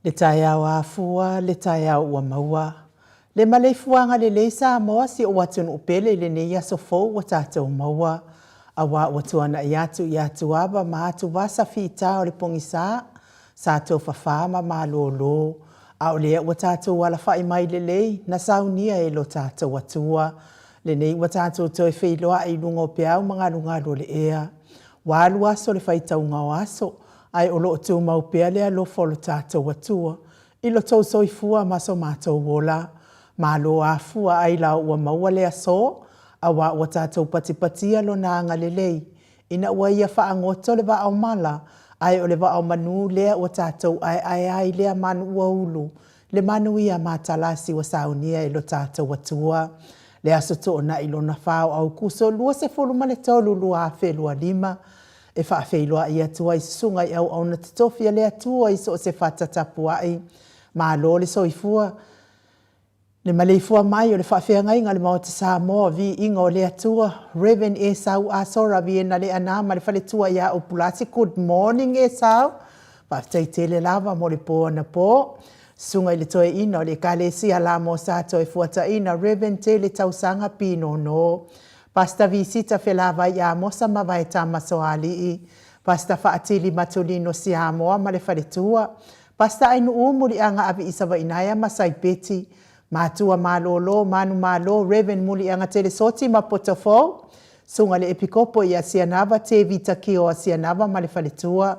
Le taia wa fua, le taia ua maua. Le malei fuanga le leisa moa si o watun upele le ne ia sofo wa tātou maua. A wa watuana iatu aba ma atu vasa fita o le pongisa, sa tō fafama ma lolo. A o lea wa tātou wala fai mai le lei, na saunia e lo tātou watua. Le nei wa tātou toi whailoa i lungo peau mga lungalo le ea. Walu aso le fai taunga o aso. Ai o loo tū mau pea lea lo folo tātou atua. I lo tau soifua maso mātou wola. Ma lo a fua ai la ua maua lea so. A wa tātou patipatia lo nanga le lei. Ina ua ia wha angoto le wa au mala. Ai o le wa au manu lea ua tātou ai lea manu ua ulu. Le manu ia mātalasi wa saunia i lo tātou atua. Le aso tō na ilo na whao au kuso lua se fulu male tolu lua a whelua lima. E whaafeiloa i atua i sunga i au na tatofia le atua i so se whatatapua ai. Ma lo le soifua. Le maleifua mai o le whaafea ngainga le maota Samoa vi ingo le atua. Reverend Esau Asora vi ena le anama le whale tua ia o pulasi. Good morning Esau. Whaafteitele lava mo le poa na po. Sunga i le toe ina o le kalesia la mo sa toe fuata ina. Reverend te le tausanga pino no. Pasta visita felava ia mosa mawai tama soali i. Pasta faatili matulino si amoa ma le wharetua. Pasta ainu umuri anga avi isawa inaya masai peti. Matua malolo, manu malo, Reverend muli anga telesoti ma potofo. Sunga le epikopo ia sianava te vita kio a sianava ma le wharetua.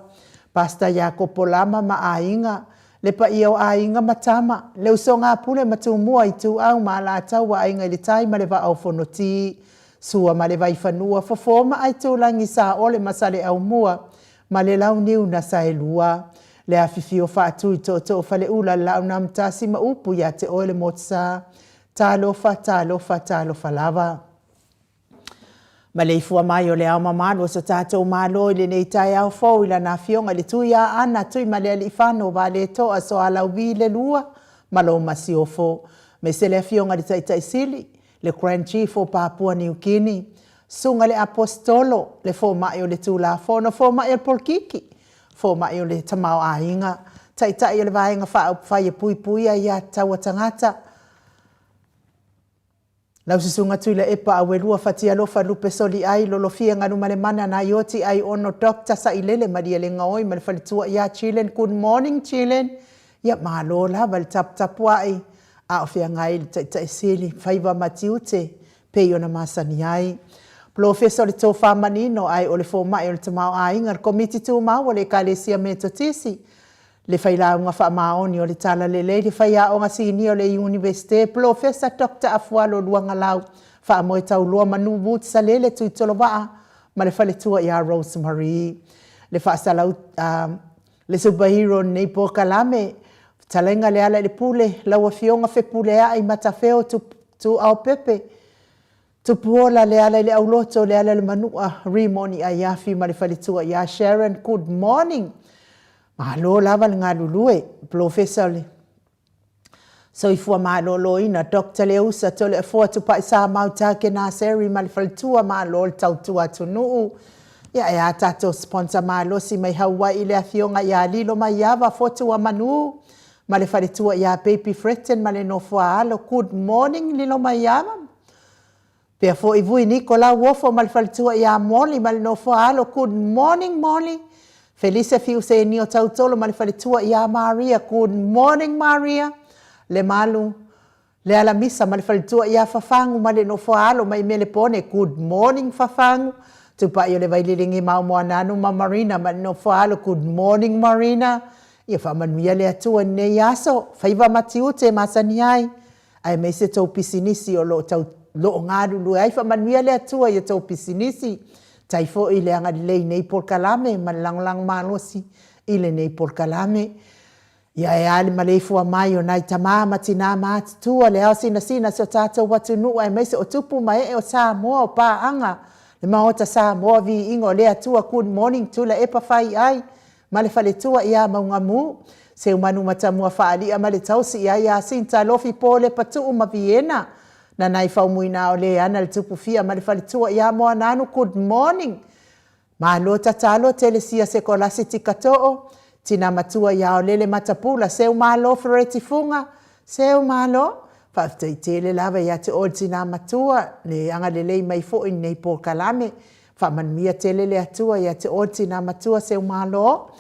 Pasta ia kopolama ma ainga. Le pa ia o ainga matama. Le usonga pule matumua i tu au ma la tau wa ainga ili tai ma le va au fonoti. Sua ma le vai whanua fofoma ai tūlangi sa ole masale au mua ma le lau niu na sa e lua. Le awhiwhi o whaatui tō whale ula lau na mtasi ma upu ia te oele motsa. Tālofa lava. Ma le ifua mai o le au mamalo sa tātou malo i le nei tai au fau ila na fionga le tui a ana tui ma le ali whano va le toa so alau vi le lua ma lo masi ofo. Me se le fionga le tai sili. Le Grand Chief o Papua New Guinea, sunga le apostolo, le fo mai o le tūla fono, fo mai o polkiki, fo mai o le tamau ainga, tai o le vaenga whae pui a ia taua tangata. Lau sunga tui le epa a welua fatia lofa lupe soli ai, lolo fia nganu male mana na ioti ai ono Dr. Sailele Maria le ngaoi, male falitua ia Chilen, good morning Chilen, ia mahalola, vale tapua ai. A o fia ngai tai sili faiva matiute pe ona masani ai. Professor le tō whamanino ai o le fō mai o le tamau ainga le komiti tū mau o le kalesia metotisi. Le whaila unga whaamaoni o le tala le le whaia o ngasini o le universite. Professor Dr. Afualo luanga lau whaamoe tau lua manu wut sa lele tui tolo waa ma le whale tua ia Rosemary. Le whaasalau le superhero nei po kalame talenga le ala le pule, laua fionga fe pule a i matafeo tu au pepe. Tu puola le ala le auloto le ala le manua, rimoni a iafi ma le whalitua ia Sharon, good morning. Mahalo lava le ngā lulue, professor le. So ifua mahalo lo ina, Dr. Leusa tole e fua tu pai sa mautake nā seri ma le whalitua mahalo le tautua tunuu. Ia e a tato sponsor mahalo si mai Hawaii le a fionga ia lilo mai iava fotu a manu. Ma le wharetua ia Baby Fretten ma le nofua alo. Good morning lilo mai ama. Pea fo i vui Nicola Wofo ma le wharetua ia Molly ma le nofua alo. Good morning Molly. Felicia fiu se nio tautolo ma le wharetua ia Maria. Good morning Maria. Le malu. Le alamisa ma le wharetua ia Fafangu ma le nofua alo ma i mele pone. Good morning Fafangu. Tupa i o le vaililingi mau moa nanu ma Marina ma le nofua alo. Good morning Marina. Ia whamanuia le atua nei aso, whaiva matiute masani ai. Ai mei se tau pisinisi o lo ngaru lue. Ai whamanuia le atua ia tau pisinisi. Tai fo i le anga lei nei por kalame, ma lang malosi i le nei por kalame. Ia e ale maleifua mai o nai tamā matina maati tua le au sina se o tātou watu nuu. Ai mei se o tupu mai e o Samoa o pāanga. Le maota Samoa vi ingo le atua good morning tula e pa whai ai. Ma le whaletua ia maungamu. Se umanu matamua whaalia ma le tausi ia ia sinta lofi po le patu ma Vienna. Na nai whaumuina o le ana le tupu fia ma le whalitua ia moa nanu. Good morning. Ma lo tatalo tele sia se kolasi tikatoo. Tina matua ia o lele matapula. Seu malo fereti funga. Seu malo. Whaftai tele lava ia te o tina matua. Le anga le lei mai fo in nei po kalame. Whamanmia tele le atua ia te o tina matua seu malo.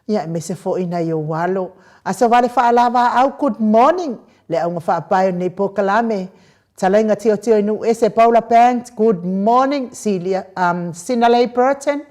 Ia me se fo ina yo walo. Asa wale whaalava au good morning. Le au ngā whaapaio nei po kalame. Talainga tio tio inu ese Paula Pant, good morning. Sinalei Burton.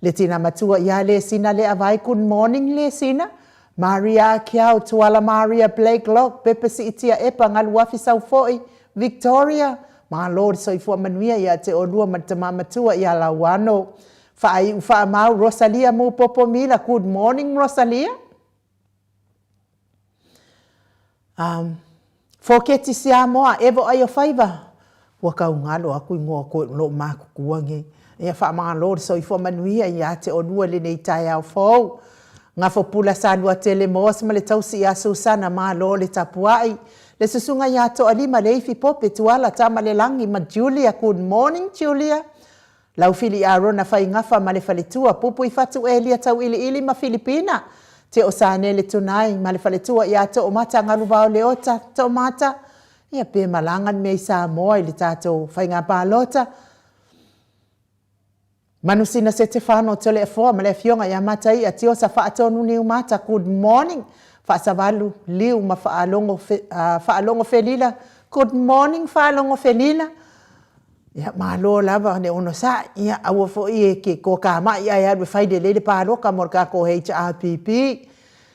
Le tina matua ia le sina le avai, good morning le sina. Maria Kiao, tuala Maria Blake Lock, Pepe si itia epa ngalu wafi sau foi. Victoria, ma Lord soifua manuia ia te olua matama matua ia la wano. Whaai uwha mau Rosalia mu popo mila, good morning Rosalia. Foketi sia moa, evo ayo whaiva. Waka ungalo aku ingoa ko lo maku kuange. Ia wha maa Lord soifua manuia ia te olua le nei tai au fau. Nga fopula sanua tele moas ma le tausi ia Susana maa lo le tapuai. Le susunga ia to alima le ifi pope tuala tama le langi ma Julia, good morning Julia. Lau fili Arona fai ngafa ma le faletua pupu i fatu elia tau ili ma Filipina. Te o sanele tunai ma le faletua ia to o mata ngalu vao le ota to mata. Ia pe malangan me isa moa ili tato fai ngā pālota. Manusina se te whano tole e fua ma le fionga ia mata ia tio sa whaatonu ni umata, good morning. Whaasavalu liu ma whaalongo felila, good morning whaalongo felila. Ia malo lava ne ono sa ia awa fo ie ke ko kama ia ia me fai de le palo ka morka ko HRPP.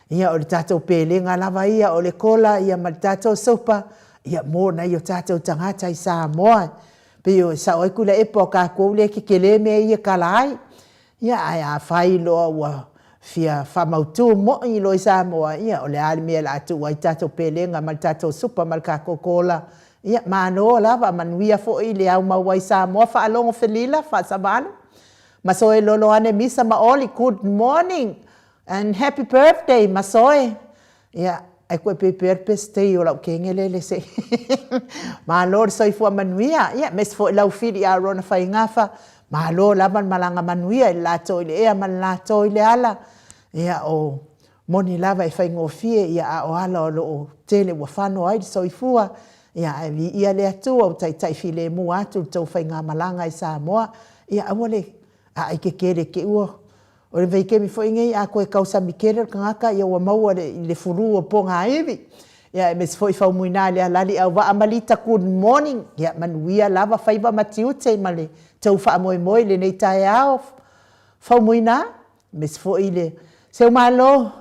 Ia o le tatou pelenga lava ia o le kola ia ma le tatou sopa. Ia mo na io tatou tangata i Samoa. Pe o sa oi kula e po ka ko le ke kele me ia kalai. Ia ai fai lo wa fia famautu mo i lo i Samoa. Ia o le ali me la tu wa tatou pelenga ma le tatou sopa ma ka ko kola. Ia mano lava manuia fo i le au mawai Samoa whaalongo felila whaasavalu. Masoe lolo ane misa maoli, good morning and happy birthday masoe. Ia ai koe pe purpose te i o lau kengelele se. Malo soifua manuia. Ia mes fo i lau fili a rona whai ngafa. Malo lava malanga manuia i lato i le ea man lato i le ala. Ia o moni lava i whai ngofie ia a o ala o lo tele wa whano ai soifua. Ia ia le atua o tai file mu atu tau whai ngā malanga i Samoa. Ia awale a ke kere ke ua. O le veike mi fo ingei a koe kausa mi kere kangaka ia wa maua le furu o po ngā evi. Ia mes fo i whau muina le alali au wa amalita good morning. Ia manuia lava whaiva matiute ma le tau wha moe moe le nei tae au. Whau muina mes fo i le seu malo.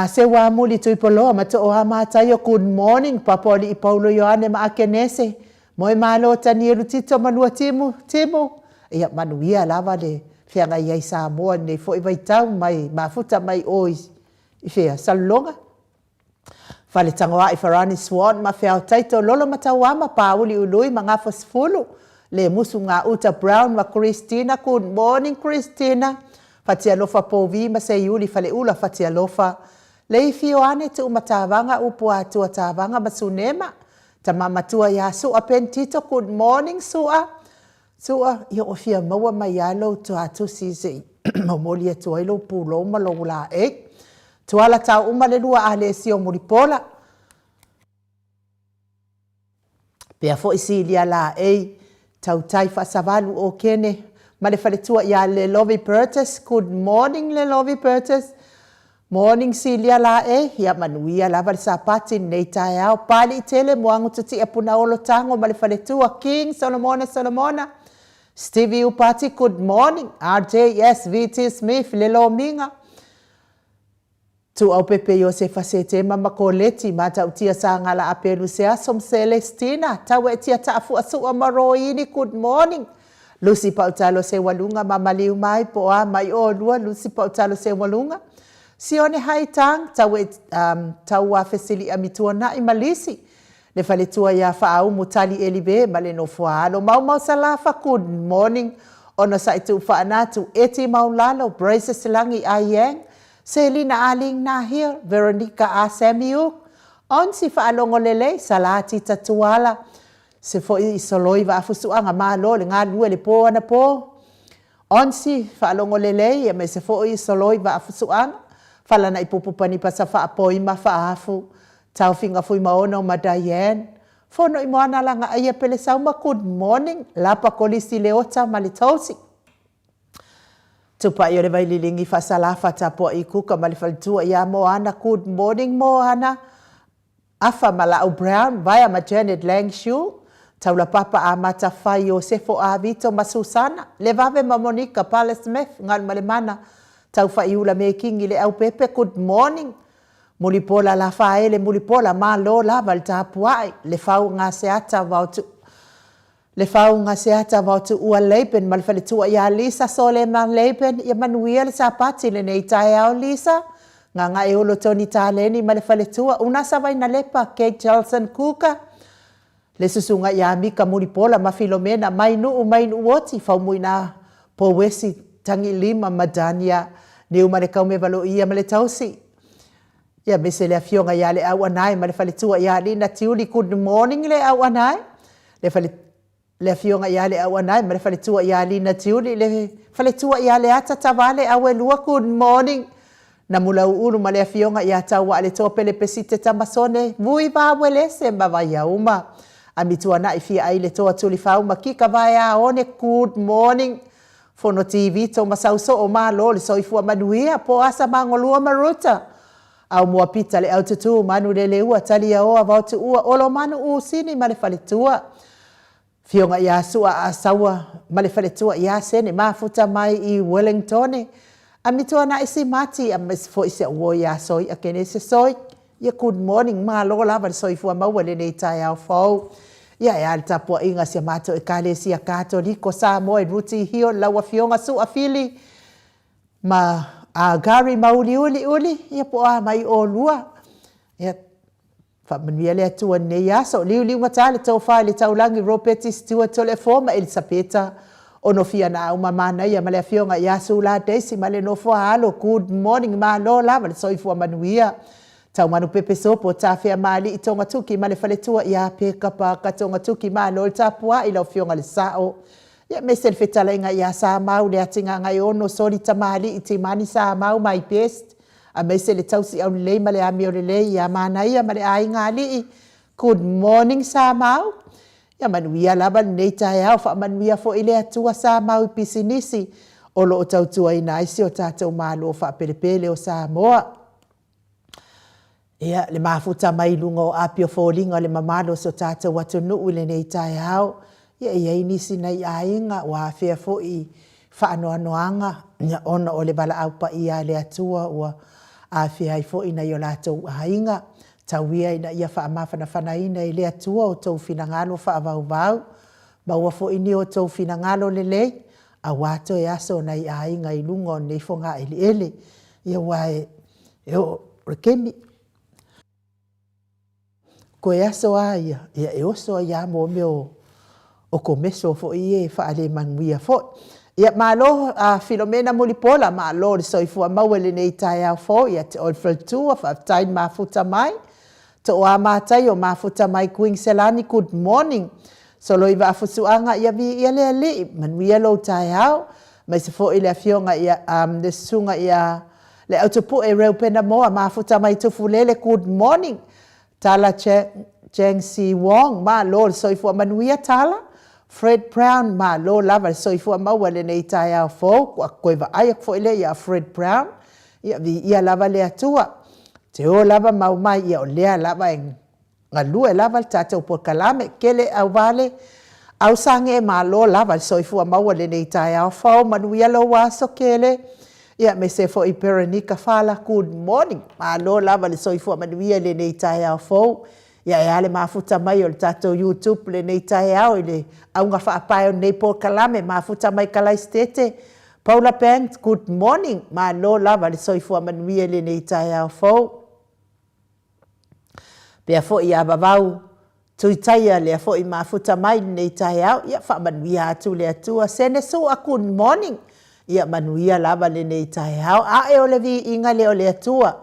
Se wa muli tui polo ma to o amata yo good morning papoli i Paulo Ioane ma akenese moi malo tani rutito manua timu ia manuia lava le fianga ia Samoa nei fo i vai tau mai mafuta mai oi i fea salonga fale tangoa i Farani Swan ma fea taito lolo matawama pauli ului ma ngafo sfulu le musu ngā Uta Brown ma Christina, good morning Christina. Fatia lofa povi ma se yuli fale ula fatia lofa. Lei fio ane tu matawanga upu atua tawanga masunema. Tama matua ya sua pentito, good morning sua. Sua, ia o fia maua mai alo tu atu sisi. Mamoli atu ailo pulo ma lo la e. Tuala tau umale lua ale sio muripola. Pea fo isilia la e. Tau taifa savalu o kene. Ma le faletua ia le Lovey Burtis. Good morning le Lovey Burtis. Morning Celia la e. Ia manuia lava le sapati nei tae au. Pali i tele moangu tuti e puna olo tango ma le faletua. King Solomona. Stevie Upati, good morning. RJ, yes, VT Smith, lelo minga. Tu au pepe yo se fasete mama koleti mata utia sa ngala apelu se asom Celestina. Tawe tia taafu asu amaroini, good morning. Lucy Pautalo se walunga mama liu mai poa mai o lua Lucy Pautalo se walunga. Sione haitang tawe tawa fesili amitua na imalisi. Le faletua ya faau mutali elibe male no fualo mau salafa good morning. Ono sa itu faanatu eti maulalo braces langi ayeng. Selina Aling Nahir, Veronica A. Samiuk, on si whaalongo lele, Salati Tatuala, se fo I soloi wa afusuanga malo le ngā lua le pō ana pō. On si whaalongo lele, me se fo I soloi wa afusuanga, whalana I pupupani pa sa whaapoima whaafu, tau finga fui maona o ma Diane. Fono I moana langa aia pele sauma, good morning, lapa kolisi leota malitosi. Tupa I ore vai lilingi whasalafa tapo I kuka malifalitua ia Moana, good morning Moana. Afa Malau Brown, vaya ma Janet Langshu, taula papa a matawhai o Sefo a Vito ma Susana, le vave ma Monica Pala Smith, ngal malemana, tau whaiula me kingi le au pepe, good morning. Mulipola la faele, mulipola ma lo la val tapuai, le fau ngā seata vautu. Le fau ngā seata vautu ua leipen, malifalitua ia Lisa sole ma leipen, ia manuia le sapati le nei tae au Lisa, ngā e olo Tony Taleni malifalitua, una savai na lepa, Kate Charlson Kuka, le susunga ia Mika Mulipola ma Filomena, mainu uoti, fau muina po wesi tangi lima madania, ni umare kaume valo ia male tausi. Ia mese le afionga ia le au anai, malifalitua ia Lina Tiuli, good morning le au anai, le fionga ia le au anai, ma le faletua ia Lina Tiuli, le faletua ia le ata tavale au e lua, good morning. Na mula unu ma le fionga ia taua le tope le pesite tamasone, vui va welese ma vai auma. Amitua na ifia ai le toa tuli fauma, kika vai a one, good morning. Fono TV to masauso o ma lo le soifua manuia, po asa mangolua maruta. Au mua pita le au tutu, manu le leua, tali a oa, vautu ua, olo manu usini ma le faletua. Fionga ia sua a sawa malefaletua ia sene mafuta mai I Wellington. Amitua na isi mati a mesfo isi uo ia soi a kene se soi. Ia good morning ma logo lava soi fua mawale nei tai au fau. Ia e altapua inga si mato e kale si a katoliko sa moe ruti hio lawa fionga su a fili. Ma a gari mauli uli. Ia po a mai o lua. Ia whamanuia lea tua nei aso. Liu ngata le tau whae le tau langi Robert Stewart to le forma Elisabeta. Ono fia na au mamana ia malea fionga ia su la deisi male no fua alo. Good morning ma lo la male soifua manuia. Tau manu pepe sopo ta fea mali I tonga tuki male fale tua ia peka pa ka tonga tuki ma lo le tapua ila o fionga le sao. Ia mese le fetala inga ia sa mau le atinga ngai ono sori tamali I te mani sa mau mai best. A mese le tausi au lei male ami o le ia mana ia male ai ngā lii. Good morning sa mau. Ia manuia laba nei tae au wha manuia fo ile atua sa mau I pisinisi. Olo o tautua ina isi o tātou mālo wha pelepele o Samoa. Ia le mafuta mai lunga o apio fōlinga le mamalo so tātou watu nuu le nei tae au. Ia inisi nei ainga o a whea fo I whaanoanoanga. Ia ona o le bala au pa ia le atua ua. A fia I fo ina yo lātou hainga, tauia ina ia wha amawhana ina I lea tua o tau finangalo wha avau. Baua fo ini o tau finangalo lelei, a wato e aso na I hainga I lunga o neifonga ele. Ia wae, eo rekemi. Ko e aso a ia e oso ia mo meo o komeso fo I e wha ale manuia fo. Ia malo a Filomena Mulipola malo le soifua mawele nei tae au fo ia te olfaltua whaftain mafuta mai. To o a mātai o mafuta mai Queen Selani, good morning. So loiva afusuanga ia vi ia lea li, manuia lo tae au. Mai se fo ile a fionga ia le sunga ia le autopu e reu pena moa mafuta mai tufulele, good morning. Tala Cheng Si Wong malo le soifua manuia tala. Fred Brown ma lo lava soifua maua le nei tae au fo, kua koiva ayak fo ile ia Fred Brown, ia lava lea tua. Te o lava mau mai ia o lea lava e ngalua e lava tātou por kalame, kele au vale, au sange ma lo lava soifua maua le nei tae au fo, manuia lo waso kele, ia me se fo I Perenika Fala, good morning, ma lo lava le soifua manuia le nei tae au fo, ia e ale mafuta mai o le tātou YouTube le nei tae au le au ngā whaapai o nei por kalame mafuta mai kalai stete. Paula Pant, good morning. Ma lo lava le soifua manuia le nei tae au fau. Pea fo I abavau tuitaia le fo I mafuta mai le nei tae au. Ia wha manuia atu le atua. Sene so a good morning. ia manuia lava le nei tae hao. A e o le vi inga le o le atua.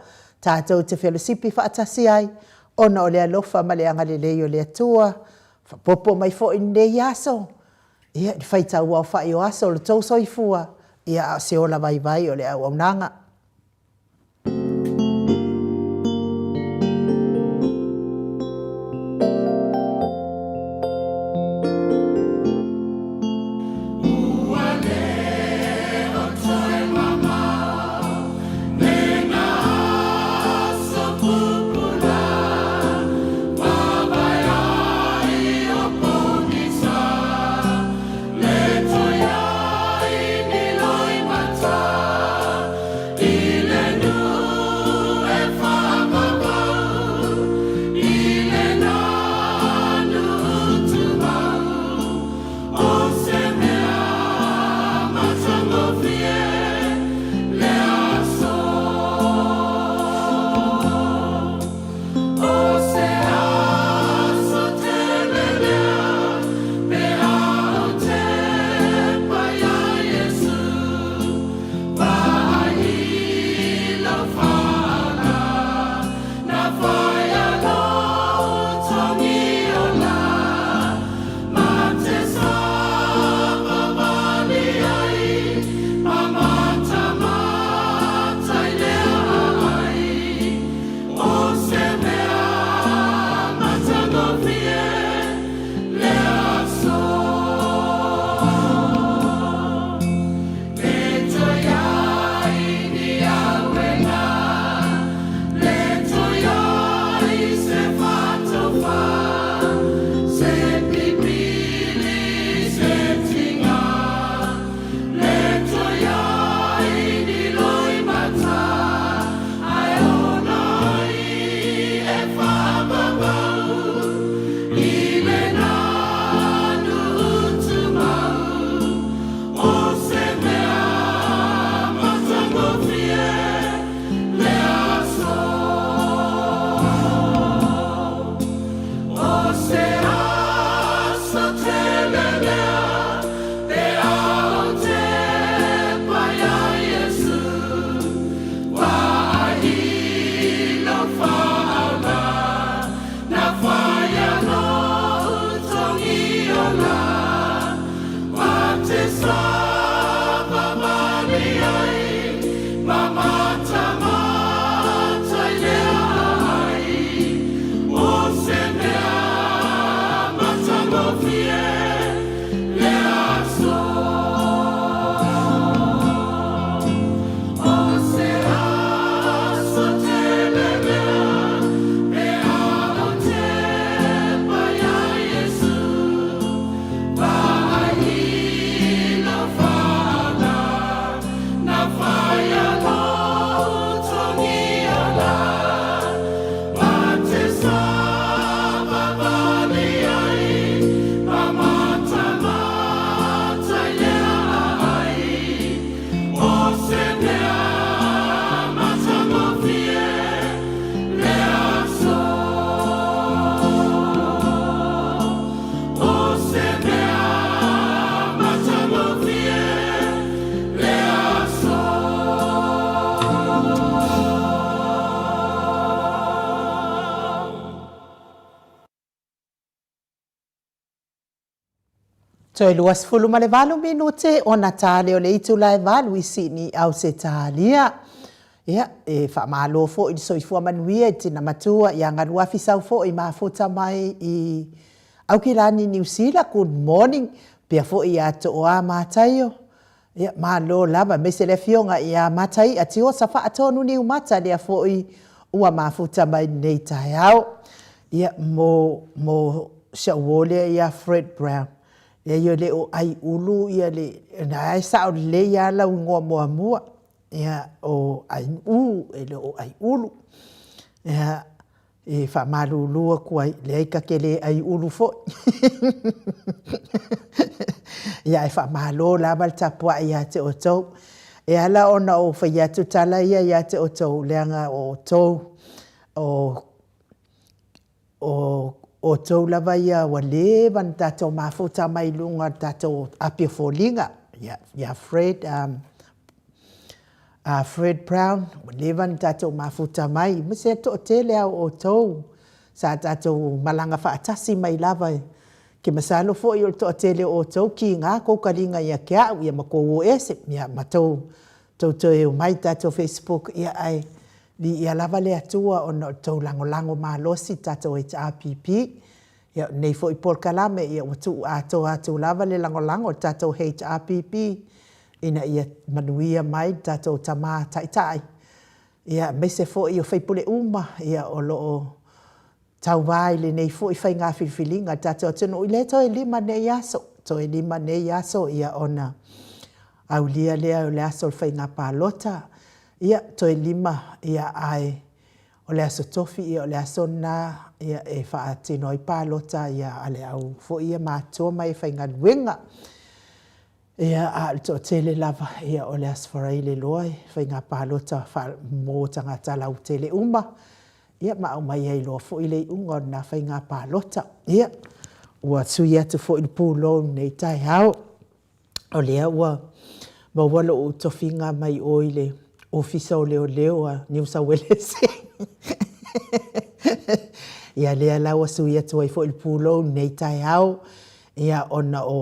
Tātou te whelosipi whaatasi ai. Ona o le alofa ma le anga le lei o le atua. Popo mai fo in le yaso. Ia di whaita ua o whai o aso le tau soifua. Ia se ola vai vai o le au au nanga. Toi luas fulu ma le valu minute o Natale o le itu lai valu isi ni au se talia. Ia, wha malo fo i soifua manuia i tina matua i anga rua fisau fo i mafuta mai i Aukirani New Zealand. Good morning. Pia fo i ato o a mataio. Ia, malo lava mese le fionga i a matai ati o sa wha atonu ni umata lea fo i ua mafuta mai nei tai au. Ia, mo shawole i a Fred Brown. Ia le o ai ulu ia le na ai sa o le ia la ngoa moa moa ia o ai le o ai ulu ia e fa malu lu ku ai le ka ke le ai ulu fo ia e fa malo la bal tapua ia te o to e ala ona o fa ia tu tala ia te o to le nga o to o tau lava ia wa levan tato mafuta mai lunga tato apia folinga. Ia Fred, Fred Brown, o levan tātou mafuta mai, ma se to te lea o tau, sa tātou malanga whaatasi mai lava ke masalo fo i o to te lea o tau ki ngā koukaringa ia kia au ia mako o ese, ia matou tau e o mai tātou Facebook ia ai, li ia lava lea tua o no tau lango malosi tātou HRPP, ia nei fo i Paul Kalame ia watu atu lava le lango tātou HRPP, ina ia manuia mai tātou tama taitai. Ia mese fo i o whaipule uma, ia o loo tau vai le nei fo i whai ngā whiwhilinga tātou atunu. I le toi lima nei aso, ia ona au lia lea o le aso o whai ngā pālota. Ia toi lima, ia ai o le aso tofi, ia o le aso nā, ia e wha tino i pālota, ia ale au fo ia mātua mai whai ngā nuenga. Ia a to tele lava ia o le asfarai le loi fai ngā pālota mō tanga talau tele uma ia ma au mai ei loa fo i le unga na fai ngā pālota ia ua sui atu fo i pūlo nei tai hao o lea ua mawalo o tofinga mai o i le ofisa o leo a New South Wales ia lea laua sui atu ai fo i pūlo nei tai hao ia ona o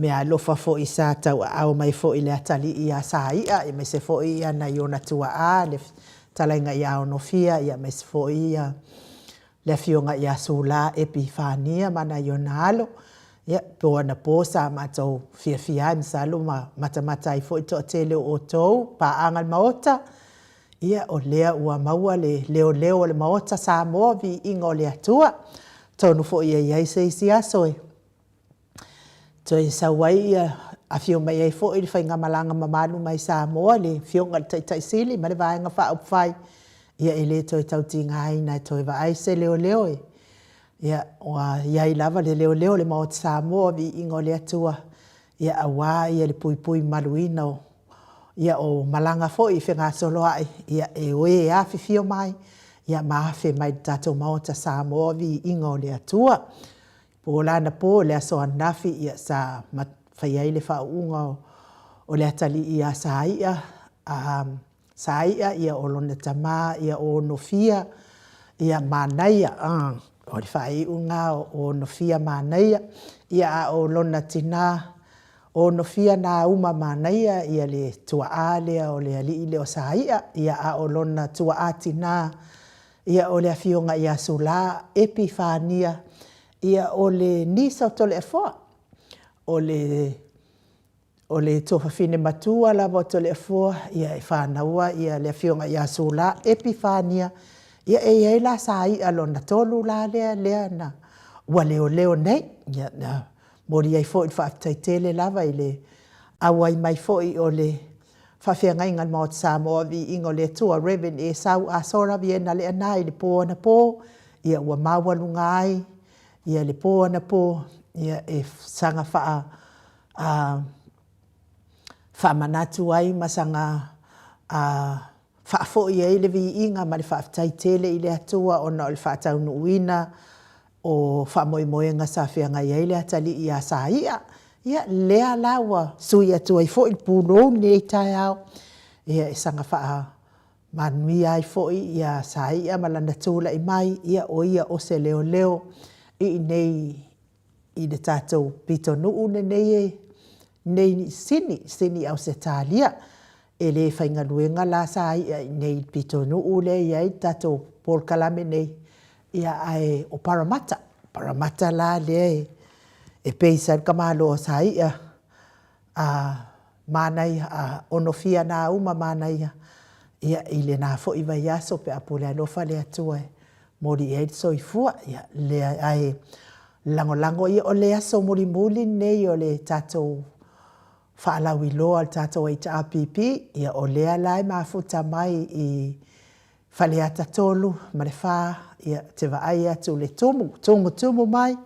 mea alofa fo i sa tau au mai fo i le atali i a sa ia, i me se fo i ana i ona tua a, le talainga i a ono fia, i a me se fo i a le fionga i a sula epifania mana i ona alo, ia, po ana po sa matau fia msalo mata i fo i to te leo o tou, pa angal maota, ia o lea ua maua le leo le maota sa mo vi ingo le atua, tonu fo i a iai se isi asoe. So e sa wai a fio mai ai fo i whai ngā malanga mamalu mai sa moa le fio ngā tai sili ma le vaenga wha au whai ia e le toi tau ti ngai nai toi wa ai se leo e ia wa iai lava le leo le maot sa moa vi ingo le atua ia a wā ia le pui maluina ia o malanga fo i whenga solo ai ia e oe e awhi fio mai ia maafe mai tato maota sa moa vi ingo le atua po lana po le aso anafi ia sa whai ai le whaunga o le atali ia sa ia ia o lona tama ia o nofia ia manaia o le whai unga o nofia manaia ia a o lona tina o nofia na uma manaia ia le tua alea o le ali ile o sa ia a o lona tua atina ia o le afionga ia sula epifania ia o le nisa o tole e foa, o le tofa fine matua lava o tole e foa, ia e whanaua, ia le fionga ia sula, epifania, ia e la sa i alona tolu la lea na, ua leo nei, ia na mori ai fo i whaaftaitele lava i le awai mai fo i o le whawhianga ingan maot sa moa vi ingo le tua reven e sau a sora vi ena le anai le po na po, ia ua mawalunga ai, ia le po ana po ia e sanga wha manatu ai masanga wha fo ia le vi inga ma le wha taitele i le atua o na o le wha taunu uina o wha moenga sa whianga ia le atali ia sa ia lea lawa sui atua i fo i pūro ne i tai au ia e sanga wha manui ai fo ia sa ia malana tūla i mai ia o se leo i nei i le tātou pito nuu nei sini au se tālia e le whainga luenga la sa i nei pito nuu le i tātou Paul Kalame nei ia ai o Parramatta la le e peisa kamalo sa ia manai onofia na uma manai ia i le na fo i vai aso pe apole alofa le atua mori e so i fua ia le ai lango ia o le aso muli nei o le tatou whaalawi loa tatou HRPP ia o lea lai mafuta mai i whaleata tolu ma le wha ia te vaai atu le tumu mai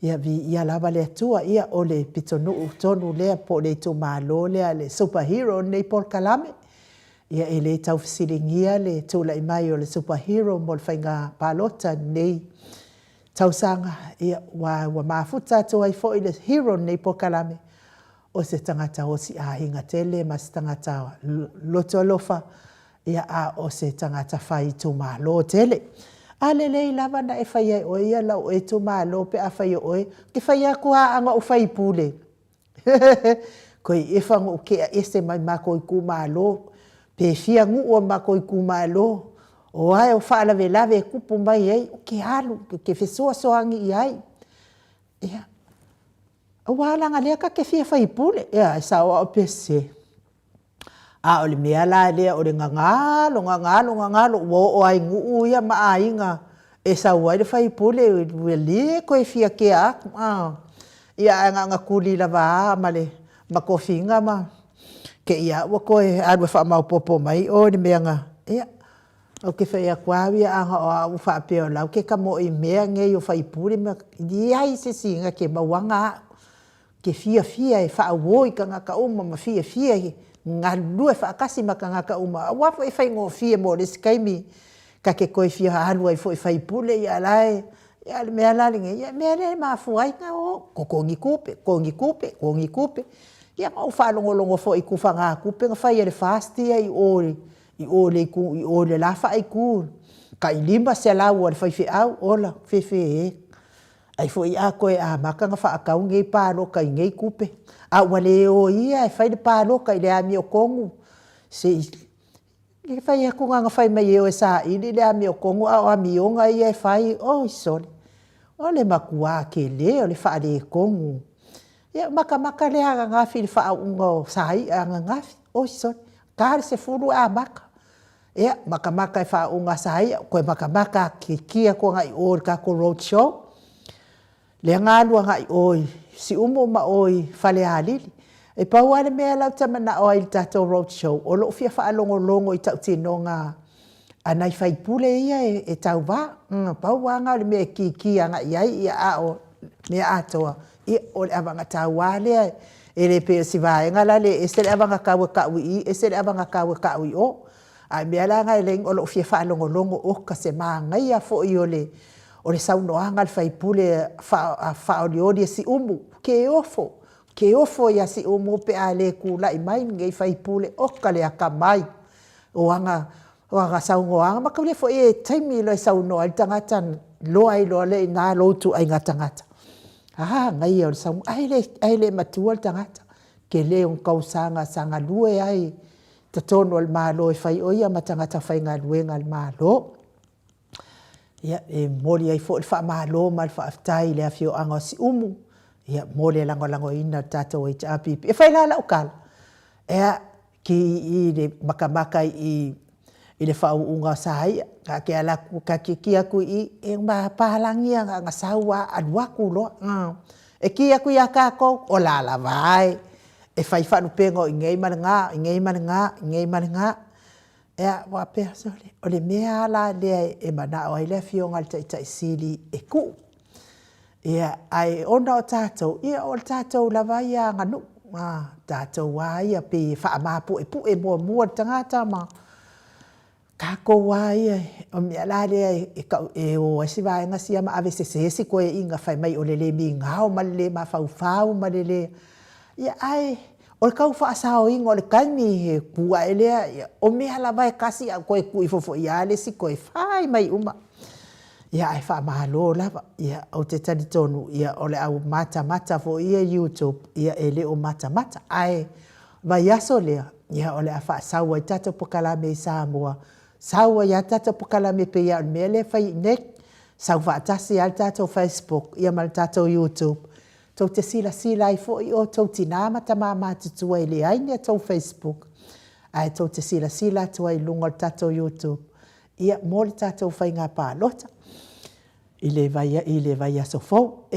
ia vi ia lava le atua ia o le pitonu tonu lea po le tumalo lea le superhero nei Paul Kalame ia e le tau fisilingia le tula i mai o le superhero mo le whainga palota nei tausanga ia wa mafuta to ai fo i le hero nei Paul Kalame o se tangata o si ahinga tele ma se tangata lotolofa ia a o se tangata whai tu malo tele. A lei lava na e whai ai oe ia lau e tu malo pe a whai oe ki whai a kua anga o whai pule. Koi e whango o kea ese mai mako i ku malo pe fia ngu o mako i ku malo o ai o whaala ve lave kupu mai ei o ke alu ke whesoa soangi i ai. Ia. O wālanga lea ka ke fia whai pule. Ia, e sawa o pese. A o le mea la lea o le ngangalo, o ai ngu ia maa inga. E sawa i le whai pule, ue le koe fia ke aku. Ia nga kuli la waa male, ma kofinga ma. Ke ia ua koe, alu wha mau popo mai, o le mea nga. Ia. O ke whai a kuawia anga o au wha peo lau, ke ka mo i mea nge o whai pule, ia i se singa ke mawanga ke fia e wha awoi ka ngaka uma ma fia ngā lue wha akasi ma ka ngaka uma. Wapo e whai ngō fia mo resi kaimi ka ke koe fia halua i fo i whai pule i alai. Ia le mea lalinga, ia mea le maa fuai nga o ko kongi kupe. Ia ngau wha longo fo i kufa ngā kupe nga whai ele fasti i ole la wha i kūr. Ka i limba se lau o le whai au, ola, e. Ai fo i a koe a maka nga wha akau ngei pāloka i ngei kupe. A wale o ia e whai le pāloka i le ami o kongu. Se i whai aku nga whai mai eo e sa ili le ami o kongu a o ami o nga ia e whai o i sole. O le makua ke le o le wha le kongu. Ia maka le aga ngafi le wha unga o sahi a nga ngafi o i sole. Kāre se furu a maka. Ia maka e wha unga sahi koe maka ke kia ko ngai o le kako road show. Le ngalua ngai oi, si umo ma oi fale alili. E pau ale mea lau tamana o ai tato road show. O lo fia wha longo i tau tino ngā anai whai pule ia e tau wā. Pau wanga le mea ki anga iai ia a o mea atoa. Ia o le avanga tau wā lea e le peo si vāe ngala le e se le avanga kaua kau i e se le avanga kaua kau i o. Ai mea la ngai leng o lo fia wha longo o ka se maa ngai a fo i o le o le saunoanga le whai pule whaoriori si umu, ke ofo ia si umu pe a le kula i mai ngei whai pule o ka le aka mai. O anga saunoanga, maka le fo e taimi lo e saunoa i tangata loa i loa le i ngā lotu ai ngā tangata. Ngai o le saunoa, ai le matua le tangata, ke le un kausanga sanga lue ai, ta tono le malo e whai oia ma tangata whai ngā luenga le malo. Ia e mori ai fo le wha malo ma le wha aftai le afio anga si umu. Ia mori lango ina tatou e apipi. E whai lala ukala. Ia ki i le maka i le wha unga sahai. Ka ke alaku ka ki aku i e ma pahalangia nga saua aluaku loa. E ki aku i a kako o lala vai. E whai whanu pengo i ngei mana ngā. Ea wapea sole, o le mea ala lea e mana o ai lea fionga le tai sili e ku. Ia ai ona o tātou, ia o tātou lava ia nganu. Tātou wā ia pe wha mapu e mua tangata ma. Kako wā ia, o mea la lea e o esi vāenga si ama ave se koe inga whai mai o le le mi ngao ma le ma whau ma le. Ia ai, o le kau wha asao ingo, o le kaimi he kua e lea, o mea la vai kasi a koe kui fofo i ale si koe whai mai uma. Ia ai wha mahalo lava, ia o te tani tonu, ia o le au mata fo ia YouTube, ia e le o mata, ai vai aso lea, ia o le a wha saua i tata pokalame i Samoa, saua i a tata pokalame pe ia o mea le whai nek, sau wha atasi al tata Facebook, ia mal tata YouTube, tau te sila ai fo i o tau tinama ta mama tutua i le aine tau Facebook. Ai tau te sila tua i lunga tatou YouTube. Ia mōle tatou whai ngā pālota. I le vai aso fau.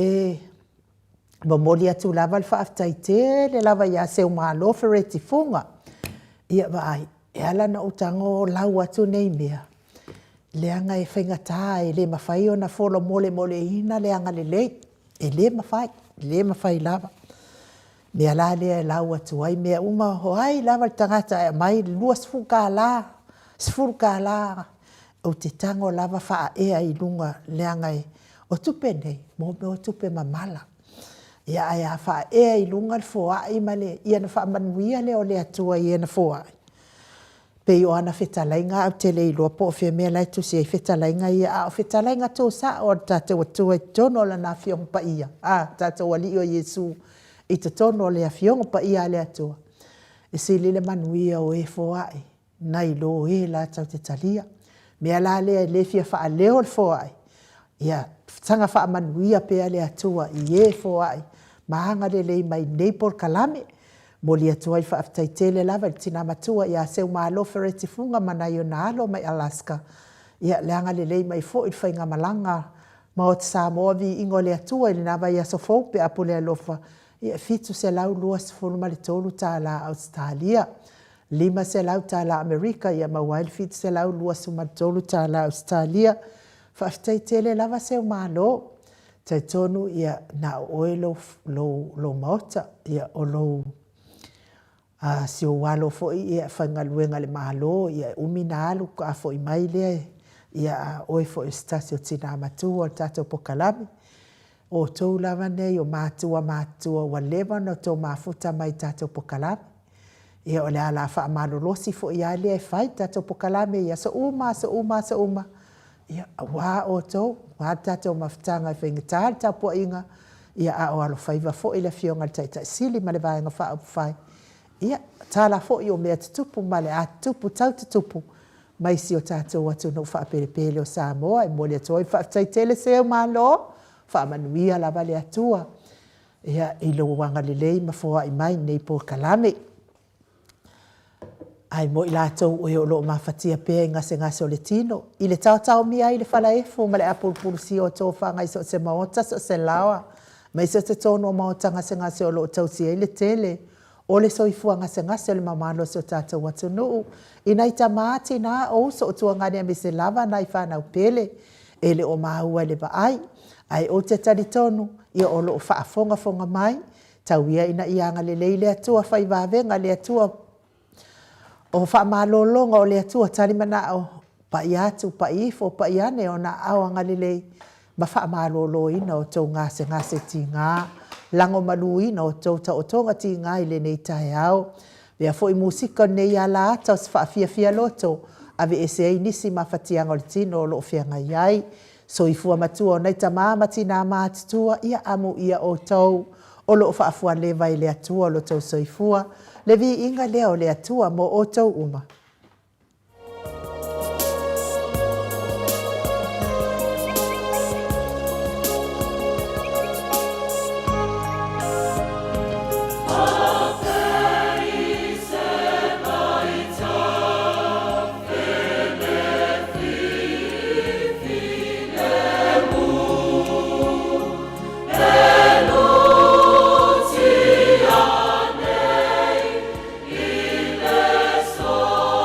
Ma mōle atu lava le whaaftai te le lava ia seu mālo whereti funga. Ia vai, e ala na utango lau atu nei mea. Leanga e whaingatā e le mawhai o na wholo mole ina leanga le lei. E le mawhai lava. Mea la lea e lau atu ai, mea uma ho ai lava le tangata e mai lua sifuru ka la. O te tango lava wha ea i lunga leanga e o tupe nei, mo me o tupe mamala. ia ai a wha e lunga le foai ma le ia na wha manuia le o le atua ia na foai. Pei o ana whetalainga au te le iloa po o whia mea lai tu si ei whetalainga ia a o whetalainga tō sa o tātou atua i tono la na whiong pa ia. Tātou ali o Yesu i te tono le a whiong pa ia le atua. E si le manuia o e foai. Nai lo e la tau te talia. Mea la le fia wha leo le foai. Ia tanga wha manuia pea le atua i e foai. Mahanga le mai Naples Kalame. Mo lia tuai whaaftai tele lava i tina matua ia seu malo fereti funga mana i o nalo mai Alaska. Ia leanga lei mai fo i whainga malanga. Ma o te Samoa vi ingo lea tua i nawa ia sofou pe apu lea lofa. Ia fitu se lau lua sifunu mali tolu ta la Australia. 5 se lau ta la Amerika ia mawail fitu se lau lua sumali tolu ta la Australia. Whaaftai tele lava seu malo. Tai tonu ia na oe lo maota ia o lo si o walo fo ia whangaluenga le mahalo ia umina alu ka fo i mai lea ia oe fo i stasi o tina matua o tato pokalami o tau lava nei o matua wa lewa no tau mafuta mai tato pokalami ia o le ala wha amalolosi fo ia lea e whai tato pokalami ia sa uma ia wa o tau wa tato mafutanga i whaingatari tapo inga ia a o alo whaiva fo i le fionga taita sili ma le vaenga wha upu whai. Ia, tala fo i o mea tutupu male a tupu tau tutupu mai si o tātou atu no wha pele o Samoa i mole atua i wha taitele seo malo wha manuia la vale atua ia i lo wanga lelei ma foa i mai Naples Kalame ai mo i lātou o o lo mawhatia pēr ngase o le tino i le tau mia i le whala efo ma le apulpulu si o tō whangai so se maota so se lawa mai so te tono o maota ngase o lo tau si e le tele o le soifua ngase le mamalo so tātou atu nuu. I nei ta maati nā o so o tua ngani a mise lava nai whanau pele. E le o maua le baai. Ai o te tari tonu i o lo o whaafonga mai. Tau ia ina ianga le leile atua whai wawenga le atua. O whaamalolonga o le atua tari mana o pa i atu, pa i ifo, pa i ane o na awanga le lei. Ma whaamalolo ina o tau ngase ti ngā. Lango maluina o tauta o tonga ti ngai le nei tae au. Vea fo i musika nei ala ata o se whaafia loto. Ave ese ei nisi mawhatianga o le tino o loo whianga iai. So i fua matua o nei ta mamati nā mātutua ia amu ia o tau. O loo whaafua lewa i le atua o lo tau so i fua. Le vi inga lea o le atua mo o tau uma. So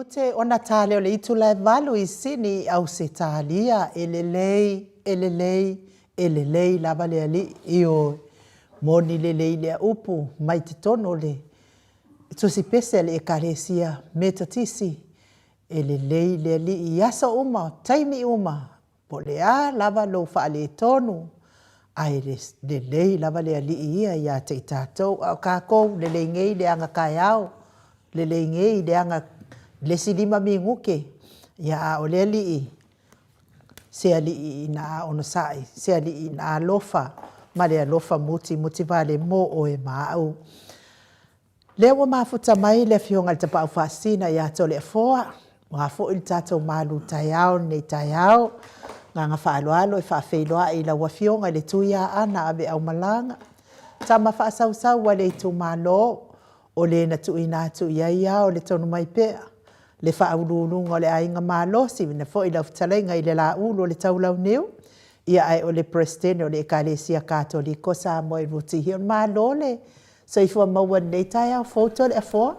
te ona tale o le itu lai valu I sini au se talia elelei lava le ali I o moni lelei le upu mai te tono le tusi pese le ekalesia metatisi elelei le ali I asa uma taimi uma po le a lava lo fa le tonu ai lelei lava le ali ia ia te tatou au kako lelei ngei le anga kaiao lelei ngei le anga le silima minguke ia o le ali se ali na ono sai se ali na alofa ma le alofa muti vale mo o e mau le wa mafuta mai le fionga te pa fasina ia to le foa wa fo il tato malu taiao nei taiao nga fa alo e fa feiloa I la wa fionga le tuia ana ave au malanga tama fa sau wa le tu malo o le na tu ina tu ia o le tonu mai pe le fa ululu o le ainga malo si na fo I la ftalenga I le la ulo le taulau neu ia ai o le presidente o le ekalesia katoliko sa mo I ruti hi malo le so I fo maua nei taiao foto le fo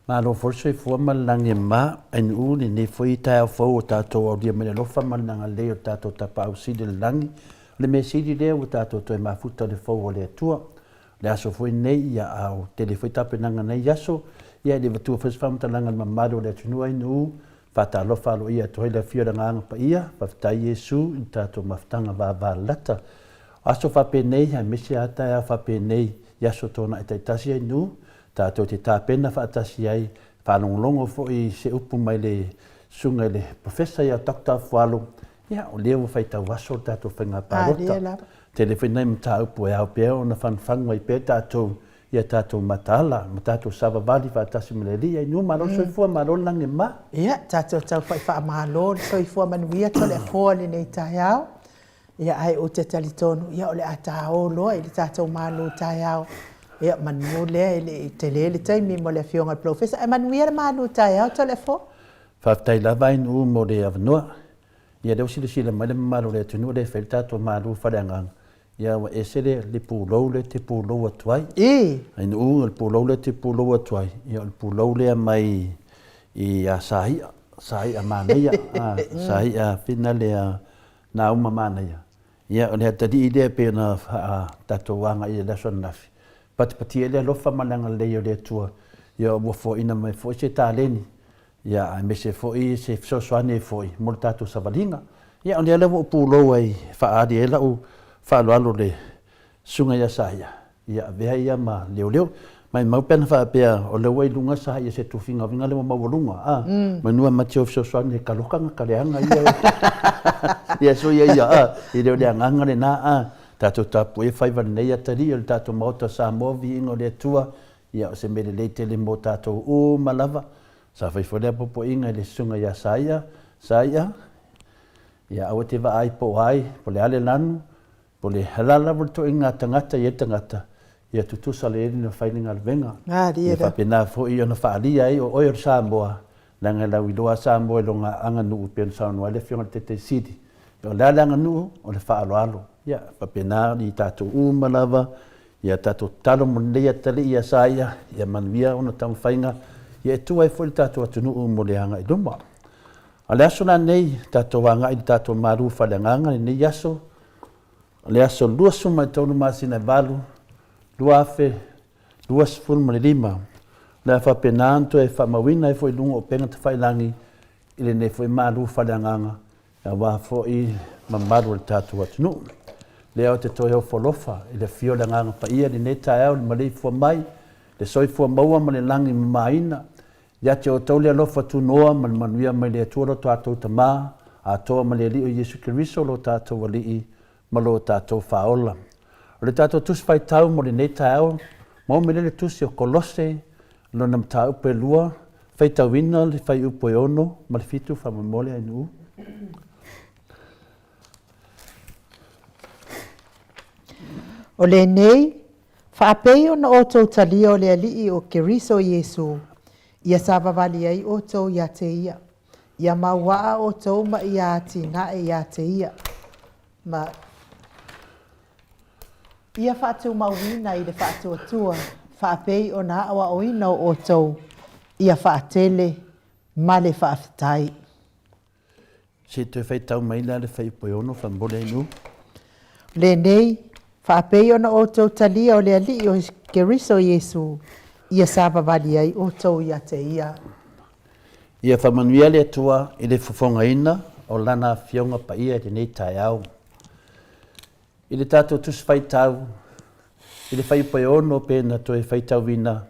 malo forse fo malangi ma en uni ne foi taiao fo tato o dia me lo fa malanga le o tato tapa au si de langi le me si de o tato to ma futa de fo o le tua le aso foi nei ia au te foi tape nanga nei aso ia de tu fes fam talanga mamado le tunu nu fata lo falo ia to le fio nga pa ia pa ta Yesu tato maftanga va lata aso fa pe nei ha misi ata fa pe nei ia so tona ita tasi nu tato te tapena fa tasi ai fa longo fo I se upu mai le sunga le professor ia doctor falo ia o lewo fa ta waso tato fenga parota telefona mta upu e au pe ona fan mai pe tato ia tato matala tato sava vali fa tasi melelia I nu malo so fo malo lange ma ia tato tau fa malo so fo man wia to le fo le nei taiao ia ai o te talitonu ia o le atao lo I tato malo taiao ia man mole le tele taimi mo le fionga professor e man wia malo taiao to le fo fa tai la vai nu mo de avnoa ia de sile mai le malo le tunu le fel tato malo fa dangang ia wa esele le pulo le te pulo atuai ai nu le pulo le te pulo atuai ia le pulo le mai I sai amania sai a finale na uma mania ia le tadi ide pe na tato wanga ia da son nafi pati le lo fa malanga le le tua ia wo fo ina mai fo se taleni ia me se fo I se so swane fo I mo tato savalinga ia on le pulo ai fa adi ela u fa lo le sunga ia saia ia ve ia ma leo mai mau pen fa pe o le wai lunga sa ia se tu finga vinga le mau lunga manua ma tio so swane kalokanga kaleanga ia ia so ia I le anga le na tato tapu e fai nei atari o tato mota sa movi ingo le tua ia se mele le tele mo tato o malava sa fai fole popo inga le sunga ia saia ia au te va ai po le ale lanu po le halala volto inga tangata ia tutu sale no fai ninga venga ia fa pena fo ia no fa alia o o sa moa langa la widoa sa moa longa anga nu pen sa no le fiona te city o la langa nu o le fa alo ia papena I tato malava ia tato talo mo le tali ia saia ia manvia ona tau fainga ia tu ai foi tato atunu mo le anga I doma ale aso na nei tato wanga I tato maru fa le nganga nei aso le aso lua suma tonu masina valu lua fe lua sful mo le lima le fa penanto e fa mawina foi lungo penga te fai langi ile ne foi maru fa le nganga ia wa foi mamaru le tato atunu leo te toi o folofa I le fio le nganga pa ia ni neta au ni malei fua mai le soi fua maua ma le langi maina ia te o tau le alofa tu noa ma le manuia mai le atua lo tātou tama a toa ma le li o Yesu Kiriso lo tātou wali I ma lo tātou faola o le tātou tusi fai tau mo le neta au mo me le tusi o kolose lo nam tau pe lua fai tau ina le fai upo e ono ma le fitu fa mamole ai nuu o le nei faapei ona outou talia o le alii o Keriso Iesu ia sa vavali ai outou iā te ia mauaa outou ma ia tinaʻe iā te ma ia faatuumauina I le faatuatua faapei ona aʻoaʻoina o outou ia faatele ma le whaafetai. Se te whai tau mai la le whai poiono whambole inu. Le nei, whaapei ona o tau talia o le ali o Keriso Yesu, ia sabavali ai o tau ia te ia. Ia whamanuia le atua i le whafonga ina o lana fionga pa ia te nei tai au. I le tātou tus whai tau, i le whai poiono pēna toi whai tau vina,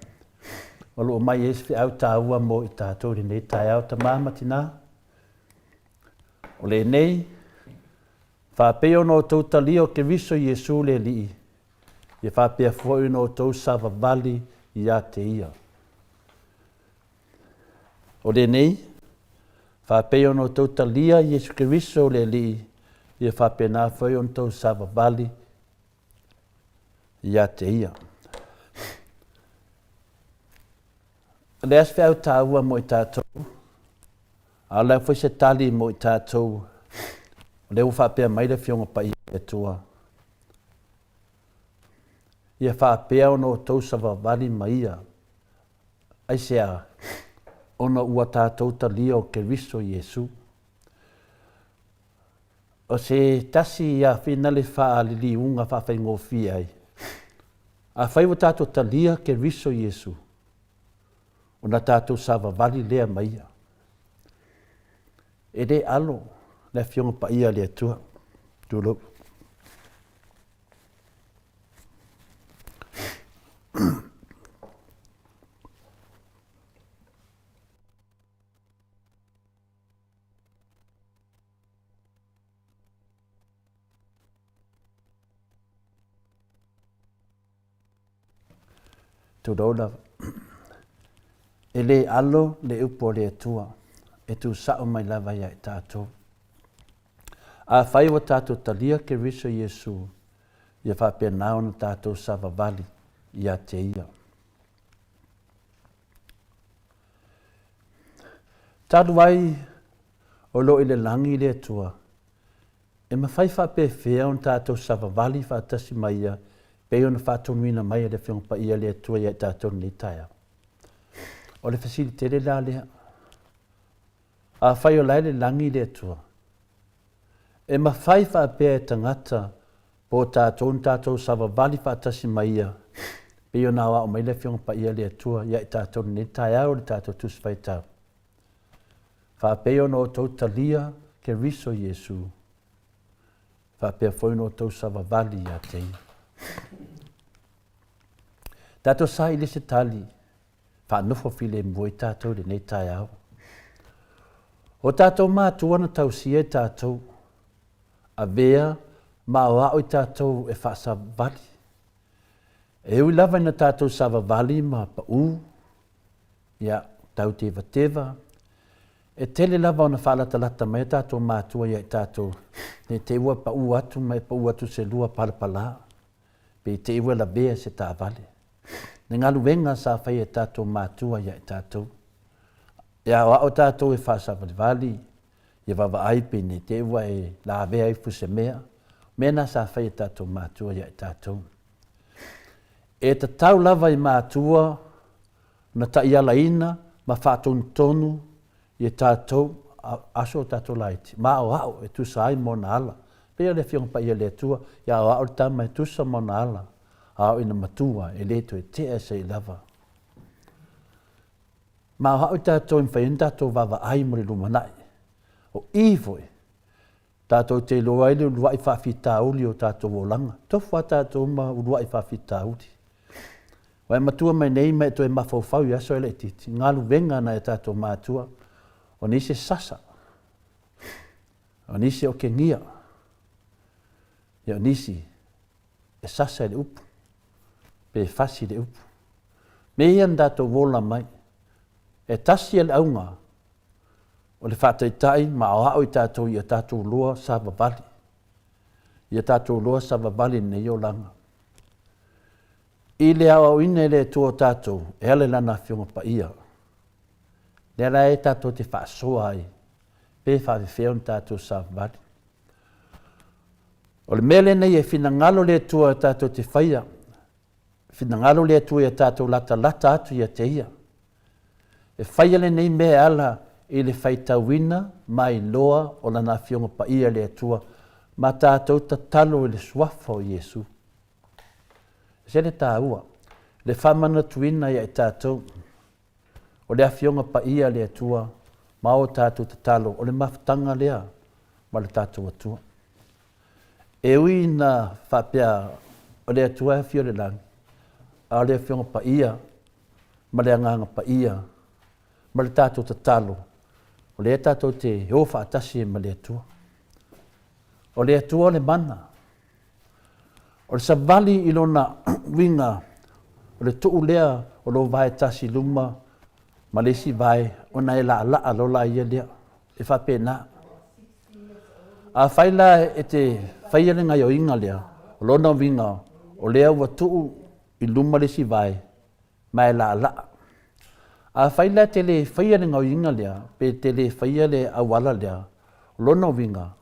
o lo mai esfi au tāua mo i tātou le nei tai au ta māmatina. O le nei, whapeo no tau tali o Keriso Yesu le li. Ia whapea fwoi no tau sava vali i a te ia. O le nei, whapeo no tau talia Yesu Keriso le li. Ia whapea nā fwoi no tau sava vali i a te ia. Le asfe au tāua mo i tātou. A lau fwoi se tali mo i tātou. Le u whapea maile fionga pa i e tua. Ia whapea ono tau sava vali maia. Ai sea, ona ua tātou talia o Keriso Yesu. O se tasi ia whina le wha li unga whawhai ngofi ai. A whaiwa tātou talia Keriso Yesu. Ona tātou sava vali lea maia. E re alo, le fionga pa ia le atua. Tūlo. Tūlo. E le alo le upo le atua. E tu sao mai lava ia e tātou. A whai wa tātou talia Keriso Yesu, ia whapea nao na tātou sava vali ia te ia. Tāru ai o lo i le langi le atua, e ma whai whapea whea on tātou sava vali whaatasi mai ia, peo na whaatonuina mai le whiongpa ia le atua ia tātou ni taia. O le fasili tere la lea, a whai o lai le langi le atua. E ma whai whaapea e tangata po tātou sava vali whaatasi mai ia. Peo nā wa o mai le whiongpa ia le atua ia i tātou ni tai au le tātou tus whai tau. Whaapea no tau talia Keriso Yesu. Whaapea whoi no tau sava vali ia te ia. Tātou sa i le se tali. Whanofo file mwoi tātou le nei tai au. O tātou mātua na tau sia i tātou, a vea ma o au i tātou e whaasa vali. E ui lava na tātou sava vali ma pa u, ia tau teva, e tele lava o na whaalatalata mai tātou mātua ia i tātou, ne te ua pa u atu mai pa u atu se lua palapala, pe te ua la vea se tā vali. Ne ngā luenga sa whai e tātou mātua ia i tātou. Ia o tātou e whaasa vali, ia wawa aipe ne te ua e la vea i fuse mea, mena sa whai e tātou mātua ia i tātou. E ta tau lava i mātua, na ta ia laina, ma whaatonu tonu, i tātou, aso tātou laiti. Ma o au e tusa ai mona ala. Pea le whiongpa ia le atua, ia o au tama e tusa mona ala. Au ina matua e leto e te asa i lava. Ma o hau tātou in whain tātou wawa ai mo le lumanai. O ivoi, tātou te loa ele urua i whawhi tāuli o tātou o langa. Tofu a tātou ma urua i whawhi tāuli. Wai matua mai nei mai to e mawhauwhau i aso ele titi. Ngalu venga na e tātou mātua. O nise sasa. O nise o ke ngia. Ia o nisi e sasa ele upu. Pe fasi le upu. Me ian tātou wola mai. E tasi ele aunga. O le whaataitai ma o hao i tātou i a tātou loa sava vali. I a tātou loa sava vali nei o langa. I le au ine le tua tātou e ale lana whionga pa ia. Le ala e tātou te whaasoa ai. Pe whawewheon tātou sava vali. O le mele nei e whinangalo le tua tātou te whaia. Whinangalo le tua i a tātou lata atu i a te ia. E whaia le nei mea ala i le faitauina mai loa o lana afioga paia le atua ma tatou tatalo i le suafa o Iesu. Se le tāua, le whamanatuina ia i tātou, o le afionga paia le atua, ma o tātou tatalo, o le mafutanga lea, ma le tātou atua. E ui na whapea o le atua e fio le langi, a le afionga paia, ma le anganga paia, ma le tātou tatalo, o le tātou te ofa atasi ma le atua. O le atua o le mana, o le savali i lona winga, o le tuu lea o lo vai tasi luma, ma le si vai o na e la lo la ia lea, e whapena. A whaila e te whaiale ngai o inga lea, o lona winga, o lea ua tuu i luma le si vai, ma e la. A whaila te le whaiale ngai o inga lea, pe te le whaiale awala lea, o lona winga,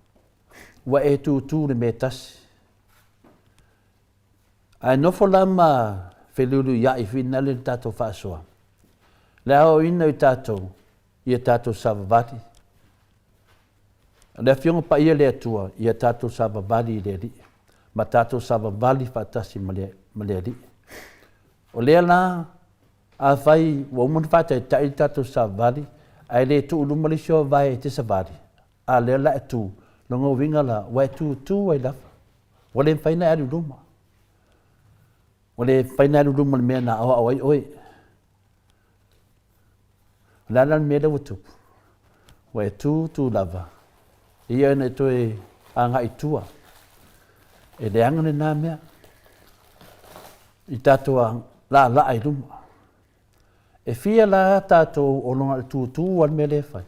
ua e tu le me tasi. Ai nofo lama whelulu ia i whina le tātou whaasoa. Le ao ina i tātou, ia tātou savavati. Le awhionga pa ia le atua, ia tātou savavali le li. Ma tātou savavali whaatasi ma le li. O lea la, a whai, wa umana whaatai tai tātou savavali, ai le tu uluma le sio vai te savali. A lea la e tu, longa winga la, wa e tu ai lafa. Wa le whaina ari uluma. O le whaina ruruma le mea na awa awai oi. Lala le mea lewa tupu. Wa e tu lava. Ia ena e toe anga i tua. E le angane nā mea. I tātou la ai ruma. E fia la tātou o longa le tu al mea le whai.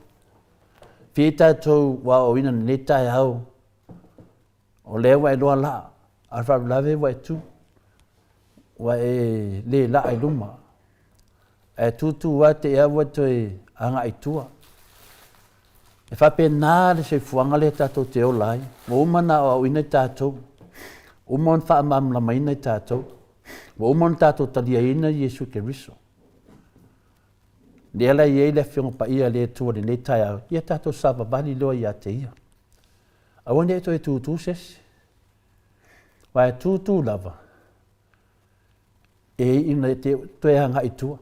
Fia tātou wa o ina ne tai au. O lewa e loa la. Alfa lave wa e tu. Wa e le la ai luma. E tutu wa te ea wa toi anga i tua. E whape nā le se fuanga le tātou te o lai. Wa umana o ina i tātou. Umon wha amamla maina i tātou. Wa umon tātou talia ina Iesu Keriso. Le ala i eile whionga pa ia le tua le ne tai au. Ia tātou sava bani loa i a te ia. Awane e toi tutu sesi. Wa e tutu lava. E ina te toe hanga i tua.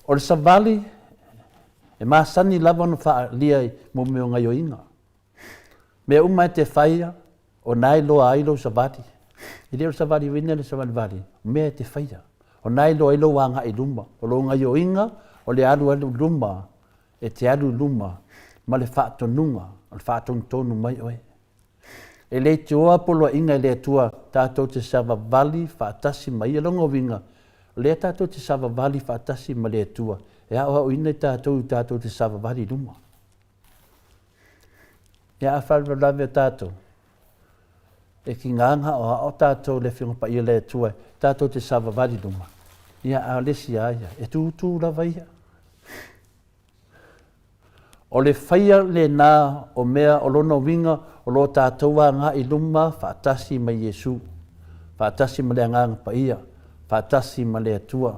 O le savali, e maasani lava no wha lia i mo meo ngai o inga. Mea umai te whaia, o nai loa ailo savati. I leo savali wina le savali vali, mea te whaia. O nai loa ailo wanga i luma. O lo ngai o inga, o le alu luma, e te alu luma, ma le whaatonunga, o le whaatongtonu mai oe. E le te oa polo inga le tua tātou te sava vali whaatasi mai alonga winga. Le tātou te sava vali whaatasi ma le tua. E awa o ina tātou te sava vali luma. E a whalwa lawe tātou. E ki nganga o tātou le whiunga pa ia le tua. Tātou te sava vali luma. Ia a lesi aia. E tū lawa ia. O le whaia le nā o mea o lona winga o lo tātou a ngā i luma whaatasi ma Iesu. Whaatasi ma le nganga pa ia. Whaatasi ma le atua.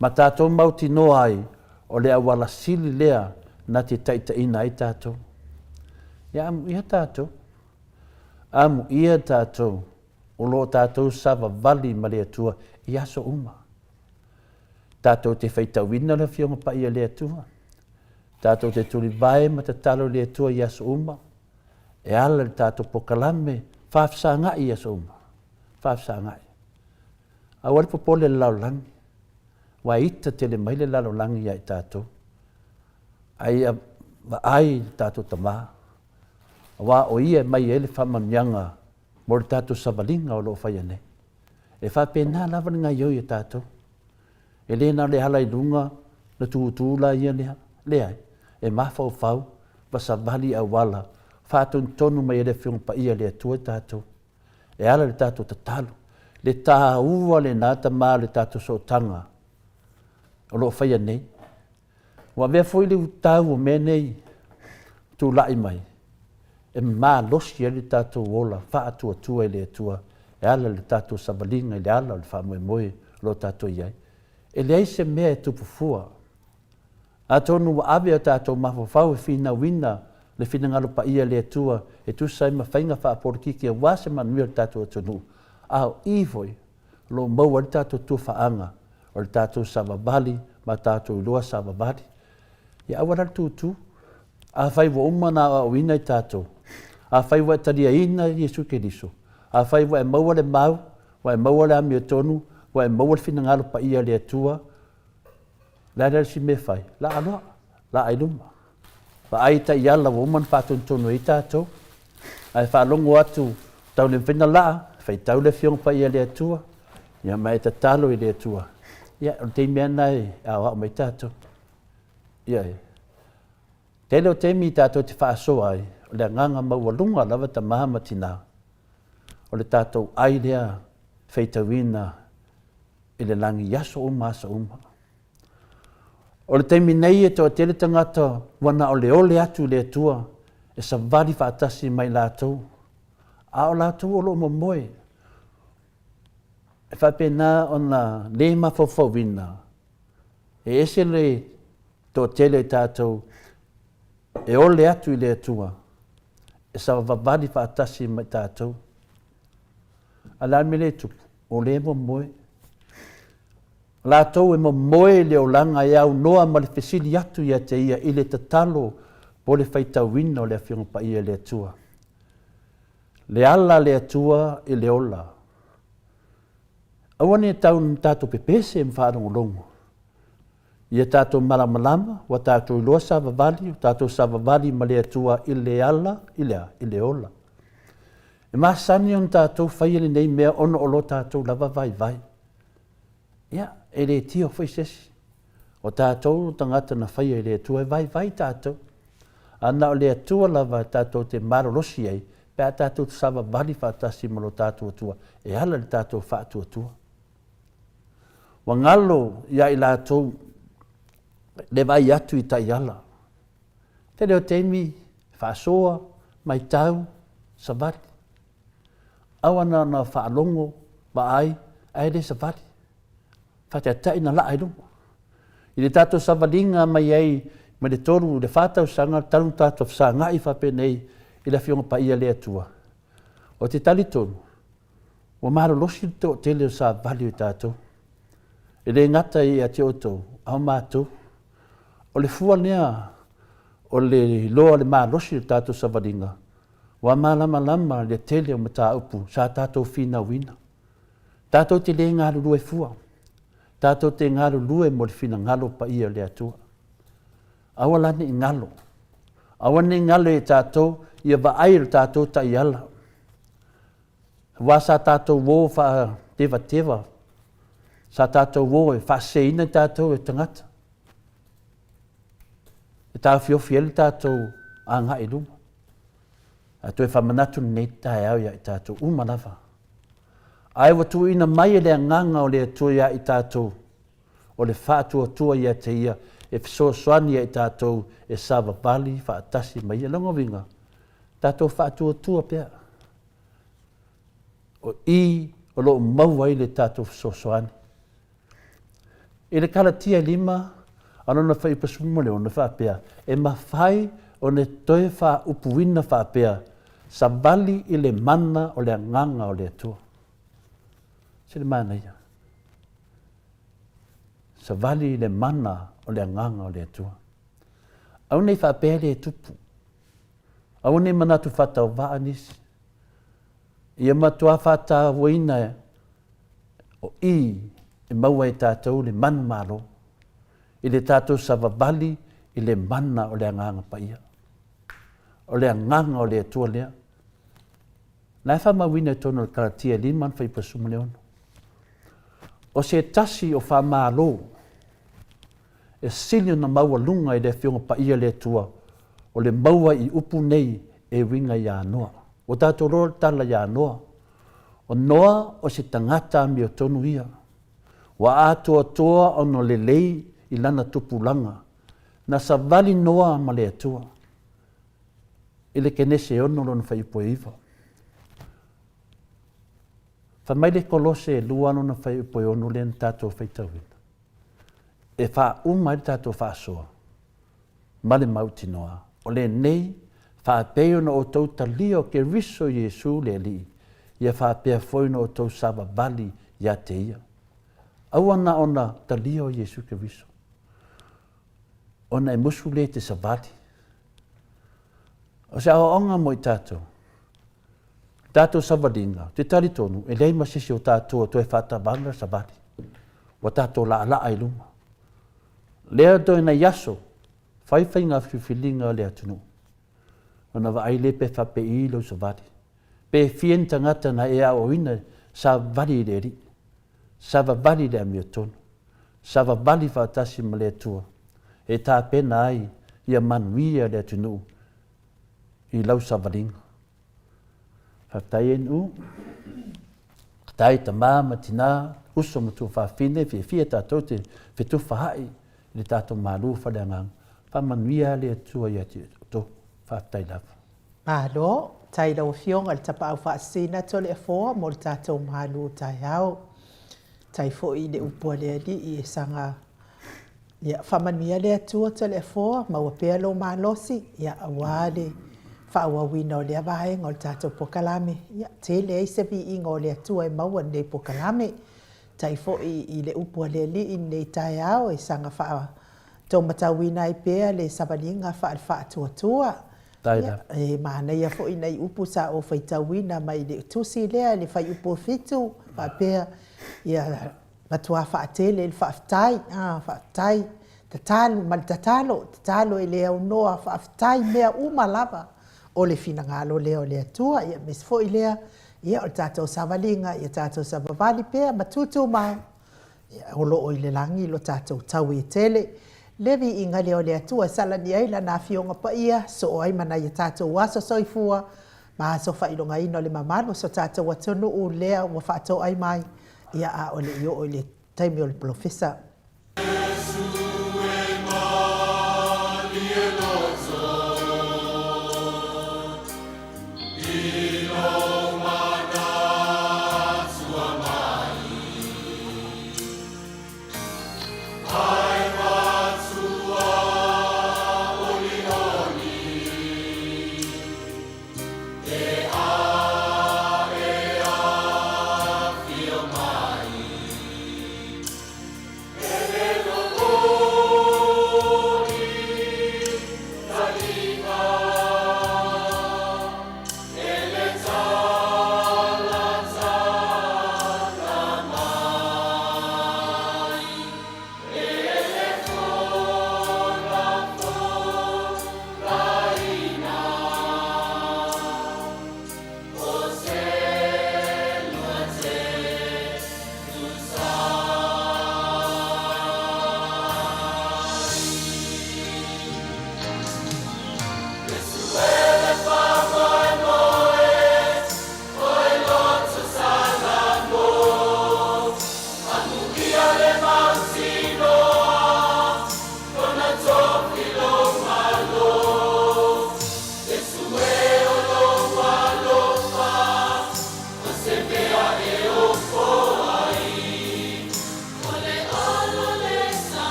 Ma tātou mauti no ai o le awala sili lea na te taita ina i tātou. Ia amu ia tātou. Amu ia tātou o lo tātou sava vali ma le atua i aso uma. Tātou te whaitawina le whionga pa ia le atua. Tātou te turi vai ma te talo le atua i aso uma. E ala le tātou pokalame whafsa ngai i aso uma. Whafsa ngai. A wale popole le laulangi. Wa ita te le mai le laulangi i tātou. Ai tātou tamā. Wa o ia mai ele whamanyanga mo le tātou savalinga o lo whaiane. E whapena lava ni ngai i tātou. E le na le hala i lunga na tūtūla ia le ai. E mafau fau, wasa vali a wala, whātun tonu mai ele whiunga pa ia le atua tātou. E ala le tātou tatalu, le tā ua le nāta mā le tātou sotanga. O lo whaia nei. Wa mea fwoi le tāu o mea nei, tū lai mai. E mā losi e le tātou wola, whaatua tua e le atua. E ala le tātou savalinga, e le ala le whamoe moe lo tātou iai. E le aise mea e tupufua. A tonu wa ave o tātou mawhawhau e whina wina le whina ngalo pa ia le atua e tu sai ma whainga wha aporiki ki a wase manuia le tātou atunu. Ao ivoi lo maua le tātou tu whaanga o le tātou savavali ma tātou ilua savavali. Ia awara tūtū. A whai wa umana a wina i tātou. A whai wa taria ina Jesu Keriso. A whai wa e maua le mau, wa e maua le ami o tonu, wa e maua le whina ngalo pa ia le atua. Lada si me whai, la anoa, la ailuma. Wa aita i ala wa umana whātun tonu i tātou. Ai whālongo atu tau le whina laa, whai tau le whiong pa ia le atua. Ia mai ta talo i le atua. Ia, o te mea nai a wao mai tātou. Ia e. Tele o te mi tātou te whaasoa ai, o le nganga maua lunga lava ta mahama tina. O le tātou ai lea whaitawina i le langi yaso uma asa uma. O le teimi nei e toa tele tangata wana o le ole atu le atua e sa vali whaatasi mai lātou. A o lātou o lo momoe. E whapena o na le mawhawhawina. E ese le toa tele tātou e ole atu i le atua. E sa vali whaatasi mai tātou. Ala me le tupu, o le momoe. Lātou e momoe le o langa e au noa ma le fesili atu ia te ia i le tatalo po le whaitawina o le awhionga pa ia le atua. Le ala le atua i le ola. Awane e tau tātou pepese e mwhaarungu longo. Ia tātou malamalama, wa tātou iloa savavali, tātou savavali ma le atua i le ala, i le ola. E masani on tātou whaiele nei mea ono olo tātou lava vai vai. Ia, e le tio whaisesi. O tātou tangata na whaia e le atua e vai vai tātou. Ana o le atua lava tātou te marolosi ai, pēr tātou te savavali whaatasi malo tātou atua, e ala le tātou whaatu atua. Wa ngalo ia i lātou le vai atu i tai ala. Te leo teimi, whaasoa, mai tau, savali. Awana na whaalongo, wa ai le savali. Whateatai na laa ilu. I le tātou savalinga mai ai, mai le toru, le whātau sanga, taru tātou wha ngai whapenei, i la whionga pa ia le atua. O te tali tonu, wa maro losi to te leo sa vali o tātou. I le ngata i a te otou, au mātou, o le fua nea, o le loa le mālosi o tātou savalinga, wa malama lama le tele o mata upu, sa tātou whina wina. Tātou te le ngāru lue fua, tātou te ngāru lue mo le whina ngalo pa ia le atua. Awalane i ngalo, awane ngalo e tātou, ia wa air tātou ta i ala. Wa sa tātou wō wha tewa, sa tātou wō e wha seina tātou e tangata. E tā whiofiele tātou a ngā i luma. A tu e whamanatu nei tae au ia i tātou umanawa. Ai watu ina mai e lea nganga o lea tua ia i tātou. O le whātua tua ia te ia e whasoaswani ia i tātou e sawa vali whaatasi mai e longo winga. Tātou whātua tua pia. O i o lo mauai le tātou whasoaswani. I le kalatia lima, anona whai pasumo leo na whapea. E mawhai o ne toe wha upuina whapea. Sa vali i le mana o le nganga o le atua. Se le mana ia. Sa vali i le mana o le nganga o le atua. Au nei whapea le tupu. Au nei manatu whatau waa nisi. Ia matua whata waina o i e maua e tātou le man malo. I le tātou sa vali i le mana o le nganga pa ia. O le nganga o le atua lea. Nai whamawina tono le karatia liman whai pasumu leono. O se tasi o whamalo, e sili na maua lunga i le whionga pa ia le atua, o le maua i upu nei e winga i anoa. O tātou rora tala i anoa. O noa o se tangata mi o tonu ia. Wa atua toa ono le lei i lana tupulanga. Na sa vali noa ma le atua. Ile kenese ono lona whai upo iwa. Whamai le kolose e luano na whai upo ono le tātou whai tauina. E wha umai tātou wha soa. ma le mautinoa. O le nei, whaapeo na o tau talia o ke riso Iesu le li. Ia whaapea foi na o tau sava bali ia te ia. Awana ona talia o Iesu ke riso. Ona e musu le te savali. O se aonga mo i tātou. Tātou savalinga, te tari tonu, e leima sisi o tātou to e whata bala savali. Wa tātou la ala ai lunga. Lea to ina yaso, whaiwhai ngā whiwhilinga lea tunu. Ona wa ai le pe whape i lo savali. Pe fien tangata na e au ina sa vali le ri. Sa vali le amia tonu. Sa vali whatasi ma lea tua. E tā pena ai, ia manuia lea tunu. I lau savalinga. Whaftai enu. Tai ta māma tina, uso mutu whawhine, fia tātou te whetu whahai, le tātou mālu whareangang. Whamanuia lea tua ia te to, whaftai lava. Mālo, tai lau fionga le tapa au whaasina tole e fōa, mo le tātou mālu tai au. Tai fo i le upua lea li i e sanga. Ia whamanuia lea tua tole e fōa, maua pēa lo mālosi, ia awale. Whaawawina o lea vahenga o le tātou pokalame. Ia, te lea i sevi inga o lea tua e maua nei pokalame. Tai fo i le upua lea li i nei tai au e sanga wha tau matawina i pēa le sabalinga wha tua tua. Taira. E maana ia fo i nei upu sa o whaitawina mai le tusi lea le whai upu fitu. Wha pēa ia matua wha atele le wha aftai. Wha aftai. Tatalo e lea unoa wha aftai mea umalava. O le fina ngalo leo lea tua, ia mis fo i lea, ia o tātou savalinga, ia tātou savavali pēa, matutu mau. Ia olo o i le langi, lo tātou tau i tele. Levi i nga leo lea tua, salani aila na fionga pa ia, so o ai mana ia tātou waso soifua, ma so whailonga ino le mamalo, so tātou watonu u lea, wa whaatou ai mai, ia a o le io o le taimi o le profesa.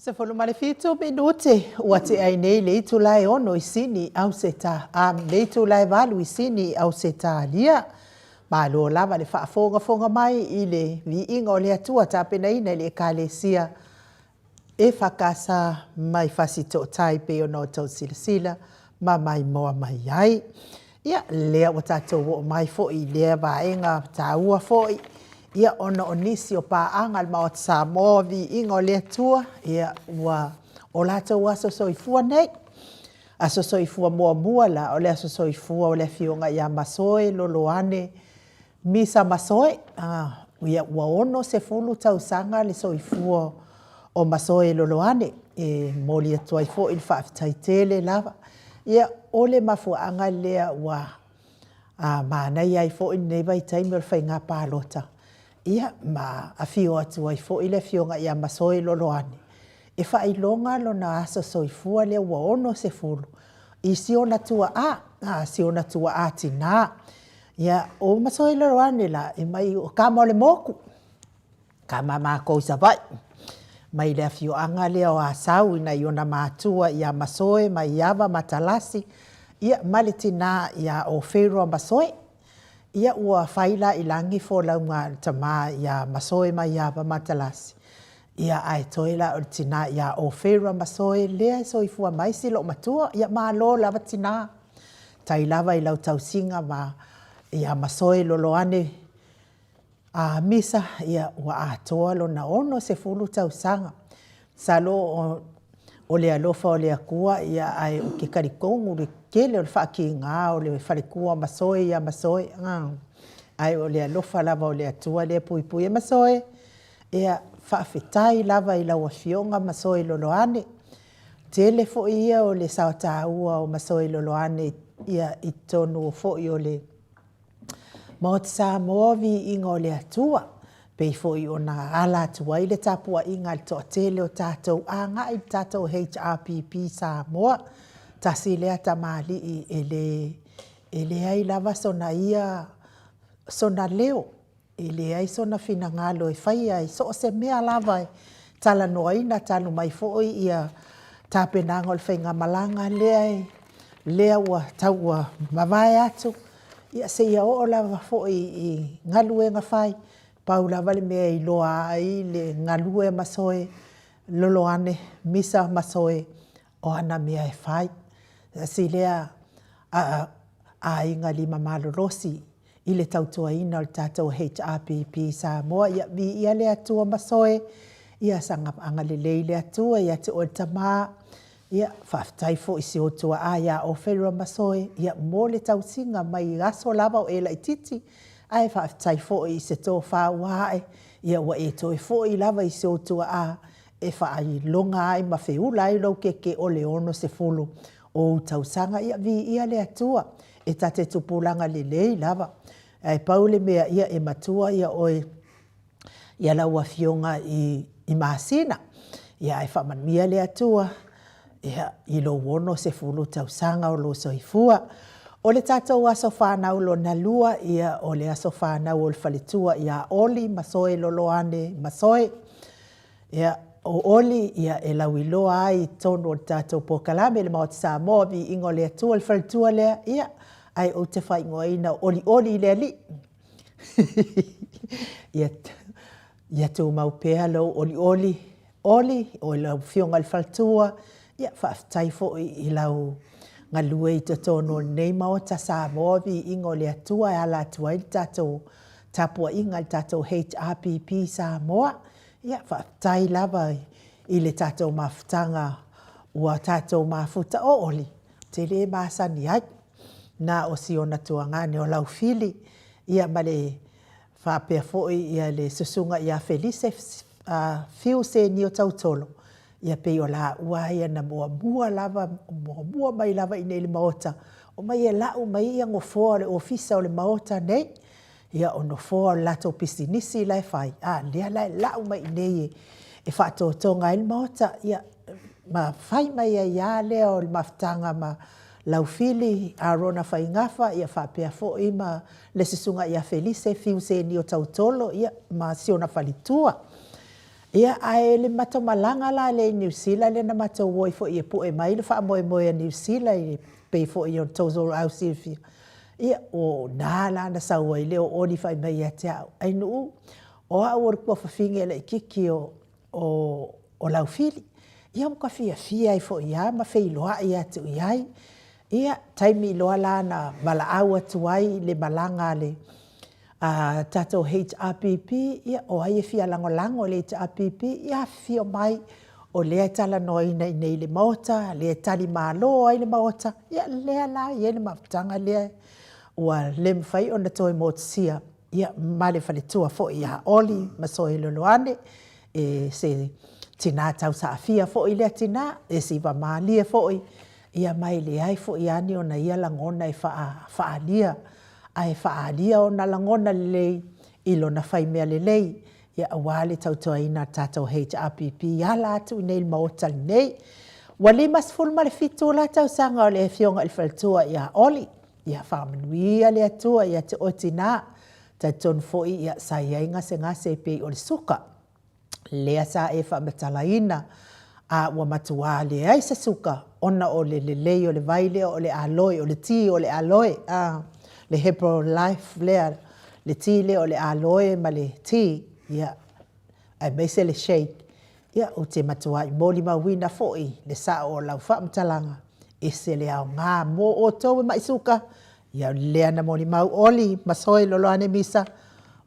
Se folo male fitu minute ua te ai nei le itu lai ono i sini au se ta le itu lai valu i sini au se ta lia ma lo lava le fonga mai i le vi inga o le atua tapena ina le kalesia e whakasa mai fasito tai pe ono tau silasila ma mai moa mai ai ia lea o tātou o mai fo i lea vaenga tāua fo i ia ona o nisi o pāanga ma o Samoa vi inga o lea tua ia ua o lātou aso soifua nei aso soifua mua la o lea aso soifua o lea fionga ia masoe loloane misa masoe ia ua ono se fulu tausanga le soifua o masoe loloane e moli atua i fo il whaafitaitele lava ia o le mafuanga lea ua maanai ai fo i nei vai taimi o le whainga pālota ia ma a fio atu ai fo ile fionga ia masoe loloane. E whailonga lo na aso soifua lea ua ono se fulu. i siona tua siona tua tina. Ia o masoe lero ane la e mai o kama le moku. Kama mako isa vai. Mai le afio anga lea o asau ina iona mātua ia masoe mai iava matalasi. Ia male tina ia o wherua masoe. Ia ua whaila i langi fo launga tama ia masoe mai iava matalasi. Ia ai toila o tina ia o wherua masoe lea so i fua maisi lo matua. Ia maa lo lava tina. Tai lava i lau tausinga ma ia masoe loloane a misa ia ua atoa lo na ono se fulu tausanga. Salo o le alofa o le akua ia ai o ke karikongu le kele o le whaaki ngā o le wharekua masoe ia masoe. Ai o le alofa lava o le atua le pui pui masoe. Ia whaafetai lava i lau a fionga masoe loloane. Tele fo ia o le sauta ua o masoe loloane ia i tonu fo i o le mo te sa movi inga o le atua. Pei fo i o na ala atua i le tapua inga le toa tele o tātou anga i tātou HRPP sa moa. Tasi lea tamali i ele ai lava sona ia sona leo. Ele ai sona fina ngalo e whai ai so se mea lava e tala noa ina talo mai fo i ia tāpenanga o le whainga malanga lea ua taua mawai atu. Ia se ia o lava fo i ngalue nga whai. Pau lava le mea i loa ai le ngalue masoe. Loloane misa masoe o ana mea e whai. Si lea a inga lima malorosi i le tautua ina o le tātou HRPP sa moa. Ia le atua masoe. Ia sanga anga le le atua. Ia te o le tamaa. Ia whaftai fo i se otua a ia o wherua masoe. Ia mo le tausinga mai gaso lava o ela i titi. Ai whaftai fo i se tō whauae. Ia ua e toi fo i lava i se otua a. E whaai longa ai ma whiula ai lau ke o le ono se fulu. O tausanga ia vi ia le atua. E tate tupulanga le lei lava. Ai paule mea ia e matua ia oe. Ia lau a fionga i maasina. Ia e whamanmia le atua. Ia i lo wono se fulu tausanga o lo soifua. O le tātou aso whanau lo na lua ia o le aso whanau o le whalitua ia oli masoe loloane masoe. Ia o oli ia e lau i loa ai tono o le tātou pokalame le maoti sa movi ingo le atua le whalitua lea ia ai o te whai ngoina oli lea li. Ia tū maupea lau oli o lau fionga le whalitua. Ia whaftai fo i lau ngalue i te tono nei maota sa movi ingo le atua e ala atua i tātou tapua inga le tātou HRPP sa moa. Ia whaftai lava i le tātou mawhtanga ua tātou mawhuta o oli. Te le māsani ai. Nā o si ona tua ngāne o lau fili. Ia ma le whapea fo ia le susunga ia Felice fiu se ni o tautolo. Ia pei o la ua ia na mua lava, mua mai lava i nei le maota. O mai e lau mai ia ngofoa le ofisa o le maota nei. Ia o nofoa o lato pisinisi lai whai. Lea lai lau mai i nei e whaato tonga i le maota. Ia ma whai mai ia lea o le maftanga ma lau fili a rona whai ngafa. Ia whapea fo i ma le sisunga ia Felice fiu se ni o tautolo. Ia ma siona whalitua. Ia ae le mato malanga la le New Zealand le na mato woi fo i e po e mai le wha moe moe a New Zealand i pei fo i o Tozoro au Silvia. Ia o nāla na saua i leo ori whai mai a te au. Ai nuu o a ori kua whawhinge le kiki o lau fili. Ia mka fia i fo i a ma whai loa i atu i ai. Ia taimi loa la na mala au atu ai le malanga le tātou HRPP, ia o ai e fia lango le HRPP, ia fio mai o lea tala noina i nei le maota, lea tali malo ai le maota, ia lea la, ia le mawtanga lea, ua le mwhai o na toi mootsia, ia male whale tua fo ia oli, masoe loloane, se tina tau sa fia fo i lea tina, e si wa maalia fo i, ia mai le ai fo i ani o na ia langona i faa lia, ai whaalia o na langona lei ilo na whai mea lei ia awale tautoa ina tātou HRPP ia la atu i nei maota nei Wali mas full ma le fitu la tau sanga o le fionga il faltua ia oli. Ia whamanuia le atua ia te otina. Ta ton foi ia sa iainga se ngase pe o le suka. Lea sa e whamatalaina. A ua matua le ai se suka. Ona o le lei o le vaile o le aloe o le ti o le aloe. Le Hebrew Life lea le ti le o le aloe ma le ti. Ia. Ai meise le shake. Ia o te matua i moli mawina foi le sa o lau whaamatalanga. E se le au ngā mō o tau mai suka. Ia lea na moli mau oli masoi lolo ane misa.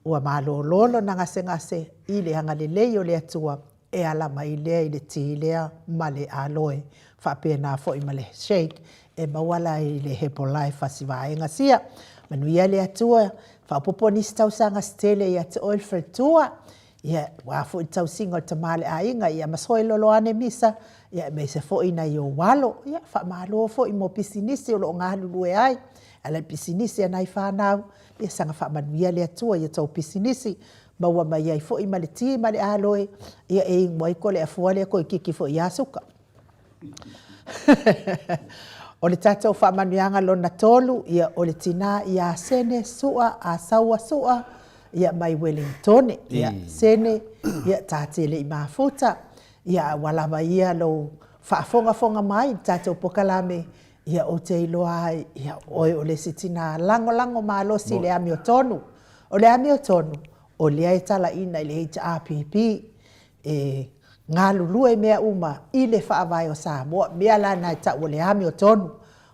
Ua malo lolo na ngase i le hanga le lei o le atua. E ala mai lea i le ti lea ma le aloe. Whapea nā foi ma le shake. E mawala i le Hebrew Life asiwaenga sia. Manuia le atua. Whapopo nisi tau sanga stele i ate oil fretua. Ia wafu i tau singa o tamale a inga. Ia masoi lolo ane misa. Ia me se fo ina i o walo. Ia wha malo fo i mo pisinisi o lo ngā lulue ai. Ala pisinisi anai whanau. Ia sanga wha manuia le atua i tau pisinisi. Maua mai ai fo i ma le ti ma le aloe. Ia e ingwai ko le afua le ko i kiki fo i asuka. O le tātou whaamanuianga lona tolu, ia o le tina ia sene sua, a saua sua, ia mai Wellington, ia sene, ia tātele i mafuta, ia walama ia lo whaafonga mai, tātou pokalame, ia o te iloa, ia oi o le sitina lango maalosi le ami o tonu. O le ami o tonu, o le ai tala ina i le HRPP, ngā lulue mea uma i le whaawai o Samoa, mea lana i ta o le ami o tonu.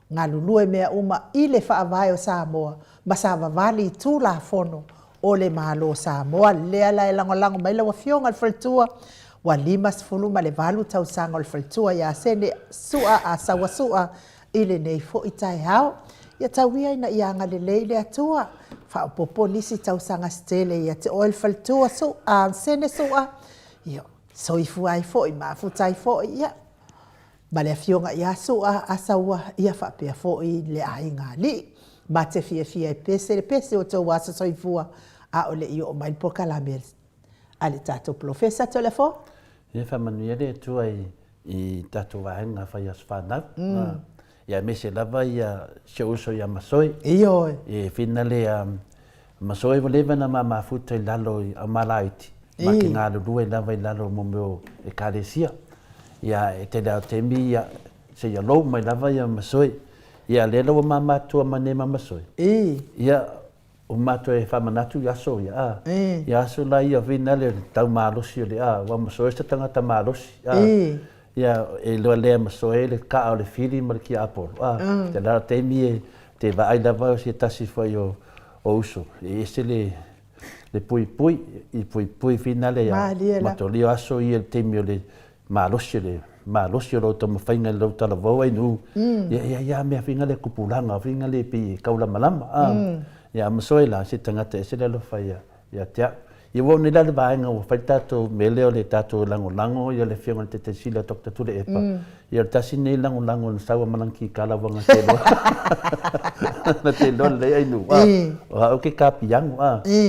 Ngā lulue mea uma i le whaawai o Samoa, masawa wali i tūla fono o le malo Samoa, lea lai lango mai lawa fionga al fretua, wa limas fulu ma le valu tau sanga al fretua, ia sene sua a sawa sua i le nei fo i tai hao. Ia tauia ina i anga le leile atua, whaopopo nisi tau sanga stele, ia te oil fretua su, a sene sua, ia soifu ai fo i mafutai fo i ia. Ma le fionga ia sua asaua ia whapea fo i le ai ngā li. Ma te fia i pese, le pese o tau wasa soifua a o le i o mai pokalame. A le tātou profesa to le fo? Ia whamanuia le atua i tātou wahenga whai as whanau. Ia mese lava ia se uso ia masoi. Ioi. E whina le masoi wa lewa na mafuta i lalo i amalaiti. Ma ki ngā lurua i lava i lalo mo meo e kāresia. Ia e te leo te mi ia se ia lou mai lava ia masoi. Ia le lawa mātua manema masoi. Ia o mātua e whamanatu i aso ia. Ia aso la ia vina le tau mālosi o le wa masoi sa tangata mālosi. Ia e loa lea masoi le kaa o le whiri ma le ki apolo. Te leo te mi e te vaai lava o si tasi fwai o uso. E se le pui pui fina le ia. Matolio aso i te mi o le malosi o lo tamo whainga le tala vau ai nu. Ia mea whinga le kupulanga, whinga le pi kaula malama. Ia masoi la, se tangata e se le lo whai ia tea. Ia wau ni lale vaenga o whai tātou mele o le tātou lango, ia le whianga le te sila tokta tule epa. Ia le tasi nei lango na sawa mananki kalawanga te loa. Na te loa le ai nu. O hao ke kapiango.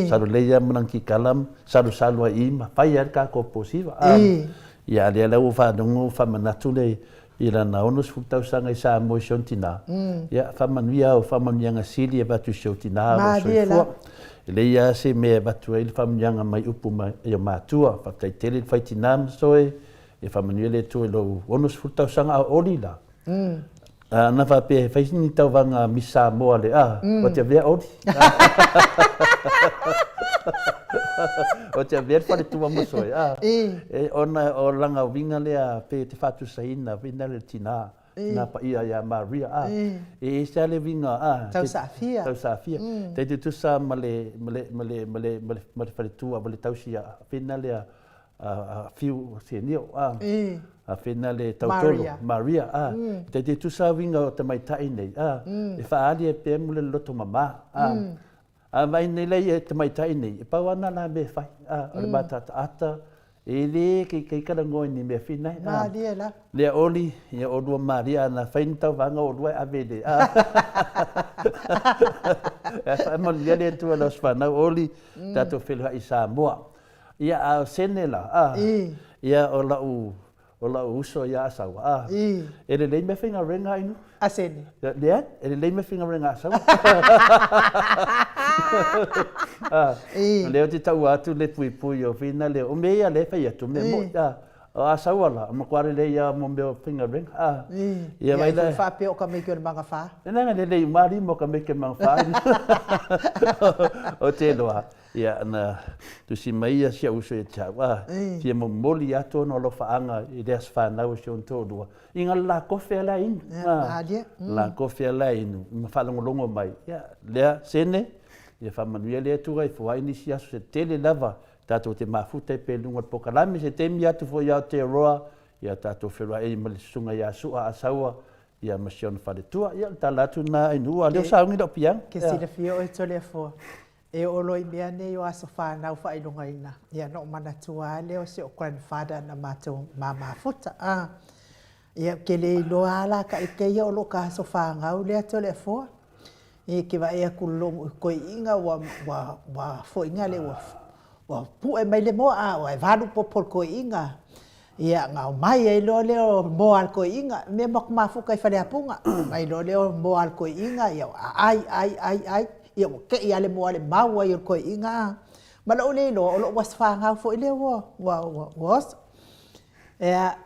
Saru leia mananki kalam, saru salua ima, whai ar ka ko posiva. Ia le lau whanungu whamanatu le i rana onus futau sanga i sa mo siontina. Ia whamanuia o whamanuianga sili e batu siontina o soifua. Le ia se mea batu e le whamanuianga mai upu mai e o mātua. Whatai tele whaitina msoe e whamanuia le tu e lo onus futau sanga o oli la. Na whape e whaisini tau wanga misa moa le o te vea oli. O te ver pare tua mosoe. E ona o langa winga lea pe te whatu saina, winga le tina. Nā pa ia Maria. E se ale winga. Tau Safia. Tau Safia. Te te tusa male pare tua, male tausia. Winga lea fiu se nio. A whina le tautolo. Maria. Te te tusa winga o te mai tai nei. E whaali e pe mule loto mama. Mai nei lei e te mai tai nei. E pau ana la me whai. O le matata ata. E le kei karangoi ni me whina. Maria la. Lea oli. E olua Maria na whaini tau wanga olua a vele. E whaimon lia le tua los whanau oli. Tato whelua i Samoa. Ia a sene la. Ia o lau o la uso ia asawa. E le lei me whinga renga inu? Asene. Lea, e le lei me whinga renga asawa. Leo te tau atu le pui pui o whina leo. O mea le whai atu me mo. O asawa la, ma kuare le ia mo meo whinga renga. Ia mai le. Ia wha o ka meke o le mga wha. E nanga le lei mari mo ka meke mga wha. O te loa. Ia na tu si mai a sia uso e tawa. Tia mo moli ato no lo faanga I le as whanau si on tōrua. Inga la kofe ala inu. La kofe ala inu. Ma whalongolongo mai. Ia lea sene. Ia whamanuia lea tua I fua ini si aso se tele lava. Tātou te mafuta I pelunga pokalami se temi atu fo iau te roa. Ia tātou wherua e mali sunga ia sua asaua. Ia masiona whaletua. Ia tālatu na inua. Leo saungi do piang. Ke sila fio e tole fua. E oloi mea nei o aso whanau whailunga ina. Ia no mana tua leo se o grandfather na mātou mafuta. Ia ke le loa ala ka ike ia o lo ka aso whanau lea tole fua. Ia ke wa ea kulongu koe inga wa fo inga le wa pu e mai le moa wa e vanu popol koe inga. Ia ngau mai e lo leo moa al koe inga. Me mok mafuka I whare apunga. Mai lo leo moa al koe inga. Ia ai. Ia ke ia le moa le maua I koe inga. Ma lo le lo o lo was whangau fo I le was. Ea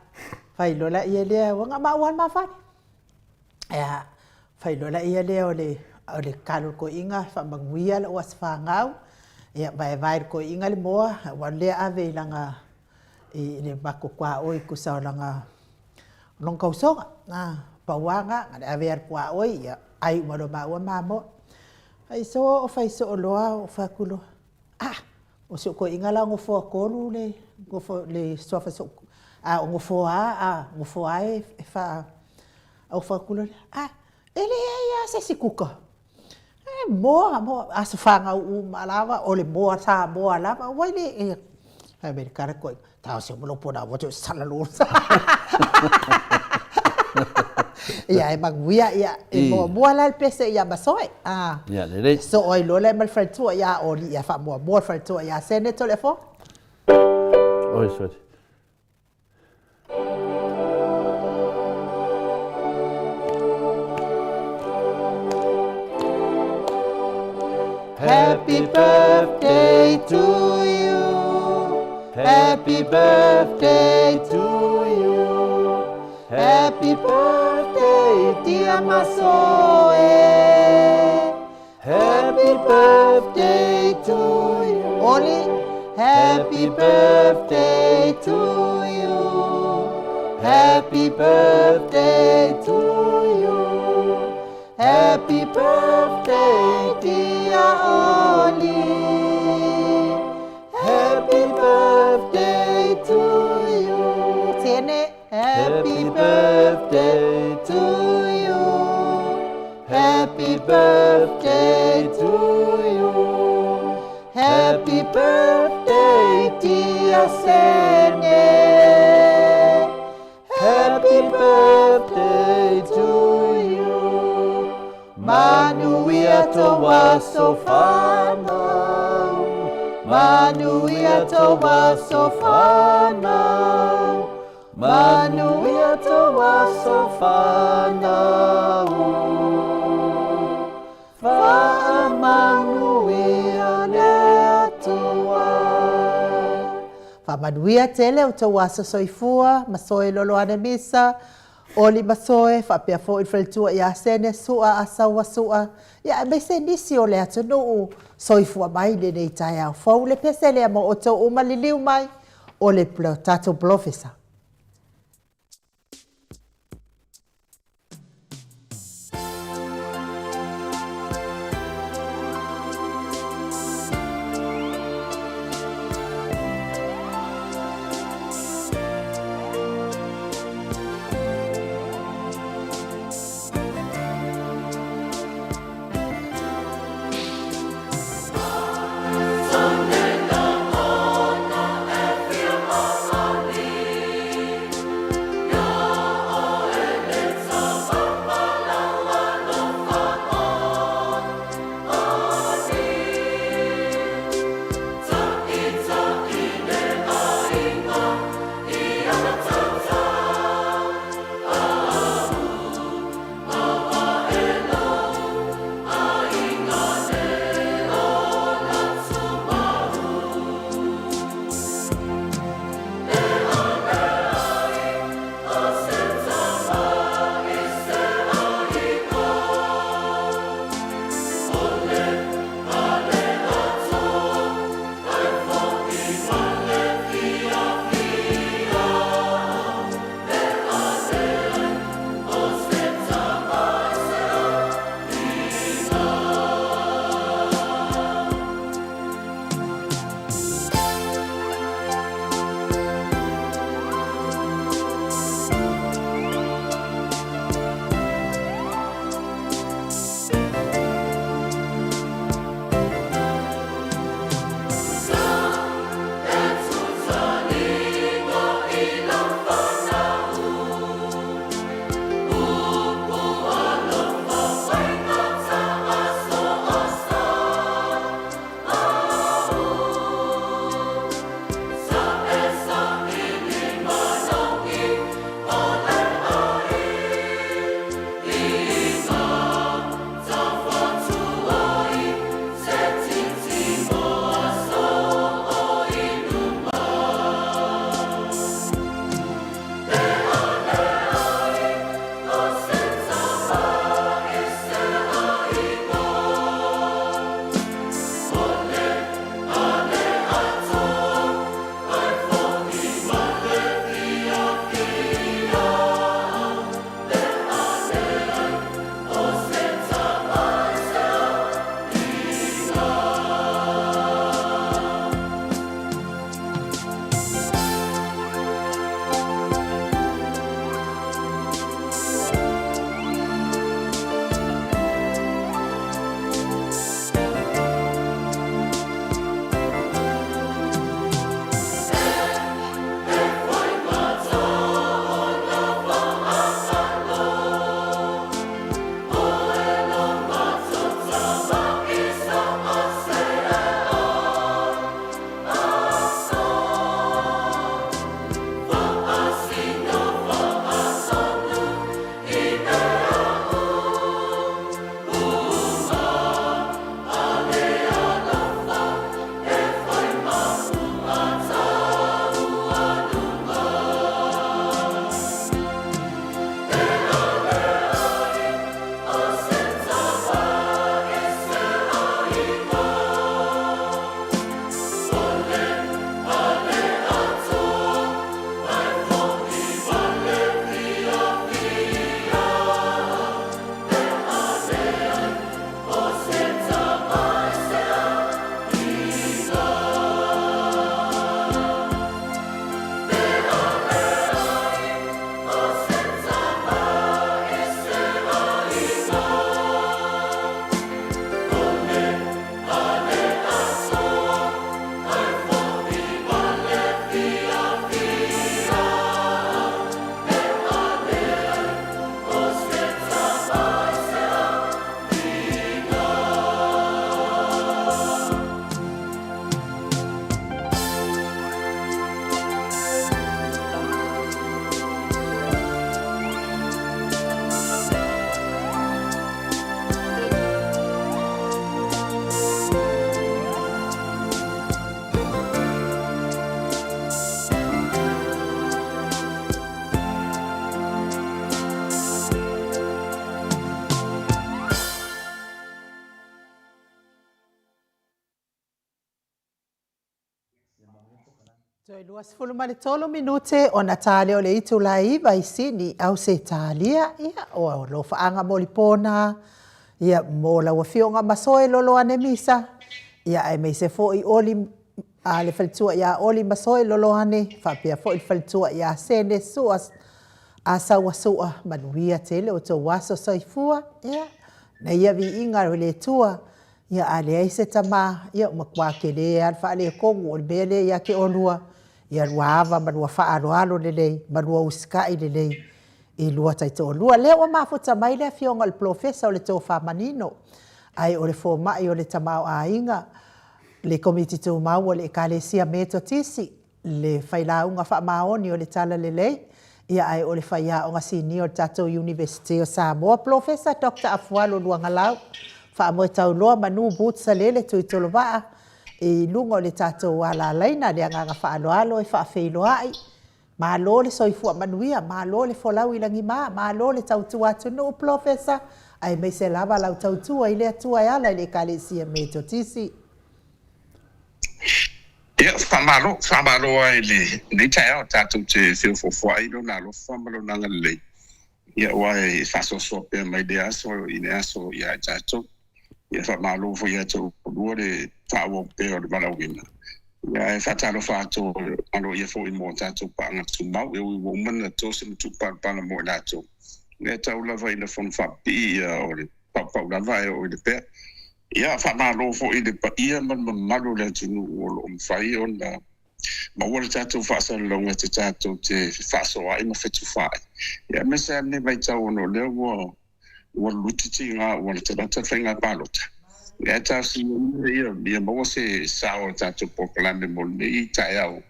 whai lola ia le wanga mauan mawhani. Ea whai lola ia le o le kalu koe inga whamanguia le was whangau. Ia vai koe inga le moa wa le ave langa I le mako kwa oi kusau langa long kausonga. Pauanga ngale ave ar kwa oi ia ai malo maua mamo. Fai so o loa o whakulo. O so ko inga la ngofo kolu le sofa so. O ngofo ngofo e wha. O whakulo. Ele ia se si kuka. Moa, aso whanga malawa o le moa sa moa lava. Waile e. Hai me kara koe. Tau se mulo pona wato sana lusa. Ia e maguia ia e moa la pese ia masoe. Ia le. So oi lo le mal fretua ia o ia fa moa fretua ia sene telefo. Oi sorry. Happy birthday to you. Happy birthday to you. Happy birthday, dear Masoe. Happy birthday to you. Only happy birthday to you. Happy birthday to you. Happy birthday, dear Oli. Happy birthday to you. Tiene. Happy birthday to you. Happy birthday to you. Happy birthday, dear Sene. Happy birthday to you. Manuia toa sofana. Manuia toa sofana. Manuia toa sofana. Fa manuia lea toa. Fa manuia tele o toa soifua, masoe lolo ane misa. Oli masoe, fa pia fo infiltua ia sene sua asawa sua. Ia me se nisi o lea tonu soifua mai le nei tai au. Fau le pese lea mo o tau umaliliu mai o le tato blofisa. Toi luas fulumale tolo minute o na tale o le itu lai vai sini au se talia ia o lo faanga molipona ia mo la wafionga masoe lolo ane misa ia ai me se fo I oli a le faltua ia oli masoe lolo ane fa pia fo I faltua ia sene suas a sawa sua manuia tele o to waso soifua ia na ia vi inga le tua ia ale ai se tama ia makwa kele al fa le kongo o bele ia ke olua ia ruava manua fa'aloalo lelei manua usika'i lelei I lua taito lua lea ua mafuta mai le afioga o le profesa o le tofamanino ai o le foma'i o le tamao aiga le komiti tumau o le ekalesia metotisi le failauga fa'amaoni o le tala lelei ia ai o le faiaʻoga sini o le tatou university o Samoa profesa Dr. Afualo Luagalau fa'amoe tauloa manu butsa lele tuitolova'a I lungo le tatou ala laina le anga fa'aloalo e fa'afeiloa'i malo le soifua manuia malo le folau I langi malo le tautua atu no profesa ai me se lava lau tautua I le atua ala I le kalesia metotisi ia whamalo ai le tae o tatou te whiwhofua I lo nalo whamalo nanga le ia wai whasoso pe mai de aso I ne aso ia tatou ia whamalo fo ia tau lua le whawo pe o le malawina ia e whatalo whato ano ia fo I mo tatou paanga tumau e ui womana to se mtu parpana mo nato ia tau lava I le fon whapi ia o le pau lava e o le pea ia whamalo fo I le pa ia malo le tunu o lo mwhai o na ma ua le tatou whaasalonga te tatou te whaasoa I ma whetu whae ia mesa ne vai tau ono lea ua lutiti ngā ua le tarata whainga pālota ia tau si ia maua se sao tatou pokalame mo nei tae au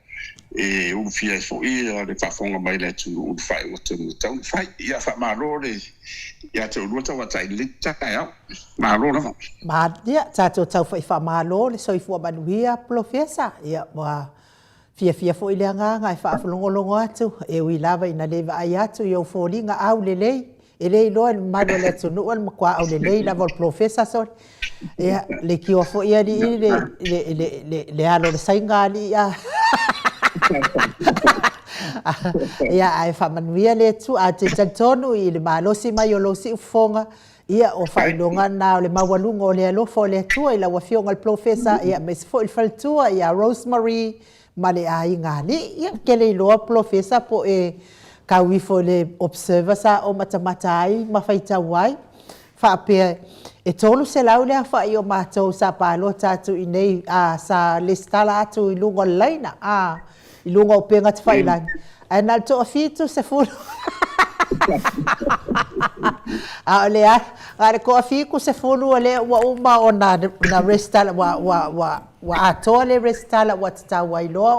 e uwhia fo ia le whaafonga mai le tunu u whae o tunu tau whae ia whamalo le ia tau luata wa tai lita tae au malo lava ma ia tatou tau whamalo le soifua manuia profesa ia wa fia fo I le anga e whaafulongolongo atu e ui lava ina lewa ai atu I au fōringa au lelei e lei loa malo le tunu al makua au lelei lava o profesa so ia le kiwa fo ia ni le alo le sainga ni ia ia ai whamanuia le tu a te tantonu I le malosi mai o losi ufonga ia o whainonga na o le mawalunga o le alofo o le atua I la wafionga le profesa ia mes fo il faltua ia Rosemary ma le ai ngani ia ke le loa profesa po e kawifo le observer sa o matamata ai mawhaita wai whaapea e tolu se lau lea whai o mātou sa pālo tātu I nei sa listala atu I lungo laina I lungo o penga te whailangi ai nal to afitu se fulu o lea ngare ko afiku se fulu o lea ua uma o na restala wa atoa le restala wa tatau wailoa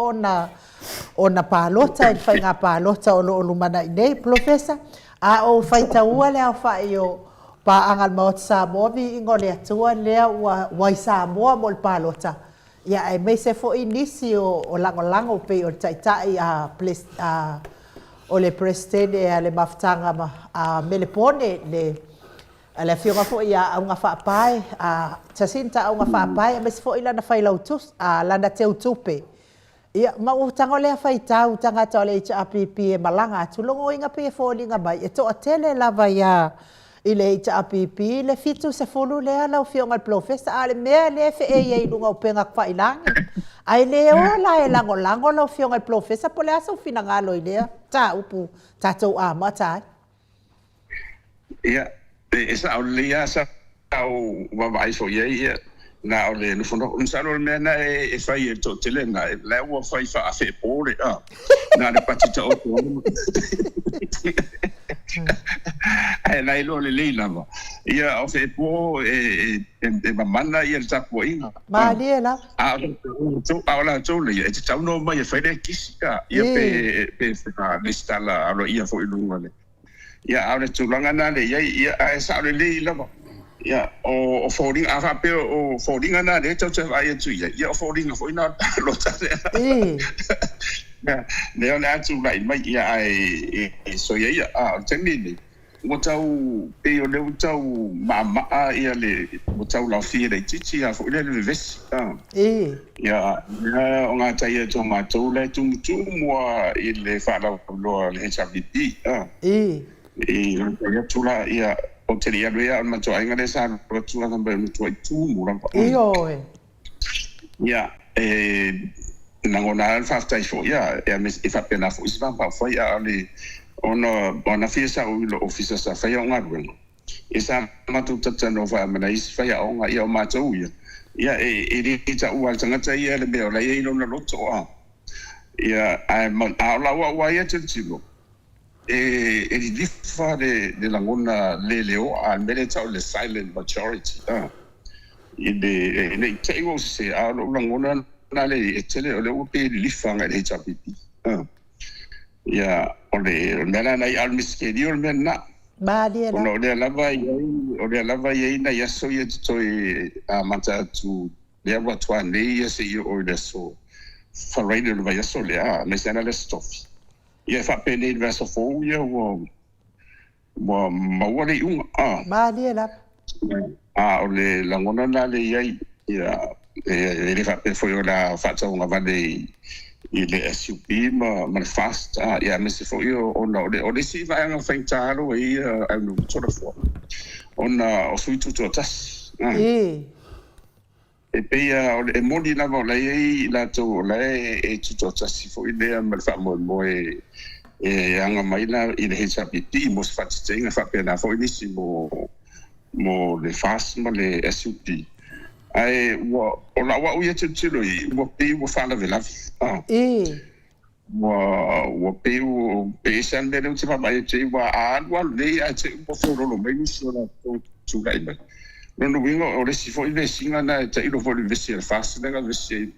o na pālota I whainga pālota o lo lumana I nei profesa o whaita ua lea whai o pa angal maot Samoa vi ingo le atua lea wai Samoa mo le pālota ia ai mei se fo inisi o lango pe o taitai o le presidente a le maftanga me le pone le fionga fo ia au nga whaapai Jacinta au nga whaapai me se fo ila na whailautus lana te utupe ia ma utanga lea whaitau tanga to le HRPP e malanga tulongo inga pe fo linga mai e to atele lava ia I le HRPP le fitu se fulu lea lau fionga le profesa a le mea le FA I lunga upenga kwailangi ai le ola e lango lau fionga le profesa po le asa ufina ngalo I lea ta upu tatou matai ia e sa o le asa au wawai so ia na o le nufono unsalo le mea e whai e to tele na le ua whai wha a whe pōre na le patita o ai lai lo le lava ia o fe po e mamana ia ta po inga ma le la a la to le e tau no mai e fai kisika ia pe listala alo ia fo ilunga le ia a le tulanga na le ia a sa le lava ia o folding a fa pe o folding na le tau te vai tu ia o folding fo ina lo ta ne ona atu lai mai ia ai so ia a tenini mo tau pe o le tau ma ia le mo tau la fie le chichi a fo le ves ya o nga tai to ma to le tu mo i le fa la lo le HBP ya tu la ya o te ia le ma to ai ngale sa o tu la ba mo tu mo la ya nangona fa tai fo ya me fa pena fo is pa fo ya le ona fisa o lo ofisa sa fa ya ngaro isa matu tata no fa mana is fa ya onga ya matu ya e ta u tanga ta ya le me la ye no no to ya ai man ala wa ya tilo di fa de la ngona leo al mele ta le silent majority ne te go se a lo ngona na le tele o le o pe li fa nga le HPP ya ole mena na al miskedi ol mena ba dia la ole lava ye na ya so ye to mata tu le wa twa ne ye se yo o le so fa radio le ya so le me sana le stuff ye fa pene le so fo ye wo ma wale un ba dia la ole la ngona na le ye ya le fa pe fo yo la fa tsa nga vale ile SUP ma fast ya me se fo yo ona o si va nga fa talo e no sort of ona o sui tu tas e pe ya o modi na va la to la e tu tas si fo ile ma fa mo e anga mai la ile HPP mo fa tsinga fa pe na fo ile si mo le fast ma le SUP ai wo la wa u ye tshilo wo pe wo fa la vela wo pe san de no tsa ba ye tsi wa wa le a tsi wo fo lo me ni so la tu lai ba no wingo o le si fo ile singa na tsa ilo fo le vesi fast na ga vesi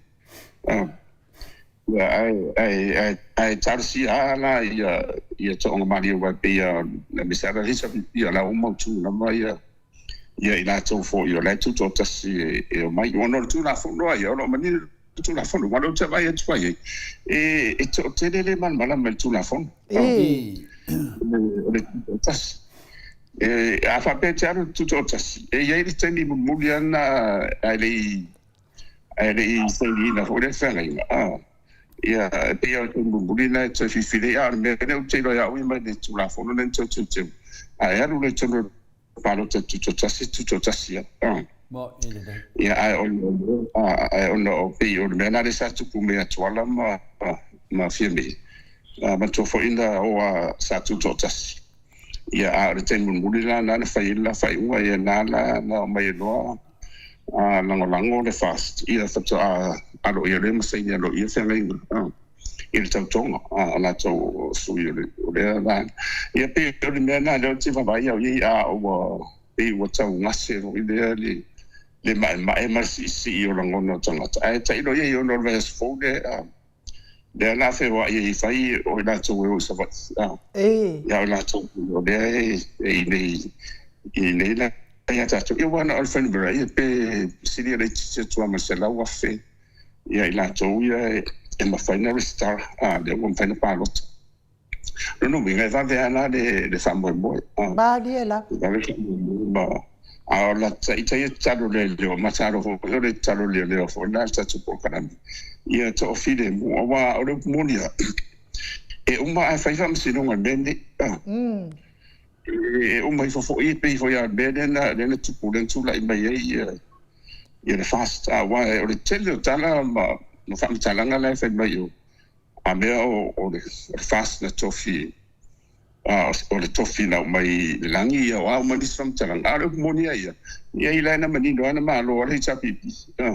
ya ai tarsi ala ya to on mari wa pe ya me sa la hisa ya la o mo tu na ma ya ina to fo yo la tu to tasi mai ono tu na fo no ya no mani tu na fo no ma te vai tu vai to te le man mala mel tu na fo tas a fa pe charo tu to tasi ye ri teni muliana ali se ni na fo le fa ya pe yo tu mulina te fi file ya me ne te lo ya wi ma de tu na fo no ne to ya lu le tu palo te tu tasi ya ya ai on o pe o me na de sa tu me atwala ma firme ma to fo inda o sa tu tasi ya a reten mun mulila na fa wa ya na mai no lango le fast ia fa to alo ia le ma ya lo ia fa il tau tonga ala tau sui o le na ia pe o le mena le te va ia o pe o tau ngase ro ile le ma si o langono tanga ai tai lo ia o no ves fo de la fe wa ia fai o la tau o sa va ia la tau o de ile la ia ta tu ia wana alfen bra ia pe si le tu ma se la wa fe ia la tau ia ma final star de un final pilot no vinga va vera de fambo boy ba dia la ba la tai talo le ma talo fo le talo le fo na sta tu po kana ia to fide mo wa o le monia e uma ai fai fam sino nga bende e uma fo i pe fo ya bende na le tu po den tu la ba ia le fast wa o le tele tala ma no fa mtalanga la fe bayo a me o le fast na tofi o le tofi na mai langi ya wa ma dis fam talanga a le monia ia ila na mani do na ma lo le chapi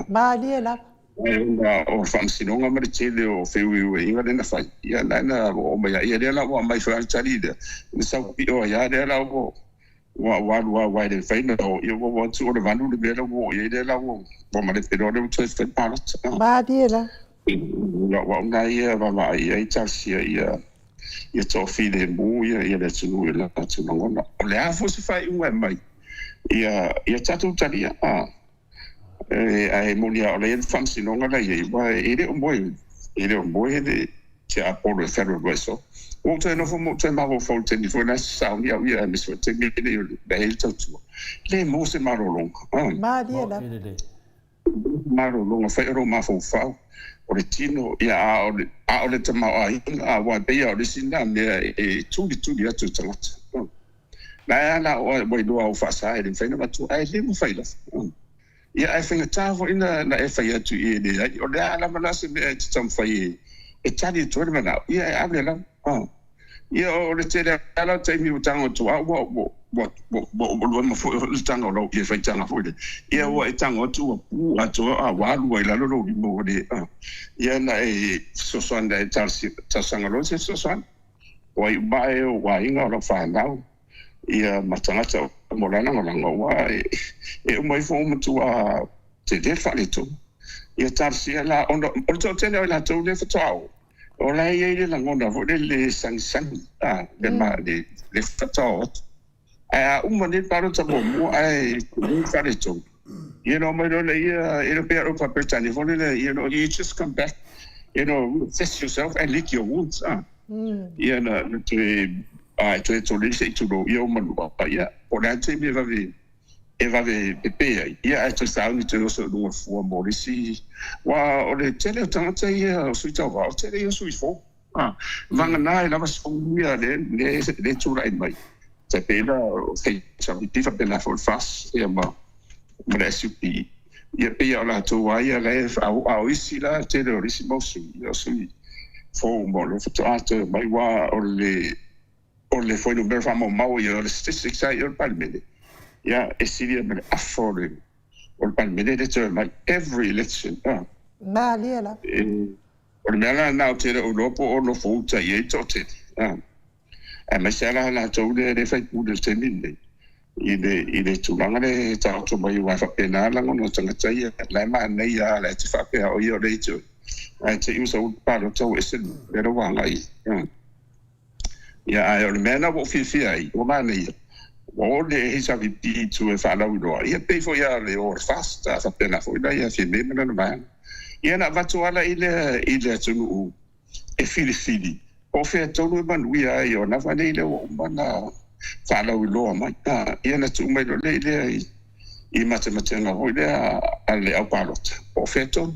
ba dia la o fam sinonga ma tele o fe we inga na fa ya na o ma ya la wa mai fa chali de ni sa pi o ya de la o wa de fe no yo wa tu o le vanu de be la wo ye de la wo ma le pero le tu fe palot ba dia la wa na ia va ia tasi ia to fi de mu ia le tu la tu ngona le a fo se fa un mai ia tatu talia ai monia o le fansi no ngala ia wa ile o boy de te apolo federal reso o te no mo te ma fo te ni fo na sa ni au ia mi so te mi ni le tu le mo se marolong ma dia la marolong fa ro ma fo fa o le tino ia o le te ma ai a wa be o le sina me e tu atu tangata na na o do au fa sa e fa na tu ai le mo fa ila ia ai fa ta fo ina na e fa atu e le o le ala mana se me te tam fa e tani tu le mana ia ai able la ia o le te ala te mi utango tu a wo mo fo le tango lo ia fa tanga fo le ia wo e tango tu pu atu a wa lu ai la lo mo le ia na e so so anda ta sanga lo se so so o i mai o wa inga lo fa na ia matangata mo lana wa e mai fo mo tu a te fa le tu ia tarsi la on to tene la tu le fatao o la ia la ngona vo le sang le ma le fatao umane paro ta mo ai fa le tu mai le ia e pe o pa tani vo le you just come back test yourself and lick your wounds na tu le se tu lo io man pa ia o la te mi va pe ia e sa ni te so do fu mo le si wa o le tele tanga ia su ta va o tele ia su fo vanga na la vas ia le tu la mai te pe la se sa ti fa pe la for fast ia ma le su pi ia pe la tu wa ia le au isi la te le isi mo su ia su fo mo le fa mai wa o le foi no mer famo mau ia le statistics ai o palmene yeah, e si me afford or palmene de like every election ma liela or mela na te o lopo o lo futa ye tote e ma sala la to de fai pu te minde ide tu langa de ta to mai wa fa pena la no tanga ia la ma nei ya la te fa pe o io de tu ai te usa un palo to e se de ro wanga ia ai o mena wo fi ai o ma nei o le hisa vipi tu e fa la uno ia pe fo ia le or fast fa pena fo ia fi me na ma ia na va tu ala ile tu e fili o fe to no ban wi ai o na fa nei le o mana fa la uno ma ia na tu mai le i mate na ho ile ale au palot o fe to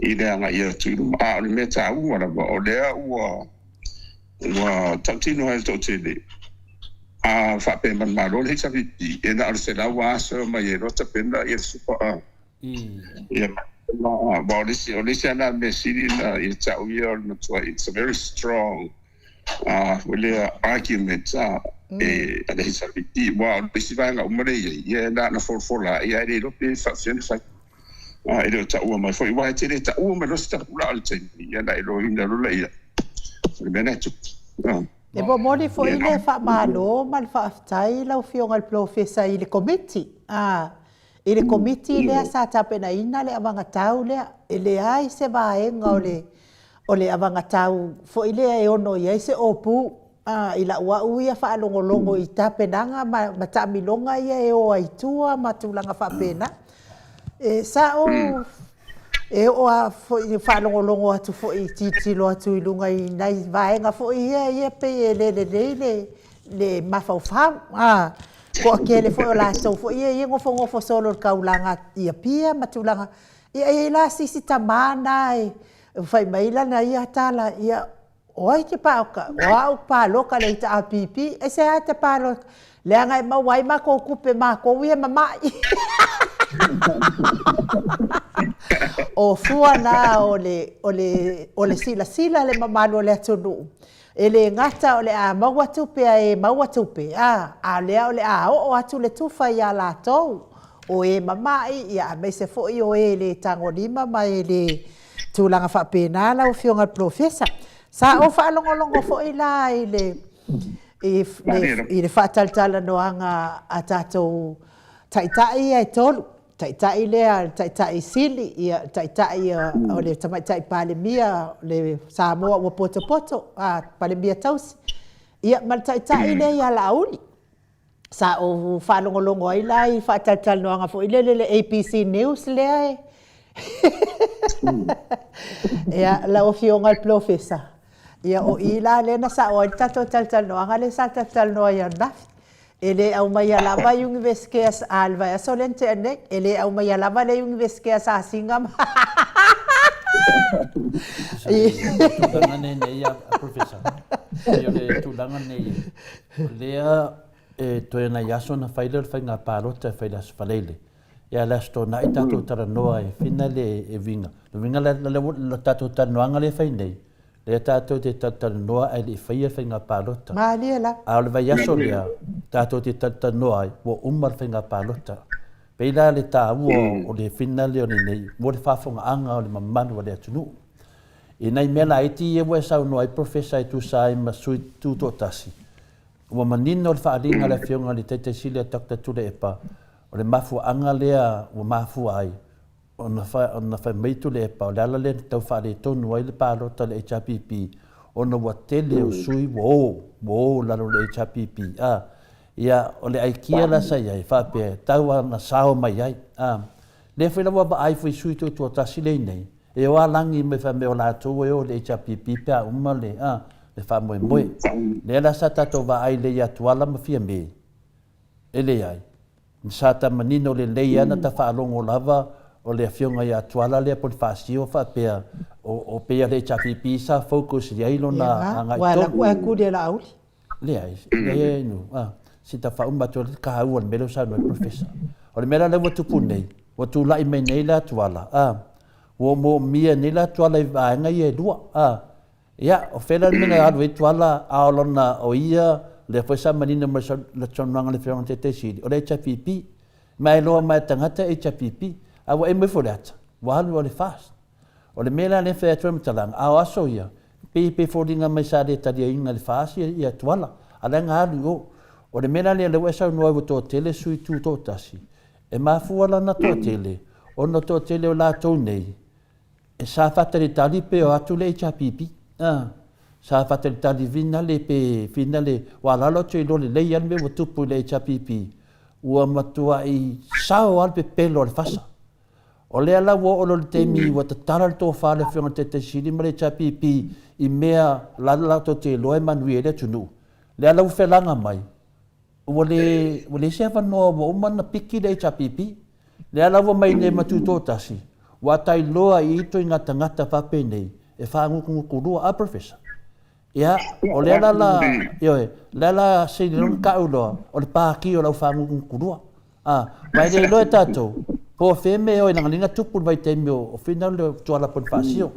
ile nga ia tu a le meta u wala o le wa tantino ha to tele fa pe man malo le sa viti e na se la wa so ma ye no ta penda ye super ye ma ba le si na me si na ye ta u ye no to it's a very strong will argument e ale sa viti wa le si va nga umre ye na for la ye le lo pe fa sen fa e le ta u ma foi wa te le ta u ma lo sta la al te ye na lo ina lo le ye le tu e bo mori fo ile fa malo mal fa aftai la fionga al profesa ile committee ile committee le sa tapena ina le avanga tau le ele ai se va enga ole avanga tau fo ile e ono ye se opu ila wa uia fa longo i tapenanga ma tamilonga ye o ai tua matulanga fa pena sa o e o a fa longo atu fo i titi lo atu i lunga i nai vaenga fo i e pe le mafau ko akele fo la so fo i ngofo solo kaulanga i pia matulanga i la sisi tamana e fai maila na ia tala ia oi te pauka o pa loka le ta pipi e se ata pa lo le anga ma wai ma ko kupe ma ko wi mama o fua na ole sila le mamalo le atunu ele ngata ole a mawatupe e mawatupe le ole o atu le tufa ya la to o e mama ia me se fo o ele tango lima mai le tulanga fa pena la o fionga profesa sa o fa longo fo ila ile le fa tal no anga atato taitai e tolu taitai lea taitai sili ia taitai o le taitai palemia le Samoa wa poto palemia tausi ia mal taitai le ia lauli sa o fa longo ai lai fa tal no anga fo ile le APC News le Ia la o fionga al professor. Ia o ila le na sa o tato tal no ngale sa tal no ia na. Ele au mai ala vai yung veskeas alva ya solente ane ele au mai ala vai yung veskeas asingam. Tulangan ne ia professor. Ia le tulangan ne lea to na yaso na failer fa nga parota fa las falele. Ia la sto na tato tara noa e finale e vinga. Vinga la tato tara noa le fa nei. Le tato te tato noa e le fa nga parota. Ma liela. Al va yaso lea tato te tato noa wo umar fa nga parota. Peila le ta o le finale o nei mo le fa fonga anga o le mamanu le tunu. E nei mela iti e wa sa no ai professor tu sai ma sui tu to tasi. Wa manino le fa alinga le fionga le tete sile takta tu le epa. O le mafu anga lea o mafu ai. Ona fa meitu le epa o le ala le tau fa le tonu ai le palota le HPP. Ona wa tele o sui wo lalo le HPP. Ia o le aikia la sa iai fa pe tau na sao mai ai. Le fa wa ba ai foi sui tu tasi le nei. E o alangi me fa me o la tu o le HPP pe uma le le fa mo le la sa tato va ai le ya tuala ma fia me. Ele ai. Sata manino le leia na ta fa longo lava o le afionga ya tuala le por fasio fa pe o pe le HPP sa focus ya ilo na nga wala ku ku de la auli. Le ai. Le no. Si ta fa umba to ka u melo sa no professor. O le mera le watu punei. Watu lai me nei la tuala. Wo mo mia ni la tuala i vaenga i e dua. Ia, o whera mina adu i tuala aolona o ia le whaisa manina ma la tonanga le whianga te te siri. O le HPP, mai loa mai tangata HPP, awa e mwifo reata, wahalu o le fast. O le mela le whea tuama talanga, ao aso ia, pe fōringa mai sa re taria inga le fast ia tuala, ala ngā alu o le mela le wesa unua iwa tō tele sui tū tō tasi. E mafuala na tō tele, o na tō tele o la tō nei, e sa whatari tali pe o atu le HPP. Sa whatari tali vina le pe vina le walalo tui lo le leian me watupu le HPP. Ua matua i sao al pe pelo le fasa. O le ala wo o lo le temi wa tatara le tō whale whionga te te siri ma le HPP i mea lala to te loe manui e le tunu. Le ala uwhelanga mai. Ua le sewa noa wa umana piki le HPP. Le ala wa mai ne matu tōtasi. Wa tai loa i ito i ngata whape nei. E whaangukungukurua a professor. Ia, o le ala le ala se ni ronga ka uloa, o le pāki o lau whaangukungukurua. Mai le loe tātou, po wheme o i nangalinga tupu vai teimi o whina le tuala pon whaasio.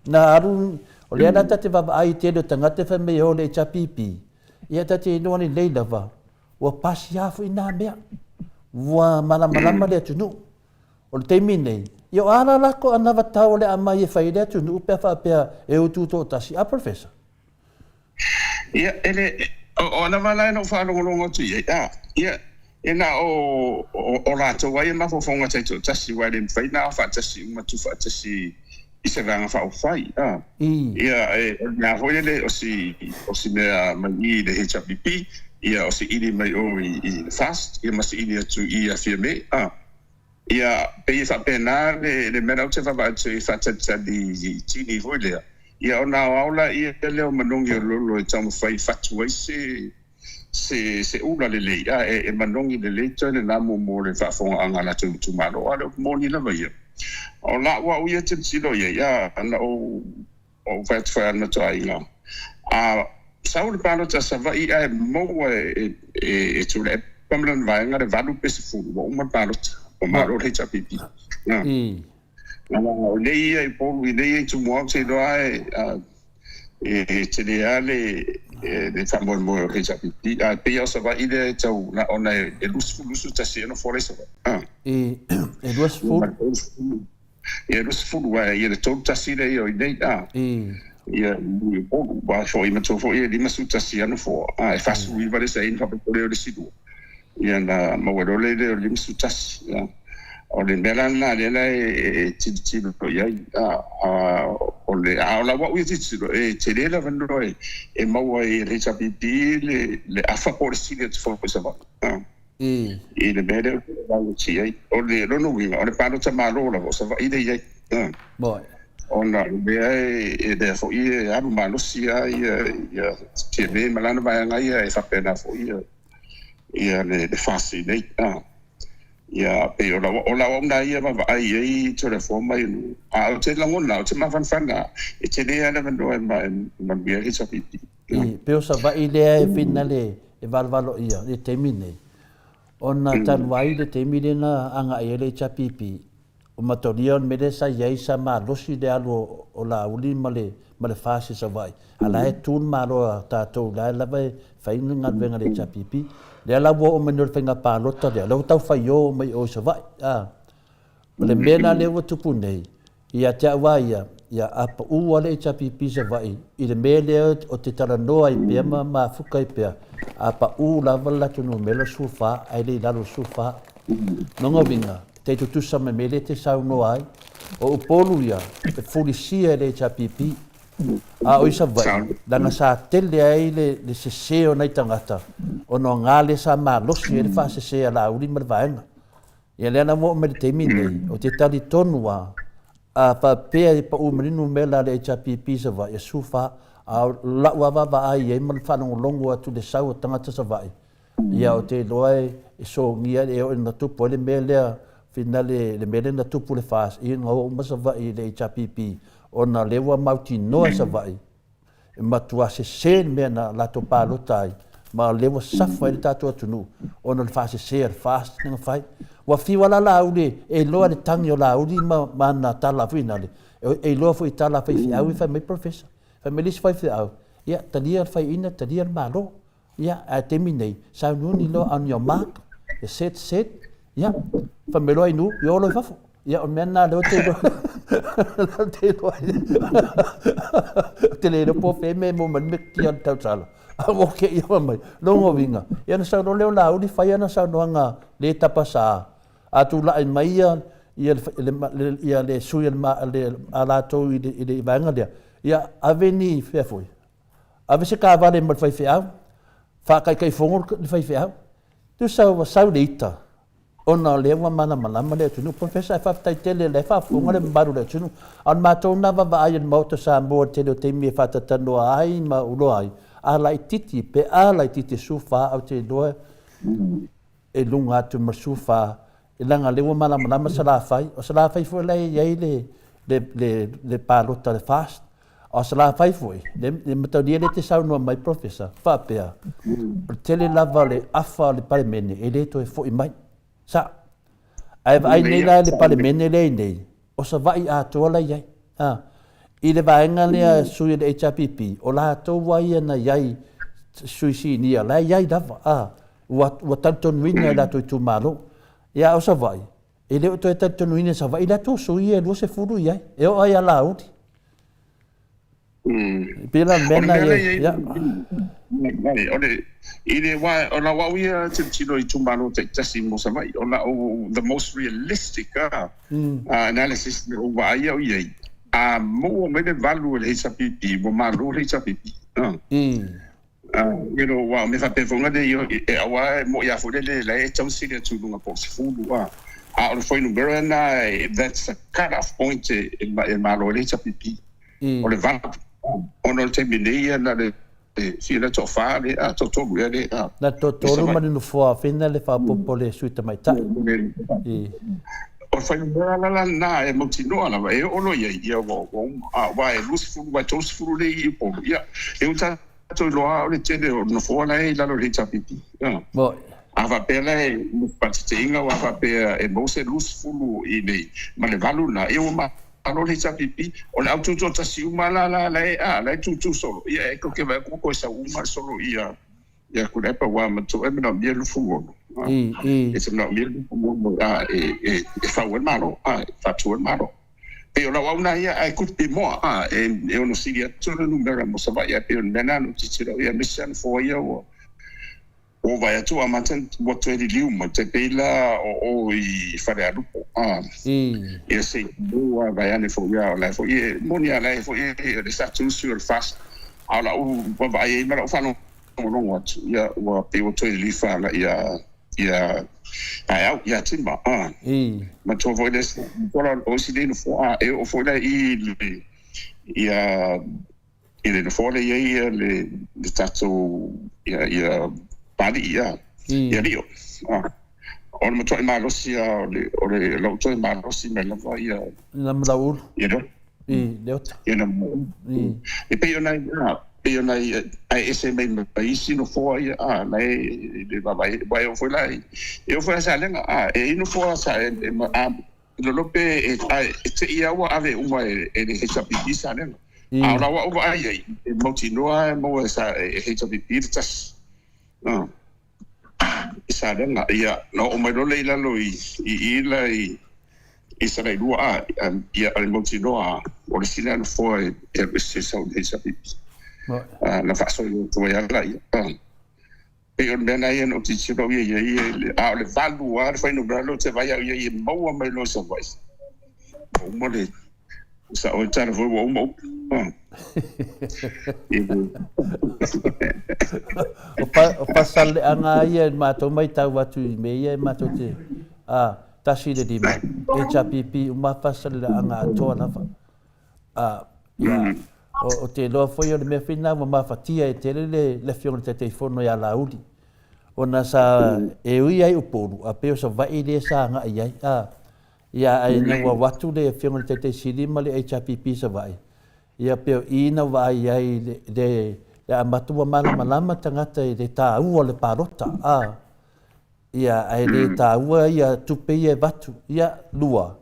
Na aru, o le ala tate waba ai te leo tangate wheme o le HPP. Ia tate inoa ni leilava, ua pasi hafu i nā mea. Ua malama le atunu. O le teimi nei, Yo ala lako anawa tau le ama ye faida tu nu pe fa pe e o tu to tasi a professor. Ya ele o na mala no fa lo tu ya. Ya ena o la to wa ma fo fonga te to tasi wa le fa na fa tasi ma tu fa tasi i se vanga fa o fai. Ya na ho le o si me ma ni de HPP ya o si ili mai o i fast ya ma si ili tu i a firme. Ia pe fa pena le mera te fa ba te fa te di tini voile ia ona aula ia le manongi lo e tamu fai fatu se ula le ia e manongi le tone na mo le fa fo anga la tu malo ala mo ni la ia ola wa ia te silo ia ana o vet fa na tainga saul pano ta sa va ia mo e tu le pamlan va nga de valu pesu mo ma pano o malo HPP. O lei ai polu i lei tu mo se do ai te le ale de famol mo HPP. Pe o sa va ide tau na ona e lusu ta se no foresa. E lusu wa e le tau ta se le o nei ia polu ba so i mato fo e di masu ta se no fo e fasu i va le sai in fa po le sidu. Ia na mawaro le lim sutas o le mela na le e titi ko ia o le ala wa uiti tiro e te le vando e mawa e HPP le afa por sile fo ko sa I le mele o si ai o le no winga o le palo tama lo la o sa va ide ia boy ona be e de fo i abu malo si ai ia ti me malana ba nga ia e fa pena fo ia le fasi nei ia pe o la ona ia va ai ai to le forma i a te la ngona o te ma fan e te le ana no ma bia i sa pipi pe o sa va i le finale e valvalo ia le termine ona tan wai le termine na anga ia le chapipi o matoria me le sa ia sa ma losi de alo o la uli male fasi sa vai ala e tun ma lo ta to la vai fai nga venga le chapipi le la wo o menor fenga pa lota de lo tau fai yo mai o sa vai le mena le wo tupu nei ia te waia ia apa u ale chapipi sa vai i le mele o te tara noa i pe ma fuka i pe apa u la vala tunu melo sufa ai le lalo sufa nonga vinga te tutu sa me mele te sau no ai o polu ia te fulisia le chapipi a o isa vai danga sa tele ai le se o nei tangata o no ngale sa ma losi e fa se la uri mal vaenga ia le na mo me te mine o te tali tonua a pa pe pa u meninu mela le chapipi sa vai sufa a la wa va ai e mal fa no longo atu le sau tangata sa vai ia o te loe e so ngia e o na tupo le mele finale le mele na tupu le fas i ngo ma sa vai le chapipi ona lewa mauti noa sa vai e matua se me na la to palo tai ma lewa safa i tatu atunu ona le fas se fast nga fai wa fi wala la uli e loa le tangi o la uli ma na tala finale e loa fu i tala fai fi au i fai mai professor fai mai lis fai fi au ia talia fai ina talia malo ia a terminei sa nuni lo on your mark set ia fa me lo inu yo lo fa ia o mena lo te lo te le po fe me mo man me ki an tau sala o ke ia mai lo ngo vinga ia na sa lo le la uli fa ia na sa no nga le tapasa a tu la mai ia le su ma le ala to i le vanga dia ia aveni fe foi ave se ka vale mo fai fe au fa kai fongo fai fe au tu sa leita ona lewa mana malama le tunu professor fa tai tele le fa fongo le baru le tunu an ma to na va ai mo to sa mo te do te mi fa ta no ai ma ulo ai ala titi pe ala titi sufa au te do e lunga tu ma sufa e langa lewa mana malama sala fai fo le ye le palota le fast o sala fai foi le metodie le te sau no mai professor fa pe tele lava le afa le palemene e le to e foi mai sa ai nei la le palemene le nei o sa vai a to la ye i le vaenga le sui le HPP o la to vai na yai sui ni la yai dava wa tanto nuina la to tu malo ya o sa vai e le to tanto nuina sa vai la to sui e lo se furu yai e o ai ala uti pela mena ya ole ile wa ona wa we tino I tumalo te tasi mo sa mai ona the most realistic analysis o wa ia ia mo me de value le HPP mo ma lo le HPP you know wa me fa pe fonga de yo wa mo ya fo le le chomsi le tu lunga po fu wa o foi no berana that's a cut off point in ma lo le HPP o le va ono te minia na le si la to fa le to le na to ma no fo fina le fa popole suita mai ta o fa la na e mo tino ala e ono ia wo wa e lus fu wa to fu le I po ia e uta to lo a le tene no fo la e la lo le chapipi bo ava pele patitenga wa fa pe e mo se lus fu I nei ma le valu na e o ma ano le chapipi o le auto to si uma la la tu solo ia e ko ke va ko sa uma solo ia ku le pa wa ma to e no mi lu fu e se no mi lu fu e fa wel malo fa tu wel malo e o la wa una ia ai ku pe mo e ono si ia to no numero mo sa va ia pe nena no ti tiro ia mission for ia o vai tu a maten what to liu mo te pela o I fare a lupo e se o vai ane fo ia la fo ia monia la fo ia le sa tu sur fast ala o vai ma fa no ia o pe o to li fa la ia ia ai au ia timba ma to foi des ora o si de no fo e o foi da ia ele no fo ia le tato ia pali ia rio o mo to ma rosia o le lo to ma rosia me la va ia na mlaul ia do leot ia na e pe ona ai ese me paisi no fo ia nei de vai o foi lá eu foi essa lenga e no fo sa lo pe e ia wa ave uma e de essa pizza lenga ahora wa ai mo tinoa mo esa essa pizza isa lenga ia no o mai lo leila lo i la i sa le lua ia al mo tinoa o le sila no fo e se sa essa pizza na faso yo to ya la e on bena ia no ti chiro ia le valu ar foi no bralo te vai ia mo mai lo so vai o mo le sa o tar foi o mo o pasal anga ia ma to mai tau watu me ia ma to te tasi le di e chapipi uma pasal anga to na ya o te loa foi o le mea whina ma mawhatia e tere le whionga te teifono ia lauri. O na sa e ui ai uporu, a peo sa vai le sa nga ai ia ai na watu le whionga te teisiri ma le HRPP sa vai. Ia peo ina vai ai le amatua malama tangata i le tā ua le parota. Ia ai le tā ua ia tupe ia watu, ia lua.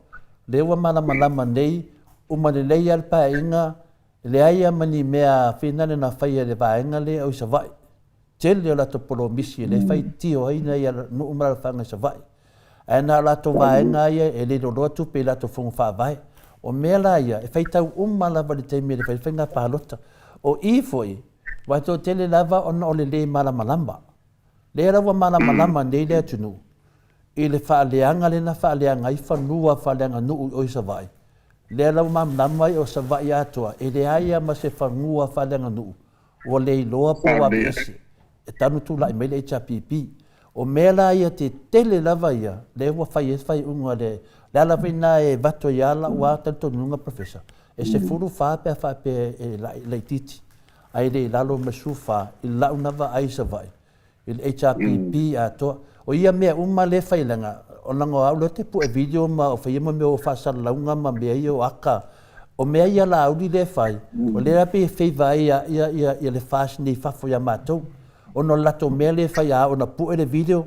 Lewa malama nei, umane leia le pa inga, le aia mani mea whinane na whaia le vaenga le au sa vai. Tele o lato polo misi le whai tio haina ia no umara whanga sa vai. Aina lato vaenga ia e le roa tupe lato whungu wha vai. O mea la ia e whai tau lava le teime le whainga pālota. O i foi, wai tō tele lava ona o le le malamalamba. Le rawa malamalamba nei lea tunu. I le whaaleanga le na whaaleanga i whanua whaaleanga nuu o i sa vai. Le lau mamnamai o sa vai atua, e le aia ma se whangua whalenga nuu. O le iloa po wa pese. E tanu tu lai mele HRPP. O mela ia te tele lava ia, le ua whai unga le ala vina e vato i ala ua tanto nunga professor. E se furu whape e lai titi. Ai le lalo mesufa, i lau nava ai sa vai. I le HRPP atua. O ia mea uma le whailanga, o lango au te pu e video ma o whaia ma me o whasara launga ma mea i o aka. O mea ia la auri le whai. O le rapi e whaiva ia le whasi nei whafo ia mātou. O no lato mea le whai a o na pu e le video.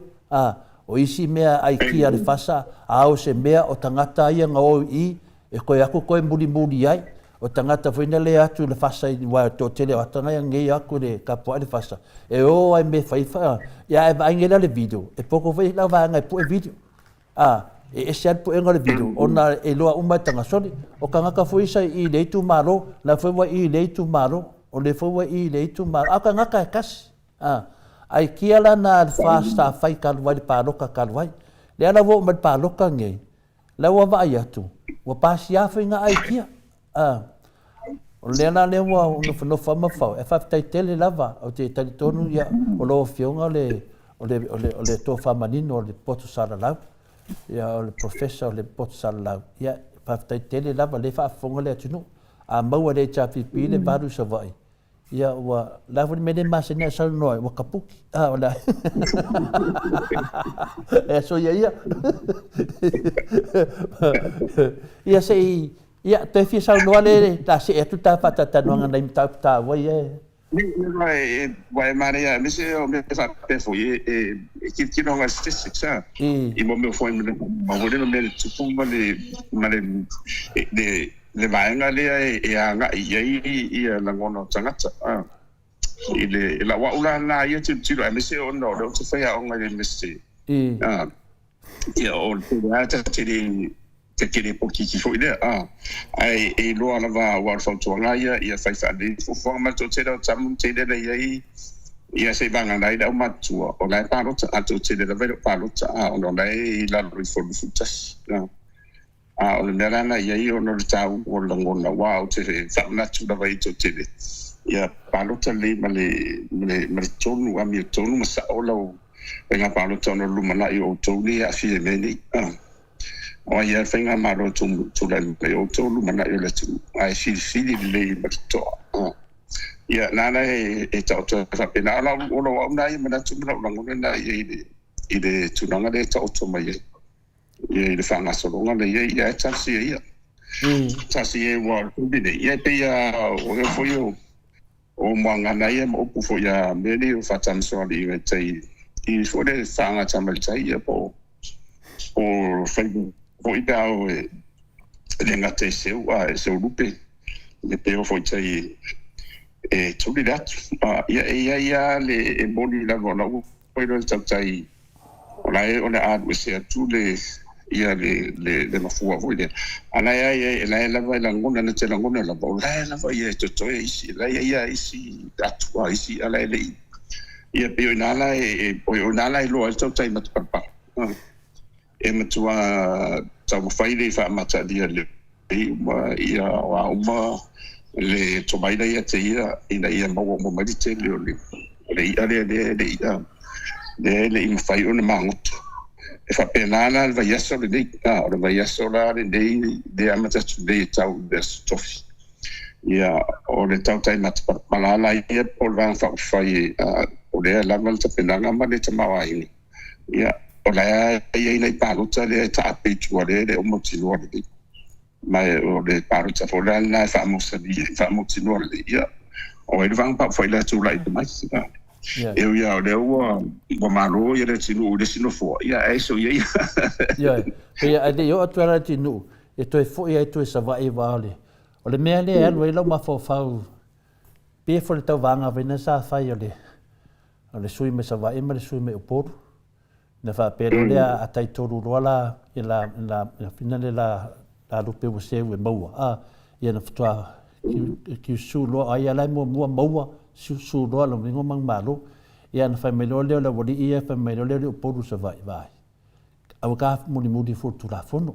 O isi mea ai kia le whasa. A o se mea o tangata ia ngā o i. E koe aku koe muri ai. O tangata whaina le atu le whasa i wai tō tele o atanga ia ngei aku le kapua le whasa. E o ai me whaifa. Ia e vaingela le video. E poko whai lau vanga e pu e video. E se atu enga le video, o na e loa umai tanga sori, o ka ngaka fuisa i leitu maro, na fuwa i leitu maro, o le fuwa i leitu maro, a ka ngaka e kasi. Ai kia la na whasta whai kaluai, pāroka kaluai, le ala wo umai pāroka ngei, la ua vai atu, wa pāsi awhi ngā ai kia. O le ana le ua unofa mawhau, e whaftai tele lava, o te tali tonu ia, o loo whionga o le tō whamanino, o le poto sara lau. Ia o le professor o le poto sara lau. Ia whaftai tele lava le whaafonga le atunu. A maua le chapipi le varu sa vai. Ia ua lawa ni mene masina sa noi, ua kapuki. O la. E so ia. Ia se ia te fi sa noi le ta se etu ta whatatanoanga nei mtau wai e. Vai Maria, me se o me fa pe foi que não vai se sexa. E mo me foi me no me tupu male le vaenga le e anga i la ngono tangata. Ile la wa ula na ia tiro me se o no do te fa o ngai me se. O te kere poki ki foi le ai e lo ala va wa fa to nga ia fa fa de fo ma to te da tamu te de le ia se banga dai da ma tu o la pa ro ta to te de la vero pa ro ta o no dai la ro fo du futas o le na na ia o no ta o lo ngona wa o te fa na tu da vai to te de ia pa ro ta le ma le tonu a mi tonu ma sa o lo Penga palo tono lumana I o toni a fie meni. O ia whainga maro tūlai me o tō lumana I o le tu. Ai fili le matitoa. Ia nana e tau tō whapena. Ala ula wa una I mana tumana ulangone na I le tunanga le tau tō mai e. Ia I le whangasolonga le ia e tasi e ia. Tasi e wa kumbine. Ia pe ia o e fo yo. O mwangana ia ma opu fo ia meni o whatamsoa li I tei. I fo le whanga tamal tai ia po. O whaibu. O I pēo le ngate seu a seu lupe. Le pēo fo I tai e tuli datu. Ia le e moni la ngona u. Oiro le tautai. O le adu e se atu le ia le mafua voi le. Ana ia la lava la ngona na te la ngona la ba. La lava ia to isi. La ia isi atu isi ala le. Ia pēo inala o nala e loa tautai matapapa. E matua tau whaile I whaamata dia le ia wa uma le tomaina ia te ina ia maua mo marite leo le ia le ima whai o ne mangoto. E whapenana le vaiaso le nei, o le vaiaso la le nei le amata tu nei tau le stofi. Ia o le tau tai matapalala ia po le vang whai o le langa le tapenanga ma le tamawa ini. Ia o la ia nei paruta le tape tua le o motinua le mai o le paruta fo la na famosa di motinua le ia o ele vang pa foi la tu lai mai eu ia o le o malo ia le tinu fo ia e so ia ia ade yo atuara tinu e toi fo ia toi sava e vale o le mea le alo ilo ma fo fau pe fo le tau vanga vena sa fai o le sui me sava e ma le sui me oporu na fa pero le a tai toru rola la finale la lupe o se e maua ia na ftua ki su lo ai ala mo maua su lo lo ngo mang malo ia na fa melo le la wodi ia fa melo le oporu se vai au ka muli fu tu la fono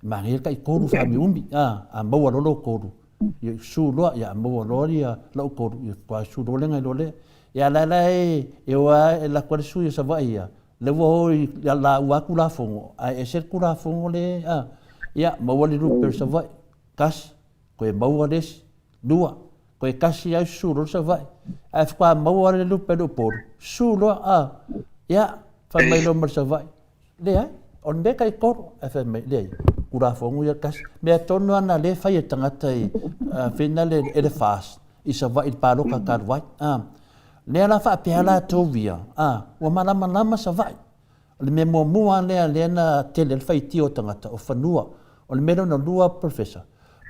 ma ngi kai koru fa mi umbi a maua lo koru ia su lo ia maua lo ia lo koru ia pa su lo le ngai lo le ia la e wa la kwa su ia se vai ia le voi la waku la fongo ai e ser kula fongo le ia mawali ruper sa vai kas ko e mawales dua ko e kasi ai suro sa vai ai fa mawali ruper do por suro ia fa mai lo mer sa vai le ai on de kai kor fa mai le kula fongo ia kas me tono ana le fa ia tangata i finale ele fast i sa vai pa lo ka kar vai le la fa piala tovia o malama sa vai le me mo le na tele fai tio tangata o fanua o le mero na lua professor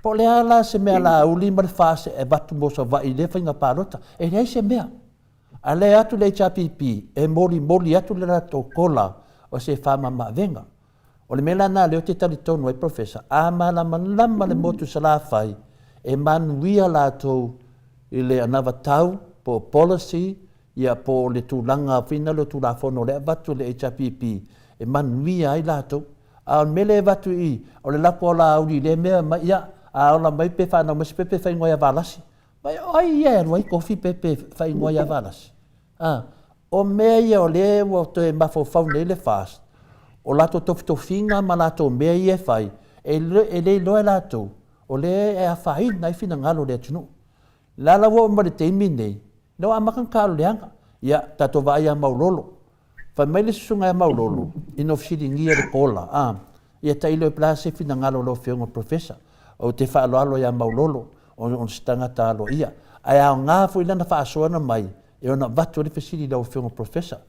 po le ala se me ala uli mar fase e batu mo sa vai le fa nga parota e le se me ale atu le chapipi e moli atu le to kola o se fama ma venga o le mela na le o te tali tonu e professor malama le motu sala fai e manuia la to ile anava tau po policy ia po le tūlanga whina lo tūla whono le watu le HPP e manuia ai lato a mele watu I o le lapo la auri le mea mai ia a ola mai pe whanau mas pepe whai ngoia valasi mai ai ia roi kofi pepe whai ngoia valasi o mea ia o le o te mafo whaune le fast o lato tofinga ma lato mea ia whai e le loe lato o le e a whai nai whina ngalo le atunu lala wo ma le teimi nei no amakan kalo leanga ia tato vai a maulolo fa mai le sunga maulolo ino fili ngia le kola ia tailo e place fina ngalo lo fiongo professor o te fa alo ia maulolo on stanga talo ia ai a nga fu ina fa asona mai e ona vatu le fili lo fiongo professor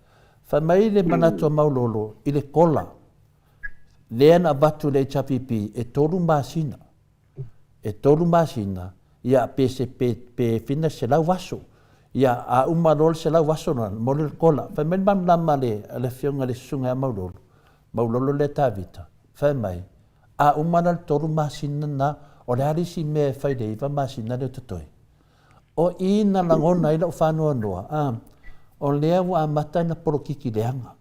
fa mai le manato maulolo I le kola le na vatu le chapipi e toru masina ia pe fina se la waso ia a umarol se la waso na mole kola fa men bam lama le fionga le sunga maulolo le tavita fa mai a umaral toru masina na o le arisi me fai de iva masina le totoi o ina langona ila ufano noa o lea wa mata na porokiki leanga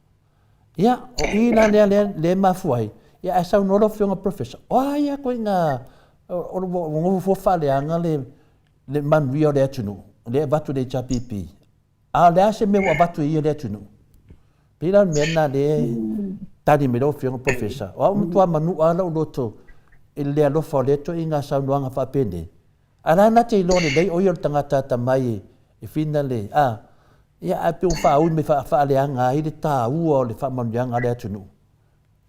ia o ina le mafuai ia asa unolo fionga professor o ia ko ina o fo faleanga le manuia le atunu le vatu le chapipi a le ase me wa vatu ia le atunu Pila mena le tadi me do fianga professor. O tua manu ala o loto. Il le lo foleto inga sa nuanga fa pende. Ala na te lo le o yor tangata tamai e finale ia ape o fa me fa le anga i le ta o le fa man yang ale tunu.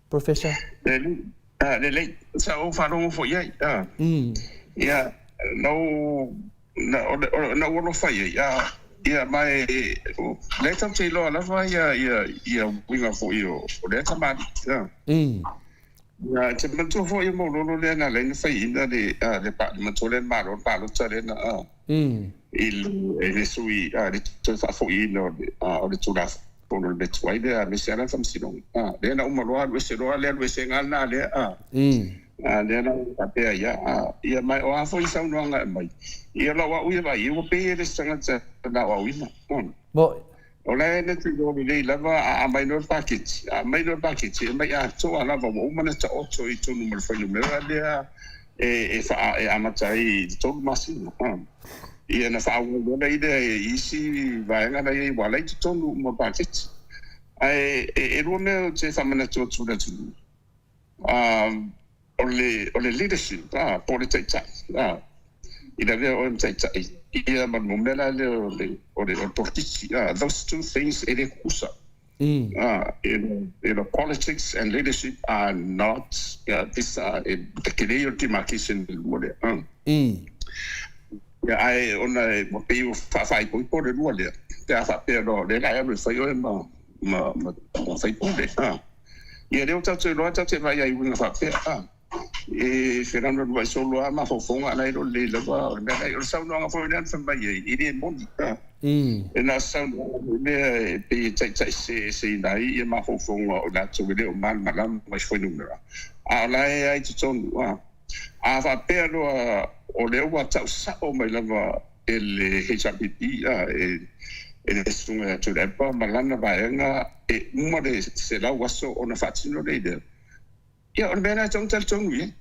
Professor. Le sa o fa no fo ia. Ia no no fa ia. Ia mai le tam te lo la fa ia winga fo io o le tam ya te man to fo io mo lo le na le fa ina le pa man to le ma lo tsale na il sui le to fa fo ino o le tura po le betwai de me sera tam sino le na uma lo le se ngal na le le na ape ia mai o afo i sau no nga mai ia la wa uia vai o pe le sanga na wa uina bo o le na tu do le lava a mai no package mai a to ala va mo mana ta o to i to no fa no mera le fa amatai to masino ia na fa o le ide isi vai nga na i wala i to no mo package ai ro me te fa mana to da tu o le leadership politics ina le o mtsa ia man momela le o le politics those two things ele kusa politics and leadership are not this the clear demarcation mole ai ona mo pe fa po le mole te fa pero le la e fa yo ma fa po le ia le o tatu lo tatu vai ai una fa Fernando vai solo a ma fofonga na ilo le lava na ilo sau no fo na fa mai i le mondi na sau le pe tai se dai e ma fofonga o la tso le o mal malam vai foi numero a la ai tson a fa pero o le wa tau sa o mai lava el HPP e sunga to le pa malana vai nga e uma de se la waso ona fatino le de ia on bena tong wi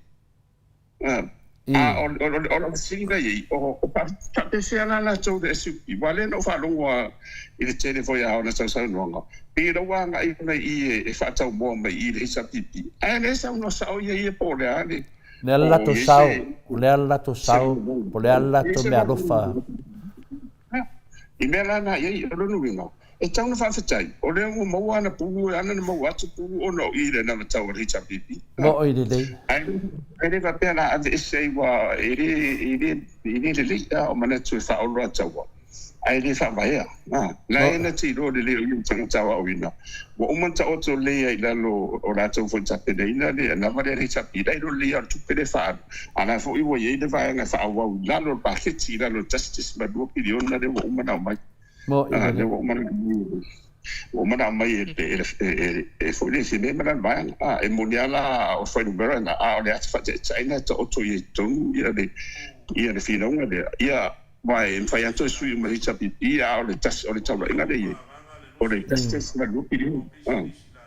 o singa i o pa te se ana na tong de su i wale no fa longwa i le tele foi a ona sa no pe ro wa nga i fa tau mo mai i le sa pipi a le sa no sa o i po le ali le alla to sau po le alla to me alofa i me la na i ro no winga e tau na fa tai o le mo ana pu ana mo wa tu o no i le na tau ri cha pipi mo i le ai le va pena a de sei wa i le o mana tu fa o ro tau ai le fa vai la ina ti ro le i tau tau o ina o man tau to le ai la lo o la tau fo cha pe ina le na va ri cha pi dai ro le ar tu pe fa ana fo i wo ye de va nga fa wa la lo pa ke ti la lo justice ma do pi ona de o mana mai mo le o mana mai e foi le sine mana vai e mundiala o foi numero na o le fa China to ye to ia de fino nga ia vai en fai anto sui ma hicha pipi o le tas o le tau inga de o le tas na lupi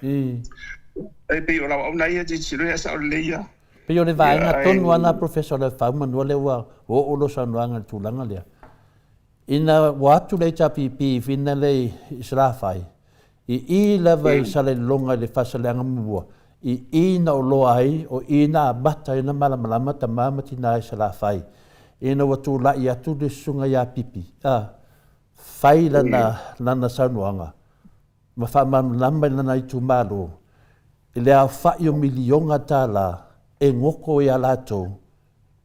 e pe o la o na ia di chiro ya sa o le ia pe o le vai nga tonu ana professor le fa man le wa o lo sa no anga tulanga le ina watu le chapipi fina le israfai i lava i sale longa le fasalanga mua i na o loa ai o ina bata ina malamalama ta mamati na israfai ina watu la i atu le sunga ya pipi fai lana sanuanga ma fa mamlama lana i tu malo i le a fai o milionga tala e ngoko i a lato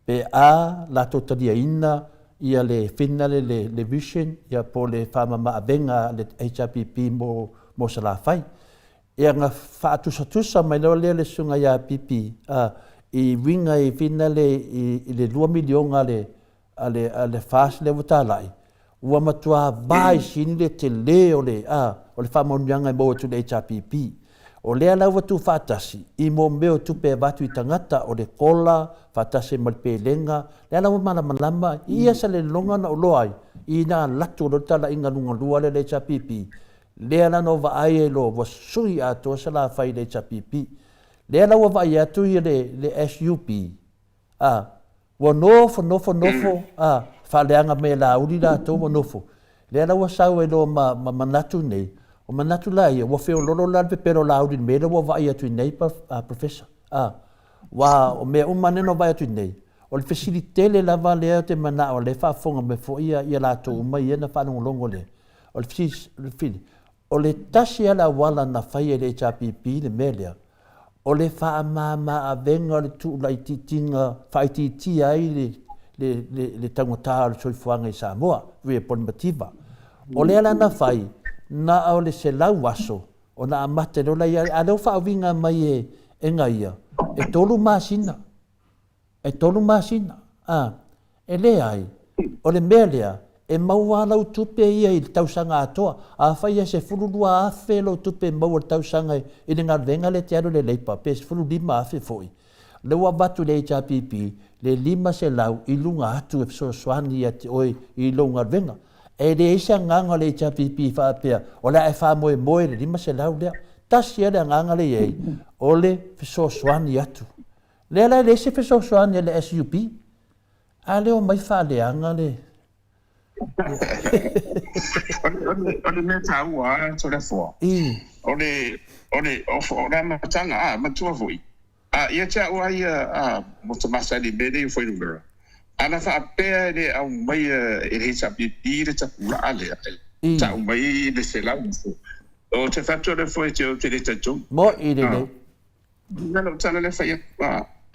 pe a lato tadia ina ia le finale le vision ia po le fama ma abenga le HPP mo sala fai ia nga fa tusa mai le sunga ia pipi i winga i finale i le 2 milion ale fast le votalai ua matua bai sin le tele o le fama nyanga mo tu le HPP o le ala watu fatasi i mo meo tupe batu i tangata o le kola fatasi malpelenga le ala mana malama ia sa le longa na oloai i na latu lo tala inga nunga lua le chapipi le ala no va ai lo va sui ato sa la fai le chapipi le ala wa vai atu i le SUP wa nofo fa le anga me la uri la to wa nofo le ala wa sau e lo ma manatu nei O manatu la ia, wa feo lolo la pero la audi mele wa vai atu nei professor. Wa o me maneno vai atu nei. O le facilitele la va le te mana o le fa fonga me fo ia la to mai ia na fa no longo le. O le fili. O le tasi ala wala na fai le HPP le melea. O le fa ma a venga le tu la titinga fai ti ai le tangota le soifuanga i Samoa, we polimativa. O le ala na fai na au le se lau waso o na amate no la ia a leo fa winga mai e ngaia e tolu masina e le ai o le melea e maua lau tupe ia i tausanga atoa a fai se fululua afe lo tupe maua tausanga i le ngalvenga le te alo le leipa pe se fulu lima afe foi le wa batu le HPP le lima se lau i lunga atu e so swani ati oi i lo ngalvenga e le isa nganga le HPP fa apea o le e fa moe le lima se lau lea tasi ele nganga le ei o le so swani atu le se so swani le SUP a le o mai fa le anga le Ole me taua to le fo. Ole matanga matua foi. Ia cha wa ia mo tomasa di bede foi no. Ana fa pe de au mai e hisa pi de ta pula ale. Ta mai de se la. O te fatto le foi te le tato. Mo i de le. Não tana le fa ia.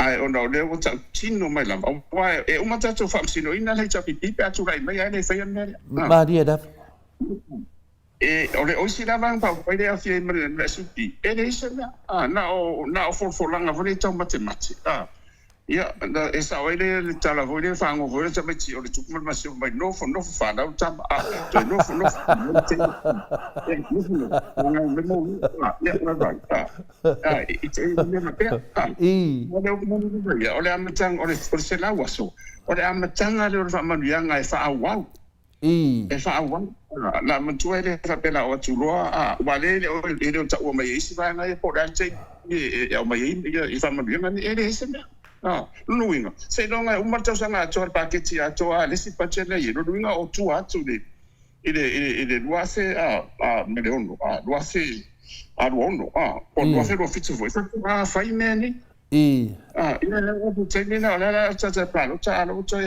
Ai ona le o ta tino mai la. Wa e uma tato fa sino ina le cha pi pe atu lai mai ai le fa ia. Ma dia da. E ole o si lava pa poi le afie me le supi e le se na o for langa vole to matemati ia na esa o le tala vole fa ngo vole ta meti o le tu ma se mai no fa na ta to no ole amatang ole se la waso ole amatanga le fa manuanga e fa awau e fa awau la matua le fa pela o tuloa wale le o ta o mai isi va ngai po dante e o mai i fa manuanga e le se luinga se longa uma tau sanga to paketi a to le si pachele ye luinga o tu atu le ile luase me le ono luase luono o luase lo fitu foi fai meni ile o termina la cha plano cha lo cha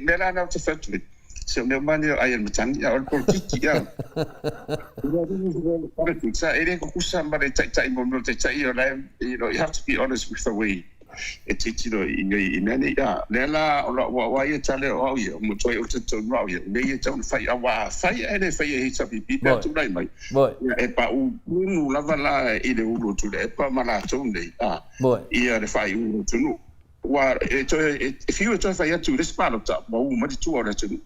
nella na te fatu se o meu mani ai matangi o politiki politics ele ko kusamba le tai mo te tai o la you have to be honest with the way e titino i nene lela wa ia tale o ia mo toi o te tonu au ia me ia tau fai awa fai ele fai e hita pipi pe tu nai mai e pa unu lava la i le ulu tu le pa mala tu nei ia le fai ulu tu nu wa e toi if you toi fai atu le spalo ta mo ma di tu ora tu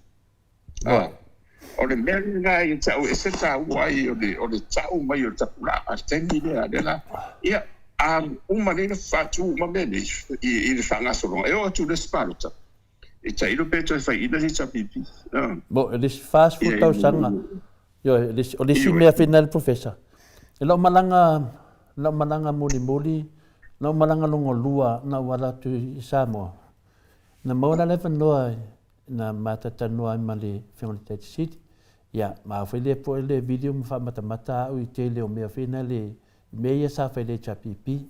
o le menga i tau e se tau ai o le tau mai o tapula a tendi le la ia uma nei fatu uma bene i le fanga solo e o tu le spalta e tai lo peto fai ina si pipi bo le fast food tau sanga yo le si me final professor e lo malanga muli lo malanga longo lua na wala tu Samoa na mola le fanoi na mata tanua mali Family City ya ma foi le po le video ma mata o tele o me final le meia sa fele cha pipi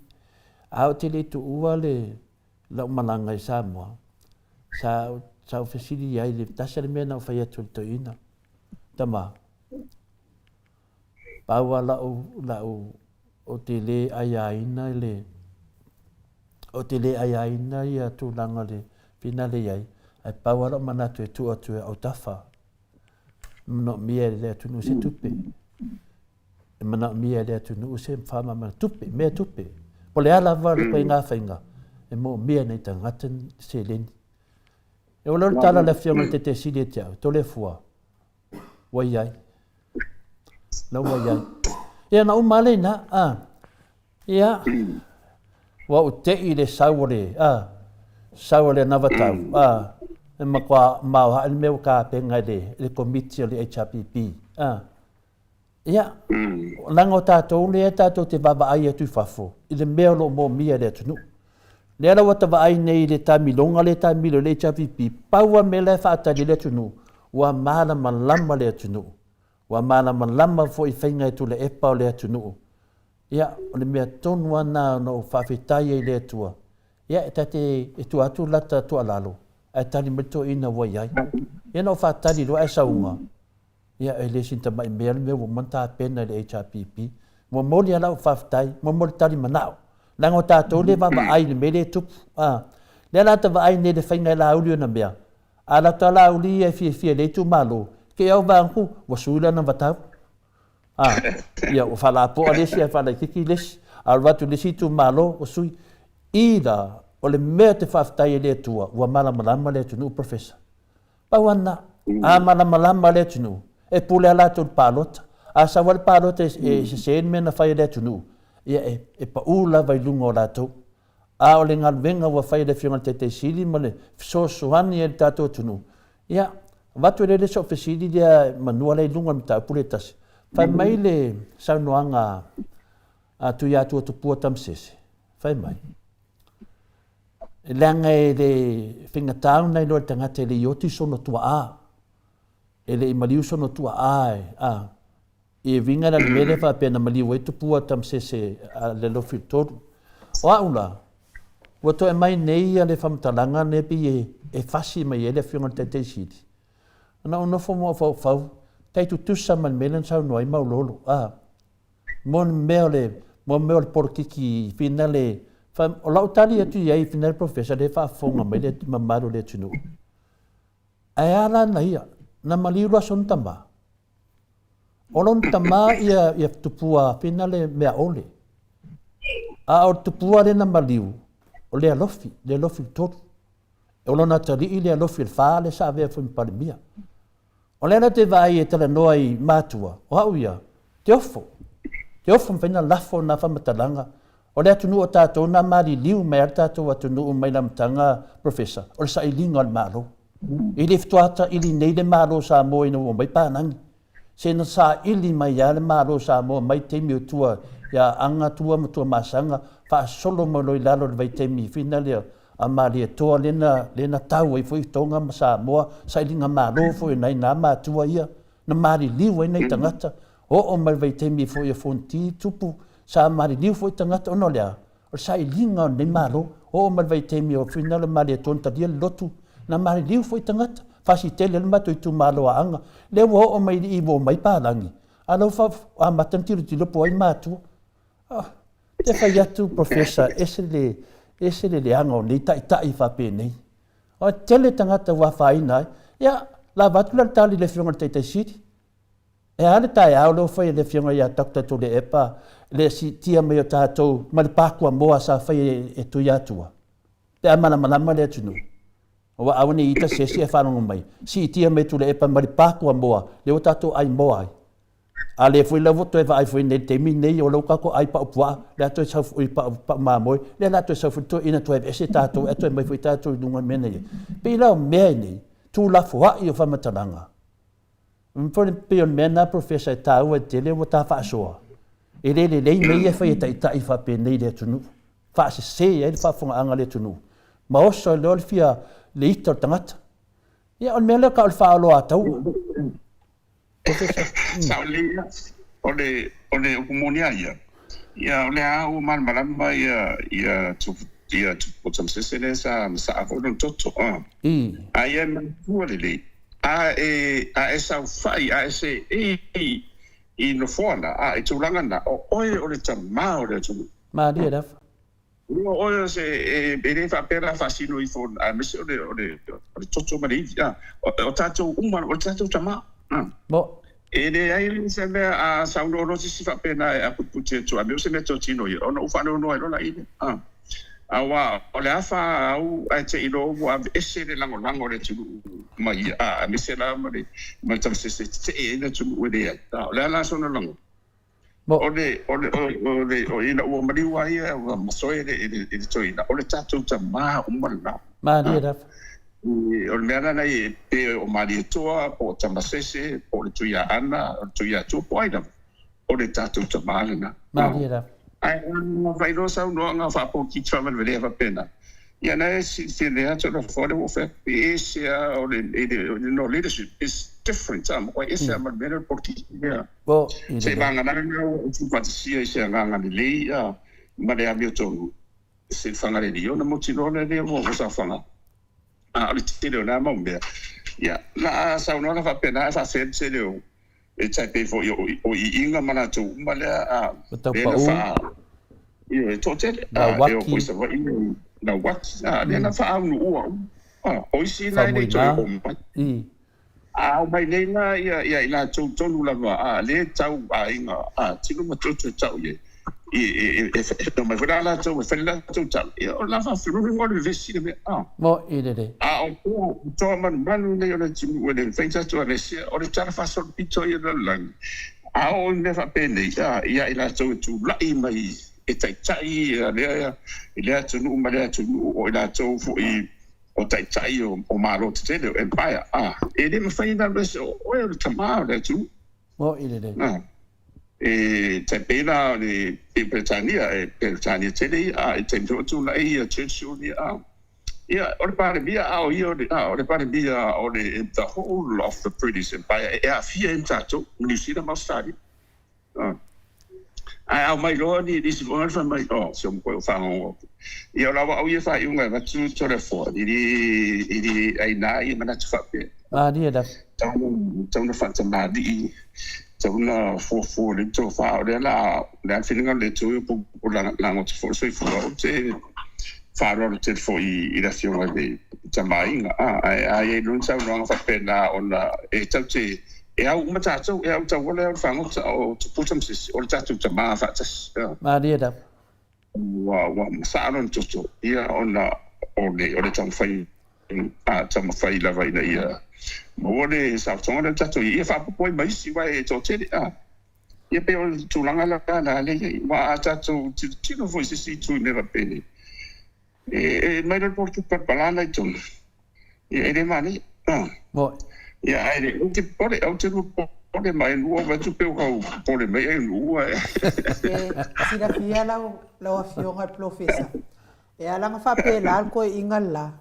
au tele tu uale la malanga i Samoa sa ofisili ai le tasha le mena fa tu to ina tama pawa la o tele aya ina le o tele aya ina ya tu langa le finale ai ai pawa la mana tu au tafa no mia le tu no se tupe e mana mia le tu no se fama ma tupe me tupe o le ala va le nga fainga e mo mia nei tangaten se len e o lo tala le fiona te sili te to le fua wai ai no wai ai e na o male na ia wa o te i le saure na vatau e makwa mau ha me ka pe ngade le committee le HPP ia lango tato le tato te baba ai tu fafo ile melo mo mia le tunu le ala wata va ai nei le tamilonga le tamilo le HPP paua me le fa ta le tunu wa mala malama le tunu Wa malama fo I whainga e tule e pao le atunu. Ia, o le mea tonu ana no whawhetai e le atua. Ia, e tate e tu atu lata tu alalo. E tali mito ina wai ai. Ia no whatari lo e saunga. Ia, e le sinta mai mea le mea manta pena le HRPP. Mo moli ala o whawhetai, mo moli tali manao. Lango tātou le wa ai le mele tupu. Le alata wa ai ne le whainga la auli o na mea. Alata la auli e fia le tu malo. Ke au vangku, wa suila na watau. Ia, o whala po a lesi, a whala kiki lesi. Al watu lesi tu malo, o sui. Ida, o le mea te whaftai e le tua, ua malamalama le tunu, professor. Pawana, a malamalama le tunu. E pule ala tu palota. A sawal palota e se me na whai le tunu. Ia, e pa ula vai lunga o lato. A o le ngalwenga ua whai le whionga te sili, ma le sosuhani e tato tunu. Ia, watu le so fesili dia manua le lunga mta pule tasi. Fai mai le saunoanga a tu ya tu pua tamsese. Fai mai. Langa e le fingatau nei lo tangata le yoti sono tua a. E le imaliu sono tua a. E vinga na mele fa pena maliu e tu pua tamsese le lo filtoru. O aula. Wato e mai nei le famtalanga ne pi e fasi mai ele fiona te sidi. Na no fo mo fo tai tu tusa man melen sa no ai maulolo mon mele por kiki finale fa o la utali tu ai final professor de fa fonga mele mamaro le tunu ai ala na ia na maliru son tamba olon tama ia tupua finale me ole o tupua le na maliu o le lofi tot olona tali le lofi fa le sa ve fo pandemia. O lena te vai e tala noa I mātua. O hauia, te ofo mwhena lafo na whamatalanga. O lea tunu o tātou na mari liu mai ar tātou atunu o mai lamtanga professor. O le sa ilinga al mālo. I le ftuata ili nei le mālo sa mo ina o mai pānangi. Se na sa ili mai a le mālo sa mo mai teimi o tua ia anga tua matua masanga wha solo mo loi lalo le vai teimi fina lea. A mari e toa lena tau ai foi tonga ma Samoa sa ilinga malo foi nai na matua ia na mari liu ai nei tangata o mai vai temi foi e fonti tupu sa mari liu foi tangata ono lea o sa ilinga nei malo o mai vai temi o fina le mari e tonta dia lotu na mari liu foi tangata fasi tele le mato I tu malo a anga le o mai I wo mai palangi alo fa a matantiru ti lopo ai matua te fai atu professor ese le anga o nei tai whape nei. O tele tangata wa whaina, ia, la watu la tali le whionga te siri. E ale tai au leo whai le whionga ia takta to le epa, le si tia mea tātou, ma le pākua moa sa whai e tui atua. Te amana malama le atunu. O wa awane ita sesi e whanonga mai. Si tia mea tu le epa, ma le pākua moa, le o tātou ai moa ai. A le foi la voto e vai foi nei te minei o lo kako ai pa opua le ato sa foi pa mamoi le ato sa foi to ina to e se tato e to mai foi tato dunga mene pe la mene tu la fo I o fa matalanga for pe on mena professor ta o te le wata fa so e le mei e foi tai fa pe nei le tunu fa se e fa fo anga le tunu ma o so le fia le ito tangata ia on mele ka fa lo atau Saulia, ole umunia ia ole au malama ia tu potam sesele sa avodon toto ai fuele a sa fai a se I no fona e tulanga na ole tamao le tu ma dia da o se bene fa per la fascino I fon a me ole toto ma dia o tato o tato tama bo ele ai se me a sauno no si fa pena a pupuche tu a me se me totino I ono ufano no ilo la ine awa ole afa au a te ilo wa ese le lango le tu mai a me se la ma tam se ina tu wede ole la sono lango ole o ina o mari wa ia ma so ele to ina ole tatu tama umana ma dia da o mea nei pe o mari toa o tamasese o le tuia ana o tuia tu poina o le tatu tamalena ma dia ai no vai no sa no nga fa po ki travel vele fa pena ia na si le ato na fo o fe isia o le no leadership is different ko isia ma better porti ia bo se banga na o tu patisia isia nganga ni le ia ma le abio to se fanga le dio na mo tino le mo sa fanga le tino na mo be ia na sa no na fa pena fa se le e tai pe fo o inga mana tu ma le be fa ia to te e ko sa va na what na fa au no o si na le to o mai nei na ia ina tu tonu la le tau inga tino ma tu tau ye no mai fora la tu fa la tu tau o la fa fru no le vesi me mo ide o to man ne ona tinu o le fensa to le sia o le tara fa so pito ye la lang o ne fa pene ia ina tu la mai e tai le tu no ma le tu o la tu fu o tai o malo te le empire e le me fai na le o le tama le tu mo ide e te pena le Britania te le e te tu la e tension ia o le pare bia o le pare bia o le the whole of the British Empire e a fia in tato New Zealand mastari ai mai lo ni si mo fa mai so mo fa ngo io la wa ia fa unga va tu to le fo di ai na i mana tu fa pe dia da tau fa tama di tau na fo le to fa le la feeling le to po la ngo fo so fo te fa ro te fo I la fio de tama inga ai non sa no fa pe na ona e tau te e au matato e au tau le fango o putam sis o tatu tama fatas dia da wa saron tutu ia ona o le tau fai tama fai la vai ia mo le sa tona tatu ia fa po mai si vai to te ia pe o tulanga la le wa tatu tino foi si tu neva pene e mai le portu per palana i tun e le mani mo ia ai o te pore au te pore mai no va tu pe o pore mai no si la fia la fionga professor e ala nga fa pe la ko ingala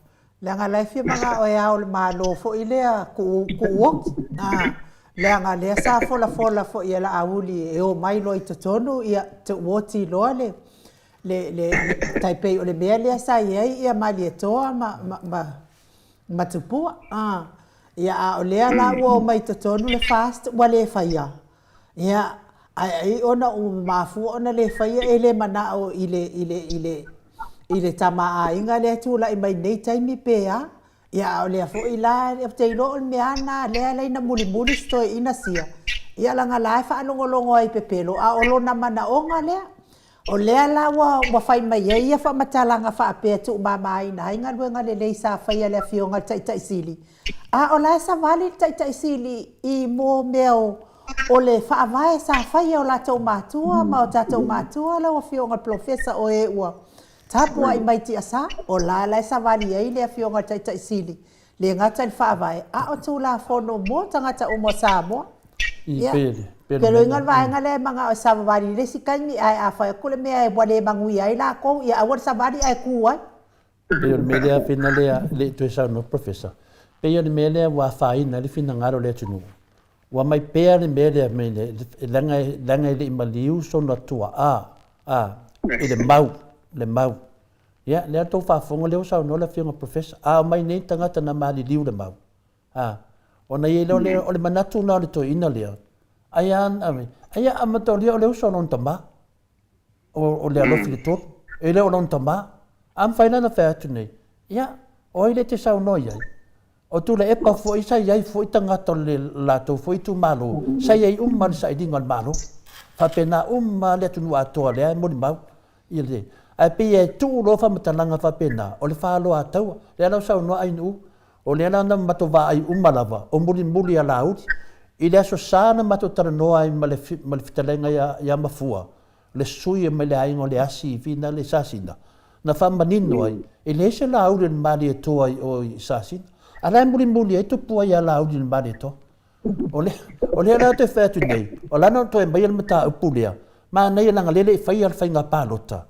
la nga la fia manga o ya o malo fo ile ku le nga le sa fo la fo ia la auli e o mai lo I tonu ia te woti lo le taipei o le mea le sa ia mali e toa ma tupua ia o lea la ua o mai tonu le fast wa le faia ia ai ona o mafu ona le faia e le mana o ile tama a inga le tula I mai nei taimi pea ia o le fo ila e te lo me ana le na muli sto ina sia ia la nga la fa longo ai pepelo a o lo na mana onga le o lea la wa fai mai ia fa matalanga fa pe tu mama ina inga luenga le sa faia le fionga tai sili o la sa vale tai sili I mo meo o le fa vai sa faia o la tau matua ma o tau matua la o fionga professor o e ua tapua I mai ti asa o la sa vale ai le fionga tai sili le ngata le fa vai o tu la fono mo tangata o mo sa mo pero ingal vai ngale manga o sa vale le sikani ai a fa ko le me ai bole mangui ai la ko ia a sa vale ai ku ai pero me le finale le tu sa no professor pe yo me le wa fa ina le fina ngaro le tunu wa mai pe le me le langa le maliu so na tua le mau ya le to fa fongo le sa no le fina professor mai nei tanga na mali liu le mau ona ye le o le manatu na le to ina le aya amatori o le so non tamba o le alo filito ele o non tamba am faina na fa tu nei ya o ile te sa no ya o tu le e pa fo isa ia fo tanga to le la to fo tu malo sa ia mal sa di ngal malo fa pena le tu wa to le mo mau ile a pe e tu lo fa matalanga fa pena o le fa lo atau le la sa no ai nu o le la na matova ai lava o muli ala ut ile so sana mato tara no ai male fitalenga ya mafua le sui me le ai ngole asi fina le sasina na fa manino ai ile se la au le mali to ai o sasina ala muli e to pua ya la au le mali to ole la te fa tu nei o la no to e mai mata pulia ma nei la ngale le fa ia fa nga palota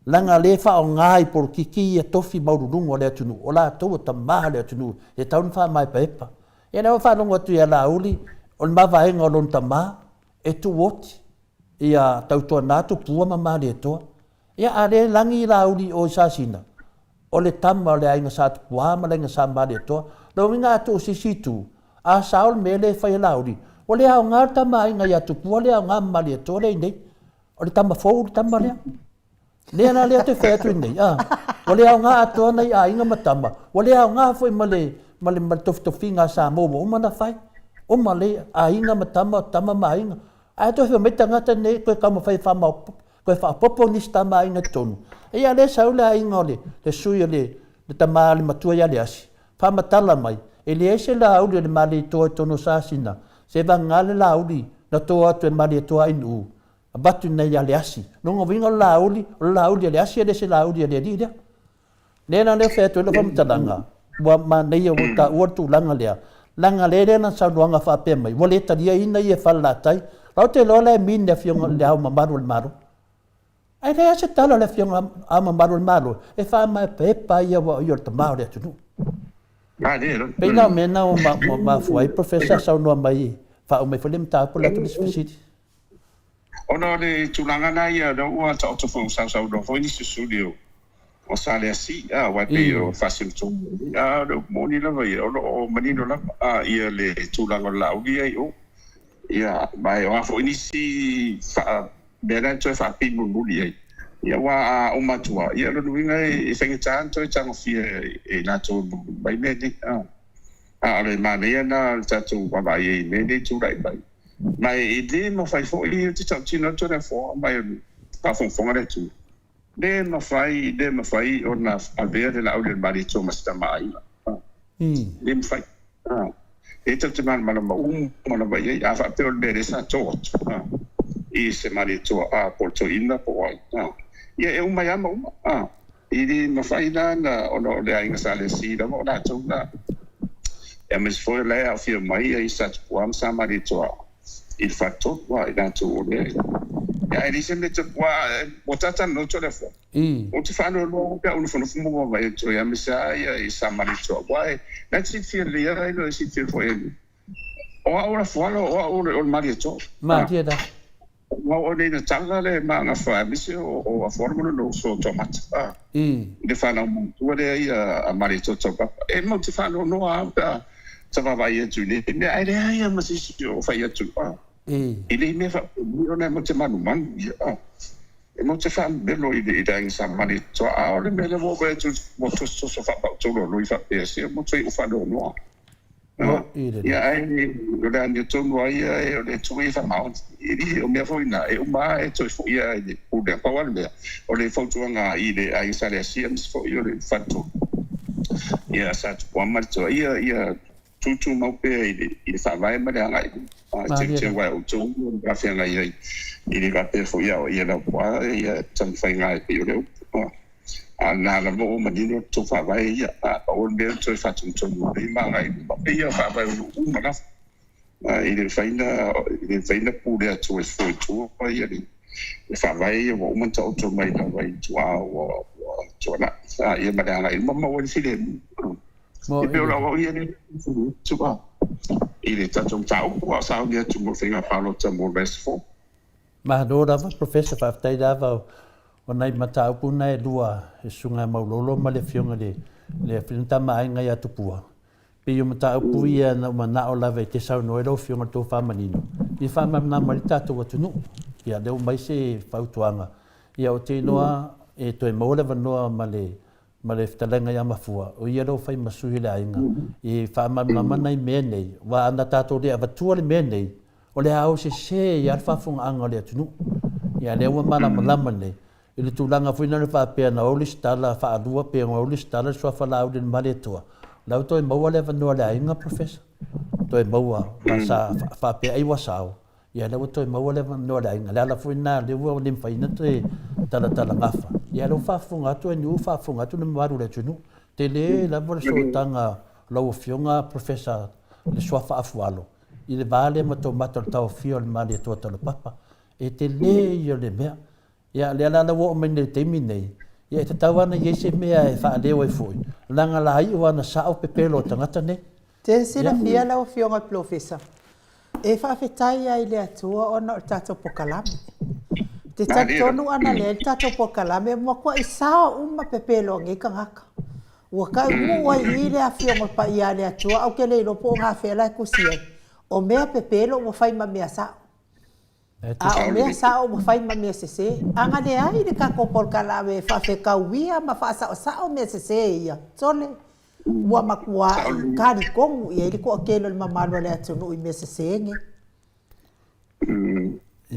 langa le fa o ngai por kiki e tofi maurungu le atunu o la to ta ma le atunu e taun fa mai pepa e na fa longo tu ya la uli on ma va en on ta ma e tu wot ia tau to na tu pu ma le to ia ale langi la uli o sa sina o le tama le ainga sa tu wa ma le sa ma le to lo minga tu sisitu a saul mele fa la uli o le au nga ta ma inga ya tu pu le au nga ma le to le nei o le tama fo tama le le na le te fe tu nei o le au nga ato nei a inga matama o le au nga foi male to finga sa mo mana fai o male a inga matama tama ma inga a to fe meta ngata nei ko ka mo fai fa ma ko fa popo ni sta ma inga tonu e ya le sa le inga le sui le tama le matua ya le asi fa matala mai e le ese la uli le mali to tonu sa sina se va ngale la uli na to atu mali to inu abatu nei ya le asi no vinga la uli le asi le se la uli le dia nena le fe to le fam tadanga wa ma nei o ta o tu langa le na sa luanga fa pe mai wole ta dia ina ye falla tai la te lo le min de fiong le au maru ai le se talo le fiong au maru e fa mai pe pa ia wa yo ta ma le tu pe na me na o ma foi professor sa no mai fa o me folim ta po la tu specific ona le tulanga na ia do wa ta to fo sa do fo ni studio o sale asi wa pe o fasil tu do moni la vai o manino la ia le tulanga la o ia o ia mai o fo ni si fa bela to fa pi mu li ia wa o matua ia lo winga e fenga tanto tang fi e na to bai me di le mane na ta tu wa bai me di tu dai bai mai ide mo fai fo i ti tau tino to na fo mai pa fo fo ngare tu de mo fai ona avea de la audio bari to masta mai de mo fai e tau te man mana mo bai a fa pe de sa to i se mari to a porto ina po ai ia e uma ya mo i mo fai na ona de ai ngasale si da mo na to na e mes fo le a fi mai ai sa po am sa mari to il fatto wa da tu le ya ele sempre te wa tata no to le fo o ti fa no lo pe uno fo mo va to ya mi sa ya i sa mari to wa let's see feel le ya no si feel for ele o ora fo o mari to ma dia da wa o le na tanga le ma na fa mi se o a forma no so tomat de fa no tu le ya a mari to pa e mo ti fa no a sa vai tu ne ai le ai ma si o fa ya tu ele me fa no mo te manu man e mo te fa bello i dai sa mani to a le me le mo ko tu mo to so fa pa to lo fa pe se mo to fa no ya ai lo da ni to no ai e le tu fa ma i o me fo ina e o ma e to fo ya o de pa wal me o le fo tu nga i le ai sa le si am fo yo le fa to ya sa tu po ma to ia tutu mau pe i fa vai ma le ngai che wa o tu ga fe ngai i ga pe fo ya ia na wa ia tam fa ngai pe yo na la mo ma ni no tu fa vai ia o de tu fa tu i ma ngai pe ia fa vai u ma na i le fa ina pu de tu es fo tu ia ni fa vai o ma tu mai na vai tu o tu na ia ma le ngai ma o si le e pe ora o ia ni tu ba ele tá tão tau o sao dia tu mo finga falo ta mo restful ma do da professor fa tai da va onai mata pu na lua e sunga maulolo ma le fionga le finta mai nga ya tupua pe yo mata pu ia na mana o la ve te sao no ero fionga to fa manino i fa ma na marita to watu no ia de mai se fa tuanga ia o te noa e to e mo le va noa ma le ftalenga ya mafua o ia ro fai masui le ainga i fa ma mana i menei wa anda tato le avatua le menei o le au se ia fa funga anga le tunu ia le wa mana malama nei i le tulanga fuina le fa pe na oli stala fa adua pe o oli stala so fa la au male toa la to e mo le va no le ainga professor to e mo wa sa fa pe ai wa sao ia le to e mo le va no le ainga la fuina le wa le faina te tala ngafa ia lo fa funga to e nu fa funga to no maru le tunu te le la vol so tanga lo fionga professor le so fa afualo il vale ma to mato tau fio le mali to to papa e te le io le mea ia le ala wo me ne te minei ia te tawana ye se mea e fa le o foi langa la ai wana sa o pepelo tangata ne te sila fia la o fionga professor e fa fetai ai le atua ona o tato pokalame te tatonu ana le tato pokalame mo ko isa uma pepelo ngi kangaka wa ka mo wa ile a fionga pa ia le atua au ke le lo po nga fela ku sia o mea pepelo mo fai ma mea sa a o mea sa o mo fai ma mea sese anga le ai le ka ko pokalame fa fe ka wia ma fa sa o mea sese ia tole wa makua kari kongu ia ili ko akelo le mamalo le atunu I mese senge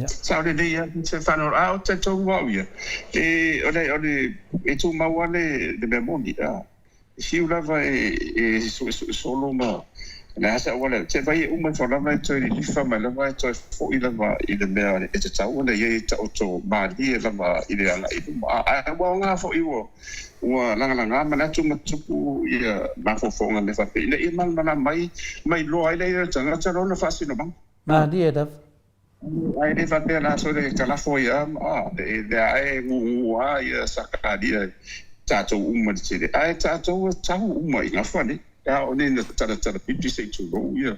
Sao de dia se fanor out te to wa ia e ole e tu mawale de memoni si ula vai solo ma na sa wala te vai uma for la vai to li fama la vai to fo ila va I de me e te tau na ye ta auto ma dia la va ile ala I a wa nga fo iwo wa langa mana tu matuku ia ma fo nga me fa pe ile man mana mai lo ai le tanga taro na fa sino bang ma dia da ai le fa pe la so de kala fo ia de ai wa ia sakadia tato uma de ai tato tau uma ina fa ni ya oni na tara pipi se tu go ia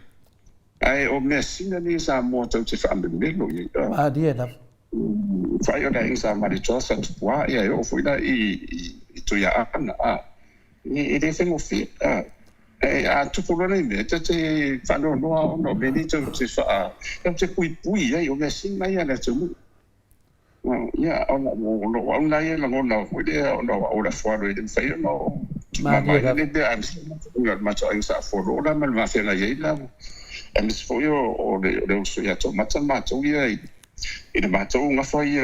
ai o me sina ni sa mo tau te fa me lo ia ma dia da fai o dai sa ma de chosa tu wa ia yo foi da I tu ya ana I de fengo fi a tu por nei me te fa no me ni tu se fa te pui ia o me sin mai ana tu ia ona ona ia la ona foi de ona ora fora de fai no ma dia de am ma to sa foro la ma fe la ia and it's for you or the so ya to mata ia I ma to nga foi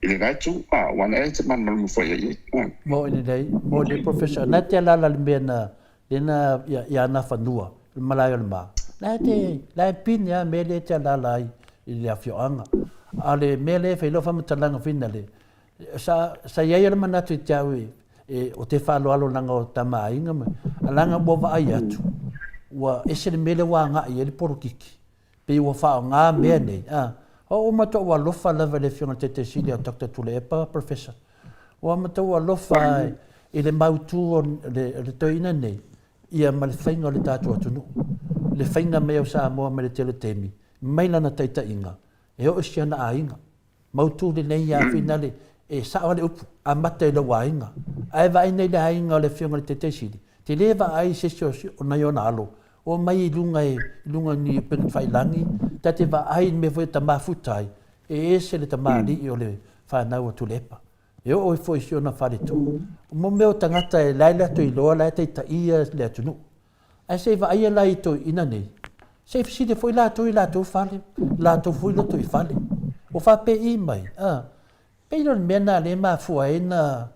I rai tu wana e te man mo foi ai mo ni dai mo le professor na te la la mbena lena ya na fanua malaya ma na te la pin ya me le te la lai I le afioanga ale me le fe lo fam talanga finale sa ya mana tu tawi e o te fa lo alo langa o tama inga me alanga mo va ai atu wa ese me le wa nga I le porukiki pe wa fa nga me nei o mato wa lofa la vele fiona te sili a Dr. Tulepa professor o mato wa lofa I le mautu le toina nei ia mal fainga le tatu atunu le fainga me o sa mo me le tele temi mai lana taita inga e o sia na ainga mautu le nei ya finale e sa wale upu a mate le wainga ai vai nei le ainga le fiona te sili te leva ai se o na yona alo o mai lunga ni pen failangi tate va ai me foi ta mafutai e ese le tamali o le fa na o Tulepa e o foi sio na fare tu mo me o tangata e laila to I loa la te ia le tunu ai se va ai la to ina nei se si de foi la to fale la to foi la to I fale o fa pe I mai pe non mena le ma fu ai na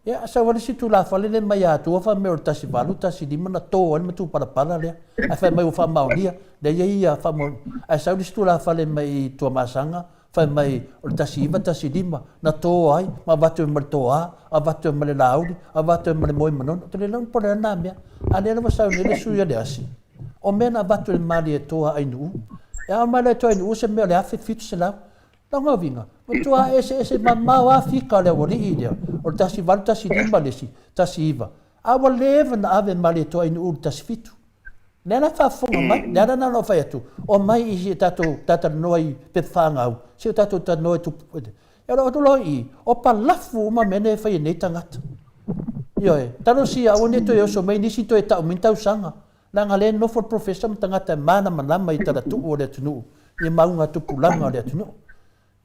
ya sa wale si tu la fale le mai atu fa me o tasi valu tasi di mana to al tu para le a fa mai o fa maulia de ia fa mo a sa wale si tu la fale mai tu masanga fa mai o tasi va tasi di na to ai ma vatu me to a vatu me le laudi a vatu me le moi manon to le non por na mia a le no sa le su ya de asi o mena vatu le mali e to ai nu ya ma le to ai nu se me le afi fit se la Tanga vinga. Matua ese mama wa fika le wori idia. O tasi valta si dimba lesi, tasi iva. Awa leva na ave mali to in ur tasi fitu. Nena fa fonga mai, nena na no fa tu. O mai isi tata noi pe fanga au. Si tata ta noi tu. Era o loi o pa lafu ma mene fa nei tangata. Yo tano si a one to yo so mai nisi to eta minta usanga. Langa le no for professor tangata mana manama I tara tu o le tunu. I maunga tu pulanga le tunu.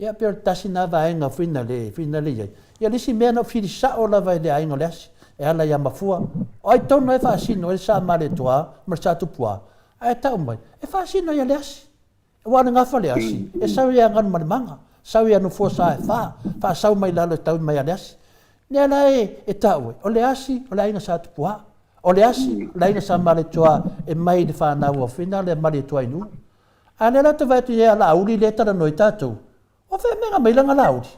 Ia per tasi na vaenga finale ia. Ia lisi mea no fili sa o la vai le ainga lesi. E ala ia mafua. Ai tono e whaasino e sa mare toa, marsa tupua. Ai tau mai. E whaasino ia lesi. E wana ngafa lesi. E sau ia ngan marimanga. Sau ia no fua sa e wha. Wha sau mai lalo tau mai a lesi. Nea la e tau e. O le asi, o le ainga sa tupua. O le asi, o le ainga sa mare toa e mai de whanau o finale mare toa inu. A nela te vai tu ia la auri le tara noi tātou. O fe menga mai langa laudi.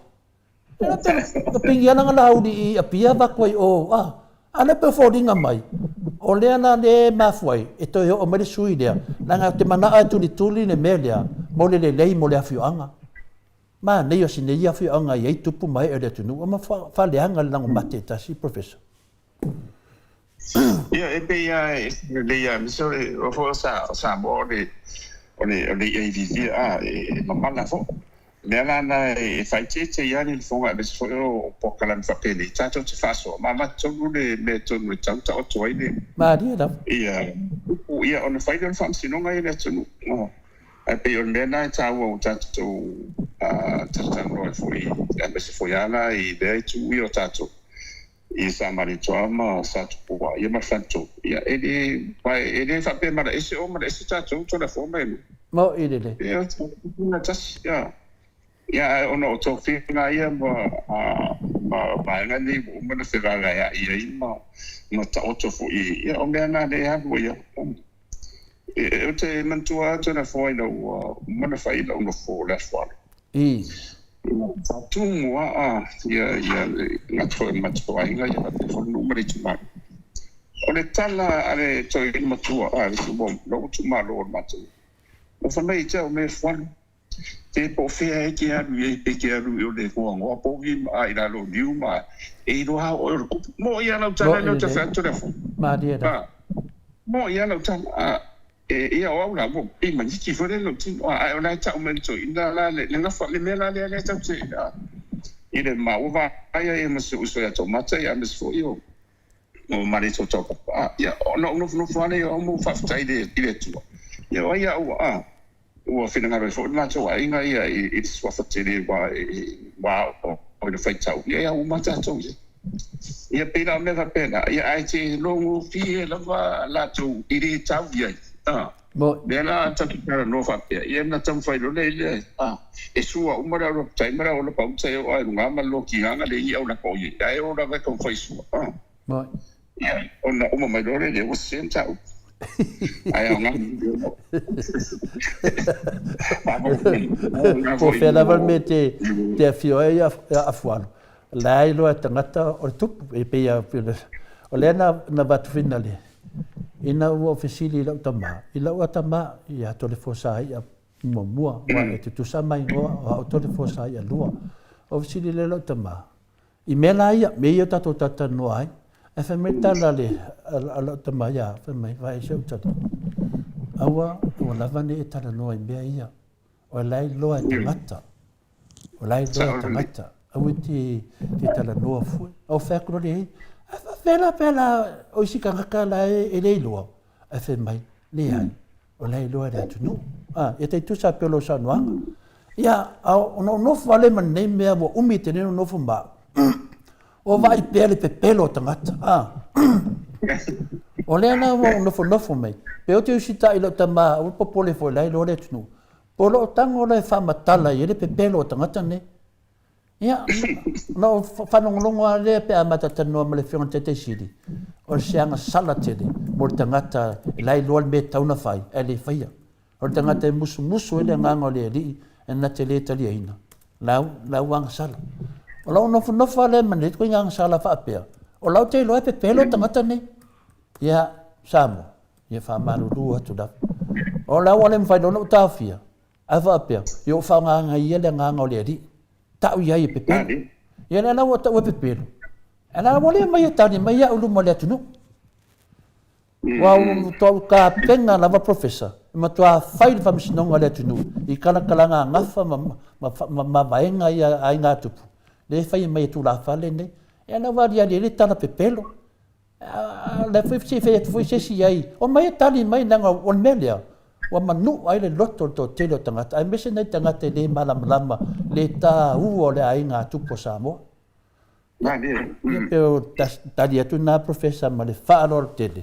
Era te pingia langa laudi I apia vakwai o ana pe fodinga mai. O le ana le mafwai e to o mai sui lea. Langa te mana atu ni tuli ne melia mo le lei mo le afioanga. Ma nei o sine ia fi anga ia tupu mai e le tunu. O ma fa le hanga lango mate tasi, professor. Ia, e pe ia, le ia, miso o fo sa mo o le ia vivi e mamala fo. Mea lana e fai te ia ni fonga le so o pokalan fa pele. Tato te faso, ma tonu le tonu tauta o toi le. Ma dia da. Ia ona fai don fam sinonga i le tonu. Ai pe on mena tawo tato tato no foi a se foi ana e dei tu io tato. I sa mari toama sa tuwa ia ma fanto. Ia ele fa pe mara ese o mara ese tato to la forma. Mo ile. Ia na tas ia. Ia ono to finga ia ma ngani mo na se raga ia ma ta oto fu ia o mena le ha ia. E te mantua tona foi no mana fai no fo la fo. Tu mua ia na tro matua inga ia fo numero tu ma. Ole tala ale to matua so bom no tu ma lo matu. O fa mai tau me fo. Te po fe ke a o le ko ngo po gi ai la lo diu ma e do ha o mo ia na tala no te fa to le fo. Ma dia da. Mo ia na tala ia o la bo e ma ki fo le tin o ai ona ta o mento ina la le na fa le mela le ta se ile ma o va ai ma se uso ya tomate ya mes fo io o mari to to ia no fo le o mo fa tai de ile tu ia o ia o fina ngaro fo na to ai nga ia it's what it is wow o le fa tau ia o ma ta to ia pena me va pena ia ai te longo fi la tu ile tau ia Mo dela takikara no fa pe ia na tam fai lo le e sua umara ro tai mara o pa uta o ai nga ma lo ki hanga le ia o na ko ia ai o na ko fai sua mo ia ona uma mai lo le o senta ai nga po fe la valmete te fio ia a fuano lai lo tangata o tup e pe ia o le na bat finale ina ua ofisili lau tama. I lau atama ia tole fosa ia mua wa e te tusa mai ngoa o tole fosa ia lua. Ofisili le lau tama. I mela ia, me ia tato tata noa ai. E wha me tala le lau tama ia, wha mai vai se utata. Awa, o lavane e tala noa i mea ia. O lai loa e tangata. O lai loa e tangata. Awi te tala noa fui. Au whakuro le hei. Pela o si kanga la e le loa e fe mai le ai o le loa le tunu e te tu sa pelo sa noa ia no vale man nei me o umi te no fu ma o vai pele pe pelo tangata o le na no fu mai pe o te si ta ilo tama o popole fo le loa le tunu polo tango le fa matala ye le pe pelo tangata ne ia no fanongongo le pe amata tano male fiona tete sidi o sianga sala tele mo tangata lai lol me tauna fai ele faia o tangata musu ele nganga le li en na tele tali ina lau wang sala o lau no fale man ko nganga sala fa pe o lau te lo pe pelo tangata ne ia samo ia fa malu lu atu da o lau wale mfai no tafia ava pe yo fa nganga ele nganga le li tau ia e pepe. Ia la wa tau pepe. Ala mole mai tani mai ia ulu mole tunu. Wa to ka penga lava professor. Ma to a fai fa msinonga le tunu. I kala nga ngafa ma vaenga ia ai nga tupu. Le fai mai tu la fa le ne. E na va dia le tana pepelo. La foi se ai. O mai tani mai nanga on melia. Wa manu ai le loto to telo tangata ai mese nei tangata le malama le ta u le ai nga tupo samo pero ta dia tu na professor ma le fa lo tele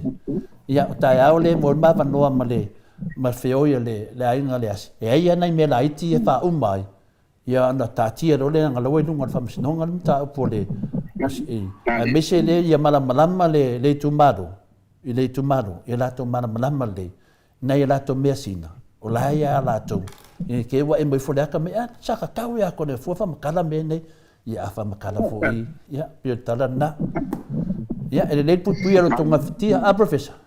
ia ta ia le mo ma va no ma le ma feo ia le ai nga le as e ai nei me la iti e fa umai ia na ta tia lo le nga lo nu ngal fam sino ngal ta po le ai mese le ia malama le tumado i la to malama le nei la to mesina o la ia la to e ke wa e mai fo ka me sa ka tau ya ko ne fo fa makala me ne ia fa makala fo i ia pe tala na ia ele le putu ia lo to ngaftia a professor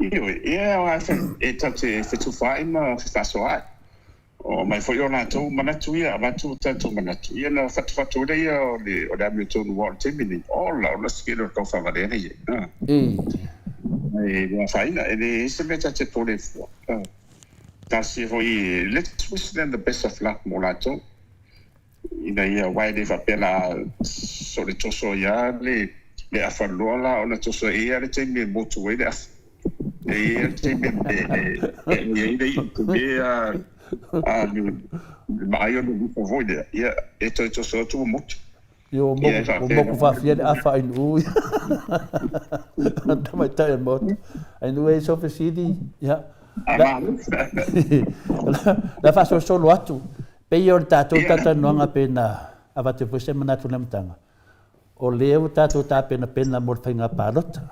ia wa fa e tate fe tu fa ima fa so ai o mai foi ona tu manatu ia manatu tu manatu ia na fatu dei o le Hamilton World Champion ola ona skilo to fa vale nei e faina e se meta te tole fu ta si foi let's wish them the best of luck molato ina ia wai de fa pela so le toso ia le afalola ona toso ia le temi motu we de e temi e dei be mai no voide ia e to so tu motu yo mo fa fia a fa inu anda mai tai mo inu e so fesidi ya la fa so solo atu pe yo tato tata no nga pena ava te fose mana tu namtanga o leo tato ta pena mo fainga parota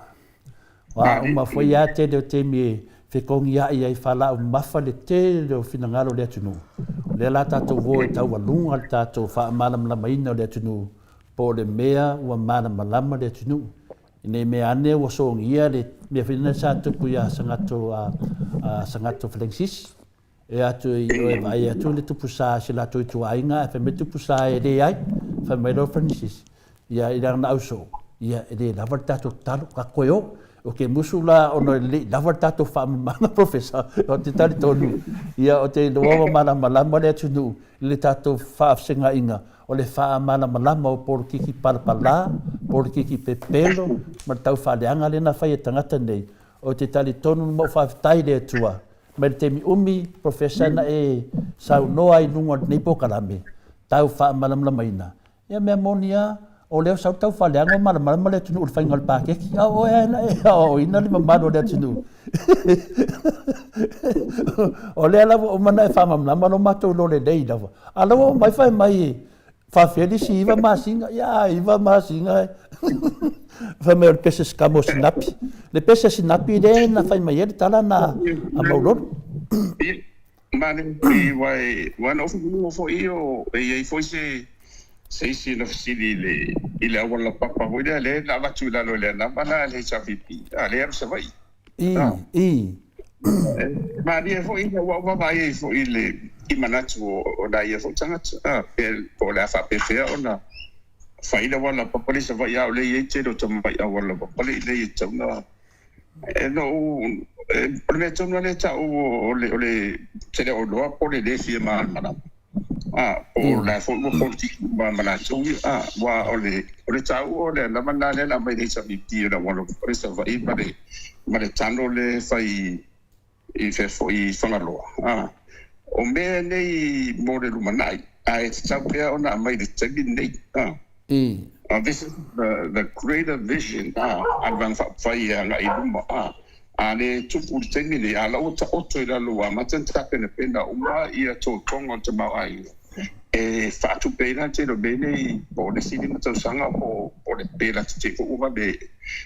wa uma foi ya te de te mi fe kong ya ia fala mafa le te do finangalo le tunu le la tato vo ta wa lunga tato fa malam la maina le tunu po le mea wa mana malama le tunu ine me ane wa so ia le me fina sa tu ya sangato flexis e atu i vai atu le tu pusa sila tu ainga fa me tu pusa e le ai fa me lo francis ia ira na uso ia e la volta to tal ka koyo o ke musula ono le la volta to fa mana professor o te tali tonu ia o te lo mana malama le tunu le tato fa singa inga o le fa mana malama o por kiki palpala por kiki pepelo ma tau fa le anga le na fa tangata nei o te tali tonu mo fa tai le tua ma te mi umi professor na e sau no ai nunga nei po kalame tau fa malama maina ia me monia o leo sau tau fa le anga malama le tunu fa ngal pa ke o o ina le mamalo le tunu o le ala o mana fa malama no mato lo le dei dava ala o mai fa mai fa felici iva masinga ya iva masinga fa me pese scamo sinapi le pese sinapi de na fa mai ele tala na a maulor mane vai one of you for io e foi se no fili le ile wala papa voi le na vatu la lo le na bana le chavipi ale se vai ma dia foi wa vai foi ile i manatu o da ia fo tanga pe po la fa pe fe ona fa ida wala pa polisi va ya le ye che do tama ya wala pa poli le ye tama no prometto non le ta o le che le o lo po le fi ma o la fo mo politi ma la so wa o le ta o le la mana le la mai de sa bi ti la wala polisi va i ma le tando le fa i fe fo i fa lo o me nei modelu manai ai tsapia ona mai de tsabi nei this is the greater vision advan fa ia la iduma ale tupu tsabi nei ala o ila lo ma tenta pena uma ia to tongo te mai e fa tu pena te do bene po de sini mo sanga po de pela te ko uma be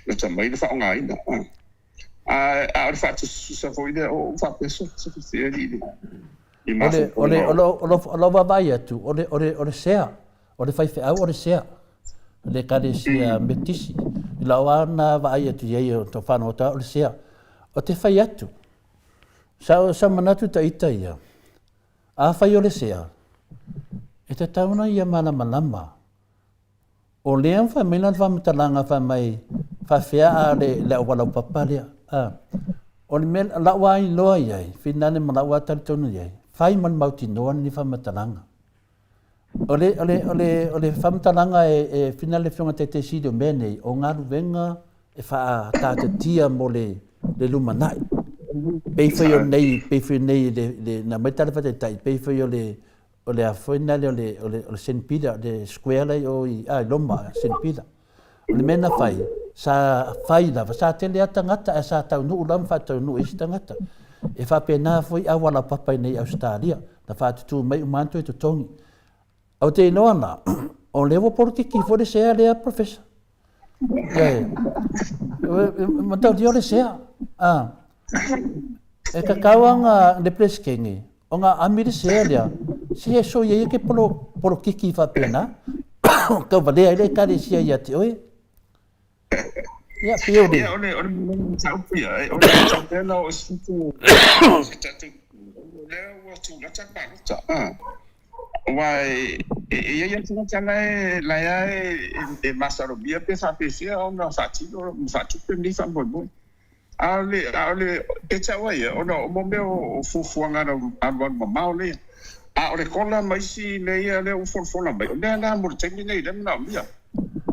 no tamai de fa ngai a fa tu sa foi de o fa peso se fie di Ole vai atu, ole sea, ole fai fe au ole sea, le kare sea metisi, la wana vai atu ye to fano ta ole sea, o te fai atu, sa manatu ta ita ia, a fai ole sea, e te tauna ia mana malama, o lean fa mena fa matalanga fa mai, fa fea a le wala papalia, o le mel la wai loa iai, finane mana wa tonu iai, fai man mauti noan ni fa matalanga. Ole fa matalanga e finale fionga te sido mene, o ngaru venga e fa tata tia mo le lumanai. Pei foi nei le na metale fa te tai, pei foi ole a finale ole St. Peter, le square o loma St. Peter. Ole mena fai, sa fai la, sa tele atangata, sa tau nu ulam fa tau nu isi tangata. E fa pena foi a wala papa nei Australia, na fa tu mai umanto to tongi. Au te no ana, o levo politiki fo de sea le professor. Ma tau di ole sea. E ka kawanga de preskengi, o nga amiri sea le. Si e so ye ke polo kiki fa pena. Ka vale ai le ka de sia ya te oi. Ya, piudi. Ole tau pia, ole tau pia o situ le wa tu la cha ba cha wai ia tu cha la ya e masaro bia pe fa pe sia ona fa ti fa tu pe ni fa bo ale e cha wa ia ona o mo o fu ngana a mo ma le a o le kola mai si le ia le o fo la mai le na mo te ni nei le na mia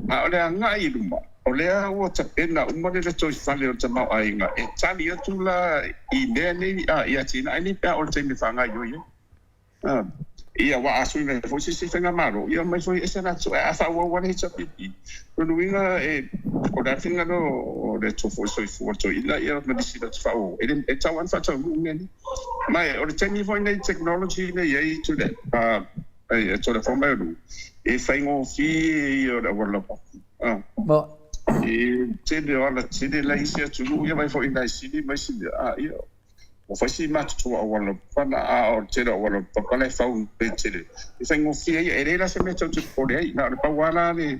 a o le nga i luma o le o ta pena o mo le to fa le o ta ma ai nga e tali tu la i le ni a ia tina ai pe o te mi fa nga yo ia ia wa asu me fo si fenga maro ia mai foi esa na so a fa wa ni cha pipi no winga e o da finga no de to fo so to ila ia me disi da fa o e ta wan fa to ngeni mai o te ni foi nei technology nei ia to that e to da fo mai do e fa ngo fi o da wala bo e te de ala te de la isia tu ia mai foi nei sidi mai sidi ia o fasi matu tu awala pana a o tera awala papale fau petere e fai ngofia e reira se me tau te kore ai na pa wala ne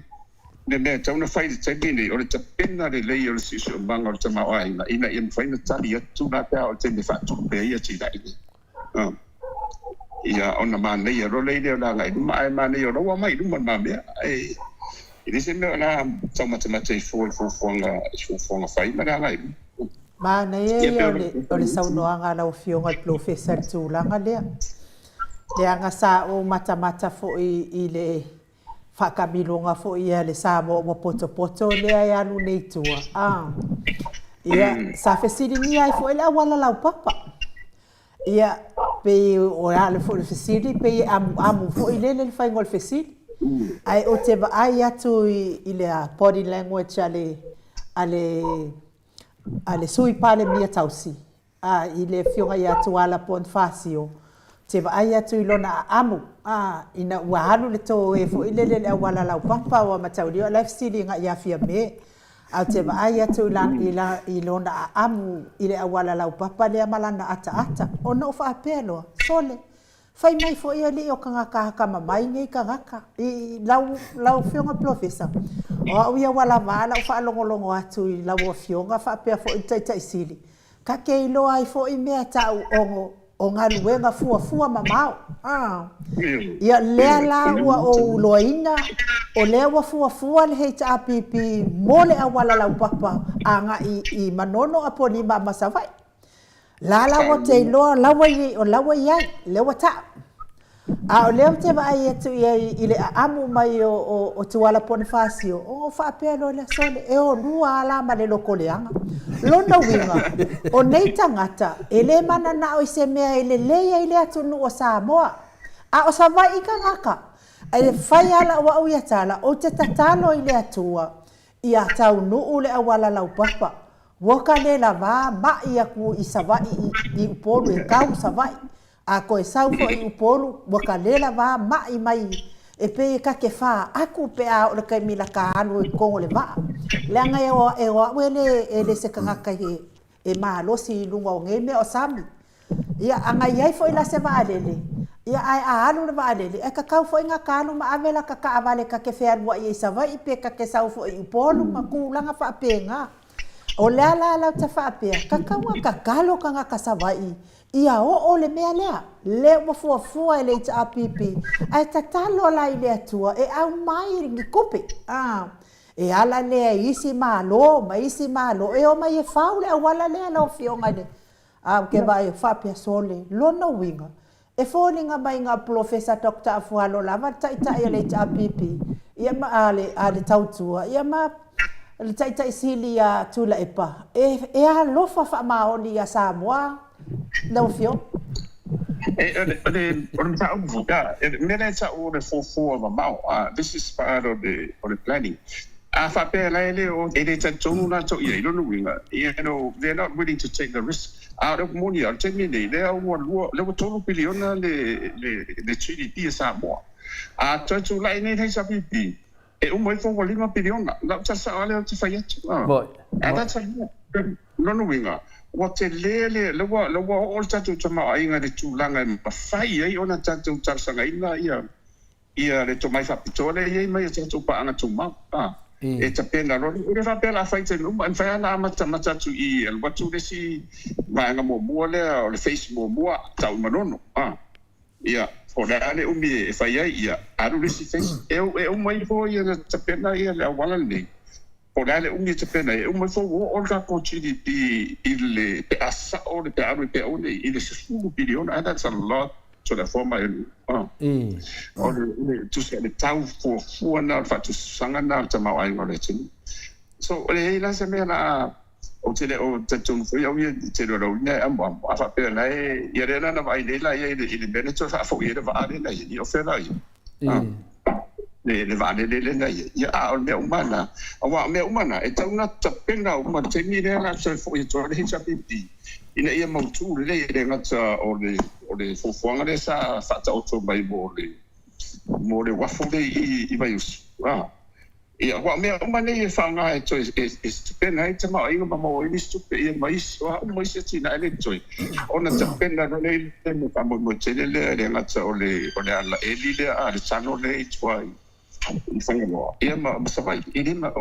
tau na fai te gini o te pena le lei o si so banga o te mawa ina ia fai na tali atu na pe o te me fatu pe ia ti dai ia ona mana ia ro lei le la ngai mai mana ia ro mai du man me e ini se me na tau mate fo nga fai mana ngai ma nei o le saunoanga la o fionga professor tūlanga lea. Le anga sa o mata fo i le whakamilonga fo i le sa mo poto lea i anu nei tua. Ia sa fesiri ni ai fo i le awala lau papa. Ia pe o le fo le fesiri pe amu fo i le whaingo le fesiri. Ai o te ai atu i le body language ale sui pale mia tausi i le fionga ia tu ala pon fasio te vai atu i lona amu ina ua halu le to e fo ile le wala lau papa wa matauri o lifestyle nga ia fia me au te vai atu i lona amu i le wala lau papa le malana ata ona fa apelo sole fai mai fo ia le o kanga mamai ngai kanga i lau fionga professor o ia wala vala fa longo atu i lau fionga fa pe fo tai sili ka ke lo ai fo i mea tau o nga luenga fua mamao ia le la o loina o le wa fua le hta pipi mole a wala lau papa anga i manono aponi ma masavai la wa te lo la wa ia le wa ta o le te vai atu i le amu mai o tuala Bonifacio o fa pelo le sole e o lua la ma le lokoleanga lona winga o nei tangata ele mana na o se mea ele le ile atu no Samoa o sa vai ka ngaka e fai ala wa o ia tala o te tatalo ile atua ia tau no le awala lau papa woka le la va ma ia ku i savai i upolu e kau savai a ko e sau fo i upolu woka le la va mai e pe ka ke fa aku pe a o ka mila ka anu ko le va le anga e o ele se kanga ka e ma lo si lunga o ngeme o sami ia anga ia fo ila se va lele ia ai a anu le va lele e ka kau fo inga kanu ma avela ka avale ka ke fe anu i savai pe ka ke sau fo i upolu ma ku langa fa penga o le ala te fa pe ka kawa ka kalo kanga ka savai ia o le mea le mo fua ele ta pipi ai tatalo la ile atua e au mai ngi kupe e ala le isi malo e o mai e faule a wala le ala o fionga de ke vai fa pe sole lona winga e folinga mai nga professor Dr. Afualo lava tai ele ta pipi ia ma ale tautua ia ma le tai silia tula epa e a lofa fa maoni ya Samoa não fio this is part of the planning fa pe la ele o ele ta tonu na to ye no winga they're not willing to take the risk out of money al temi le le tonu biliona le GDP Samoa to la ne sa pipi e o moi fo 5 biliona la ta sa ale te fai boy that's no winga what le wa all tatu tama ainga de tulanga ma fai ai ona tatu tarsanga ina ia le to mai fa pitole ia mai tatu pa anga tuma e tapena ro le fa pela fa te luma en fa na mata tu I el watu le si va nga mo le o le Facebook mo tau manono ia o le ale umi e fa ia aru le si face e mai fo ia tapena ia le wala le o le ale umi tapena e mai fo o ka ko chi di le pe asa o le pe aru pe o le I le su bilion that's a lot so the former or to say the town for na fa tu sanga na ta ma ai ngore tin so le la se me na o te tun fo ia te ro ne am fa pe na e ia na vai le la ia le beneto fa fo ia va ale na ia o fe la le va le na ia a me umana wa me umana e tau na ta pena uma te ni le na so fo ia to le cha pipi ina ia mautu le ngata o le fofuanga le sa fata auto mai mo le wafu le I vai us ia wa me uma le fanga e to is pena e tama I ma mo I stupe ia mai so mo se tina le toi ona ta pena le mo pa mo te le ngata o le ala eli le a le chano le toi I fanga mo ia ma sa vai I ma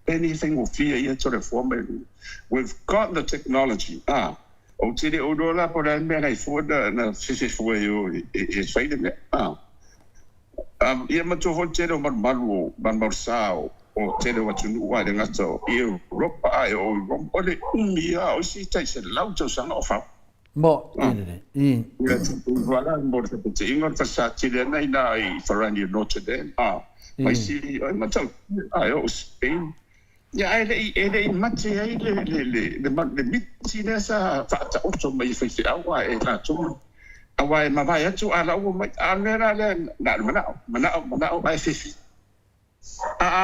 anything of fear ia to the former we've got the technology o te o dola po la me ngai fo na se fo yo e sai de me ia ma to te o man sao o te o tu wa de ngato Europa ai o le umia o si tai se lau to sang o fa mo I voilà mo te ingon fa sa te na I Ferrari Notre Dame mai si ma to ai o Spain ya ele mate ai le miti nessa fata otto mai foi awa e la tu awa ma vai atu ala o mai alera le na ai fifi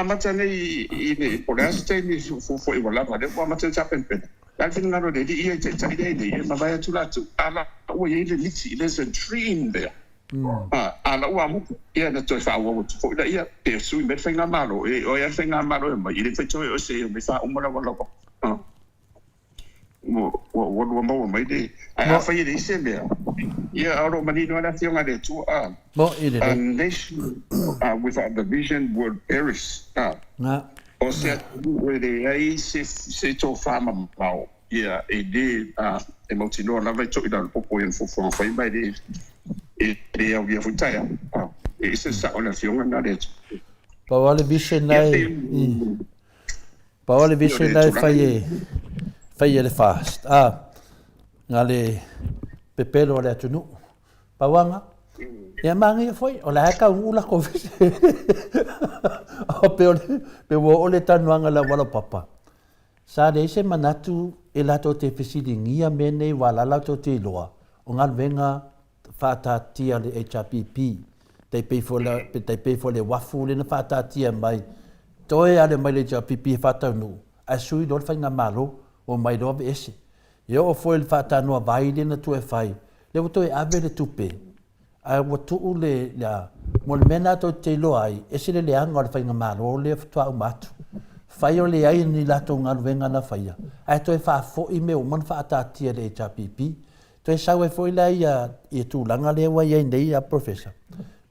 mate nei I poleste ni fu I wala ma de mate chapen pen al fin ngaro de I te tai de ma vai atu la tu ala o ye le miti there's a dream there ala wa mo ia na toi fa wa fo da ia pe su me fenga malo e o ia fenga malo ma ile fe toi o se me fa umora wa loko mo mai de ai fa ile se me ia oro mani no na fionga de tu mo ile a nation without the vision would perish na o se we de ai se to fa ma pao ia e de e mo tino na vai to I dal popo en fo fa mai de e au ia futai e se sa ona fionga na de pa wale vision nai fai le fast ngale pepelo le tunu pa wanga ia mangi foi o la ka ula ko o pe wo le tanuanga la wala papa sa de se manatu e la to te fisilingia mene wala la to te loa o ngal venga fata tia le HRPP te pay for le wafu le na fata tia mai toi ale mai le HRPP fata nu a sui do fa nga malo o mai do ese yo o foi fata no vai le na tu e fai le to e ave le tupe a wo tu le la mo mena to te lo ai ese le anga fa nga malo le to a matu fai o le ai ni la to ngal venga na faia a to e fa fo I me o man fata tia le HRPP to e sawe foi la ia e tu langa le wa ia nei a professor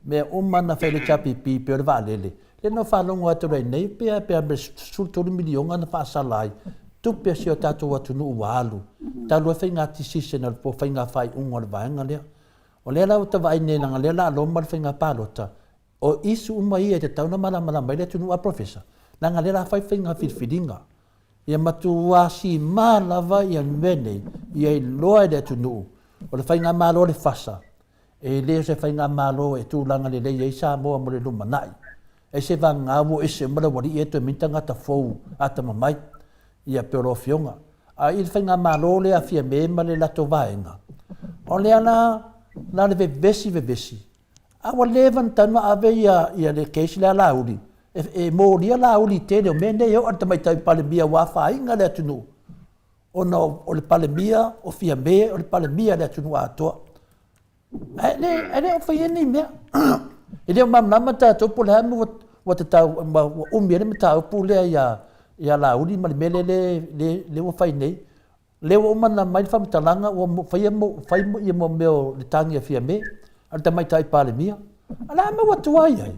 me o mana fa le HRPP per valele le no fa longo atu nei pe sul to milion na fa salai tu pe si o tatu atu no walu ta lo fa ngati seasonal po fa nga fai ungor vanga le o le la uta vai nei nga le la lo mar fa nga palota o isu mai e te tau na mala mai le tu no a professor nga le la fa nga filfidinga ia matua si malava ia mene ia loa de tu no o le fa nga malo le fasa e le se fa nga malo e tu langa le ia sa mo mo le lumanai e se va nga wo e se mala wali e to mintanga ta fou ata mai ia pero fionga a il fa nga malo le afia me male la to vaenga o le ana la le vesi a wa levanta no ave ia le case la laudi e mo dia laudi te de mende yo ata mai tai pale bia wa fa inga le tunu o no o le pale bia o fia me o le pale bia le tunu ato ele o fa ni me ele mam na mata to pole ha mo wat ta o me mata pole ya laudi mal mele le o fa nei le o man mai fa talanga o fa mo me le tangi fia me ata mai tai pale bia ala me wat wai ai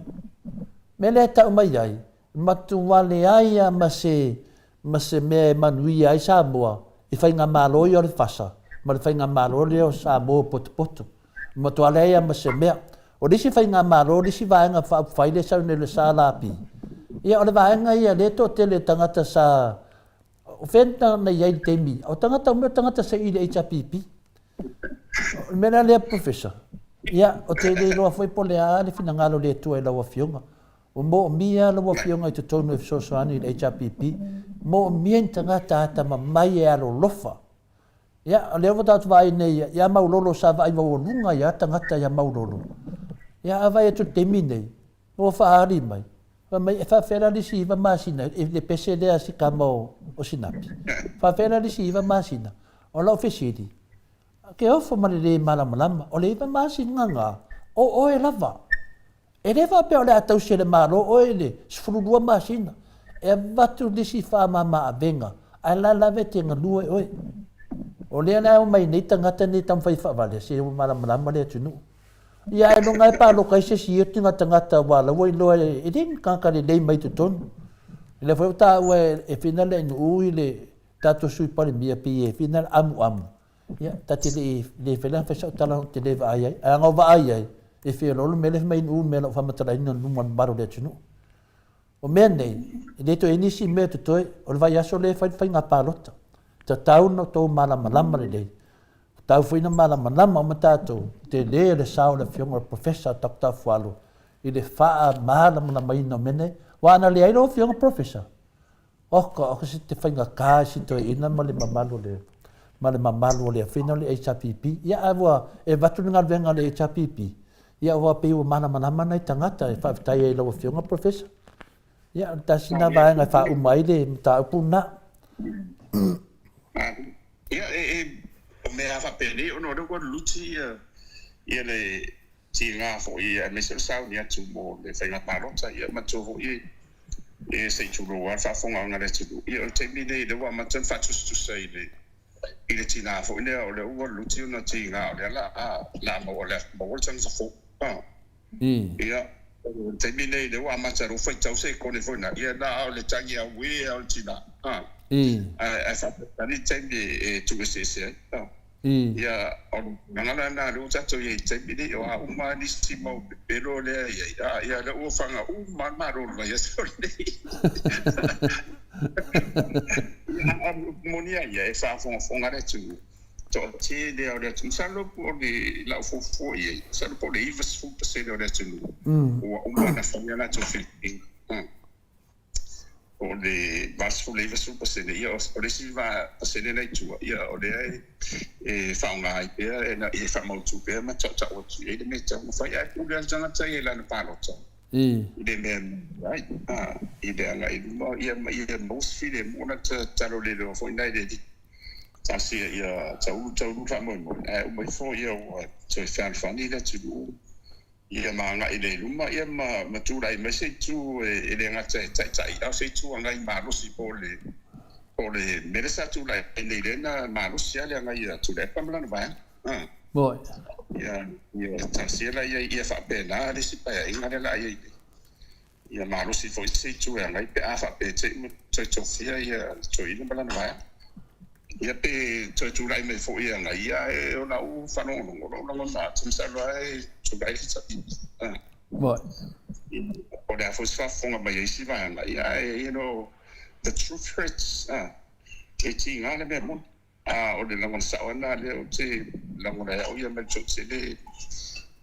me le ta mai ai matuwale aia ma se mea manui ai Samoa i whainga malo i o le fasa ma le whainga malo le o Samoa poto matuwale aia ma se mea o lisi whainga malo lisi vaenga whaile sau ne le sa lapi ia o le vaenga ia le to te le tangata sa o whenta na iai temi o tangata sa i le HRPP mena lea professor ia o te le loa foi pole a le finangalo le tua i laua fionga o mo mia laua fionga i te tonu e sosoani i le HRPP mo mia i tangata ata ma mai e alo lofa ia o leo tatu vai nei ia maulolo sa vai maulunga ia tangata ia maulolo ia avai e tu temi nei o whaari mai mai fa fera li si va masina le pese le asi kamo o sinapi fa fera li si va masina o la ofisidi ke ofo mali le malama o le va masina nga o e lava e le va pe o le atau se le malo o ele sfulua masina e vatu li si fa mama venga ala la vete nga lue o le na mai nei tangata ni tam fai fa vale se malama le tunu ia e longa e palo kai se si tinga tangata wala woi loa e din kankare lei mai tu ton le foi ta e final e ui le tato sui pale mia pi e final amu ia tati le felan fa sa tala te le vai ai anga vai ai e fe lo mele mai un mele fa matala ina nu man baro le tunu o mene le to inisi me to toi o vai aso le fa nga palota ta tau no to malama le tau foi na malama ma tato te le sao le fionga professor Dr. Fualo i le faa malama na mai no mene wa na le ai lo fionga professor o se te whainga kā si to ina ma le mamalu le fina le HRPP ia awa e watu nga venga le HRPP ia wa pe o malama na tangata e fa tai e lo fionga professor ia ta sina va nga fa umai le ta puna ia me ha pele o no do luti ia le tinga fo ia me se sa ni atu mo le fa parota ia ma to ia e se tu ro fa fo nga le tu ia o te mi le wa ma tan fa tu sei le ile tinga fo ile o le o luti no tinga le la mo le mo tan fo ia te mi le wa ma ta ro fa tau se ko le fo na ia na o le tangi a we o tinga ai fa tani tangi e tu se ia ngana na lu ta to ye te bidi o a uma ni si mo pero le ia le o fanga ma ro la yes monia ia e fa fo ngare tu to ti de o de tu sa lo po de la fo ye sa lo po de ivas fu se de o de tu o uma na fa na to fi o le vaso leva super sene ia o le siva sene nei tu ia o le e fa una ia na e fa mo tu pe ma cha o tu e me cha mo fa ia ku le jana cha ia na pa lo cha de me right ide ala i mo ia mo fi de mo na cha lo le do fo nai de cha si ia cha u fa mo mo fo ia o cha fa fa ni da tu ia manga ile luma ia ma tu dai me se tu e le ngata tai au se tu anga i malu si pole meresa tu la ile na malu si ale anga ia tu le pamla na ba boy ia ta si la ia fa pena le si pa inga la ia malu si foi se tu anga i pe a fa pe te ia tu ile pamla na ba ia pe tu dai me fo ia anga ia e ona u fa no na tu sa vai tu dai sa boy o da fo sa fonga ba yesi va anga ia you know the truth hurts e ti ngana me mo o de la sa ona le o te la mo o ia me tu se le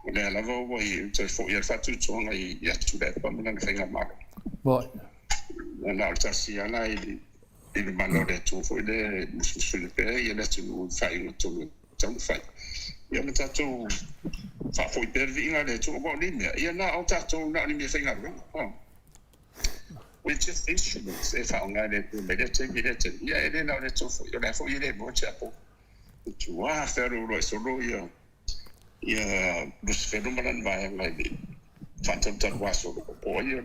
o le la vo i tu fo ia fa tu nga ia tu da pa mo na fenga ma boy na ta si ana il mano de tu fo de su le pe ia le tu fai no tu fai ia me tatu fa foi per vinga le tu go ni ia na o tatu na ni me finga we just instruments if I nga le tu me te ia ele na le tu foi le foi le mo chapo tu a fero lo so lo ia bus fenomenon vai mai fantom tan waso o ia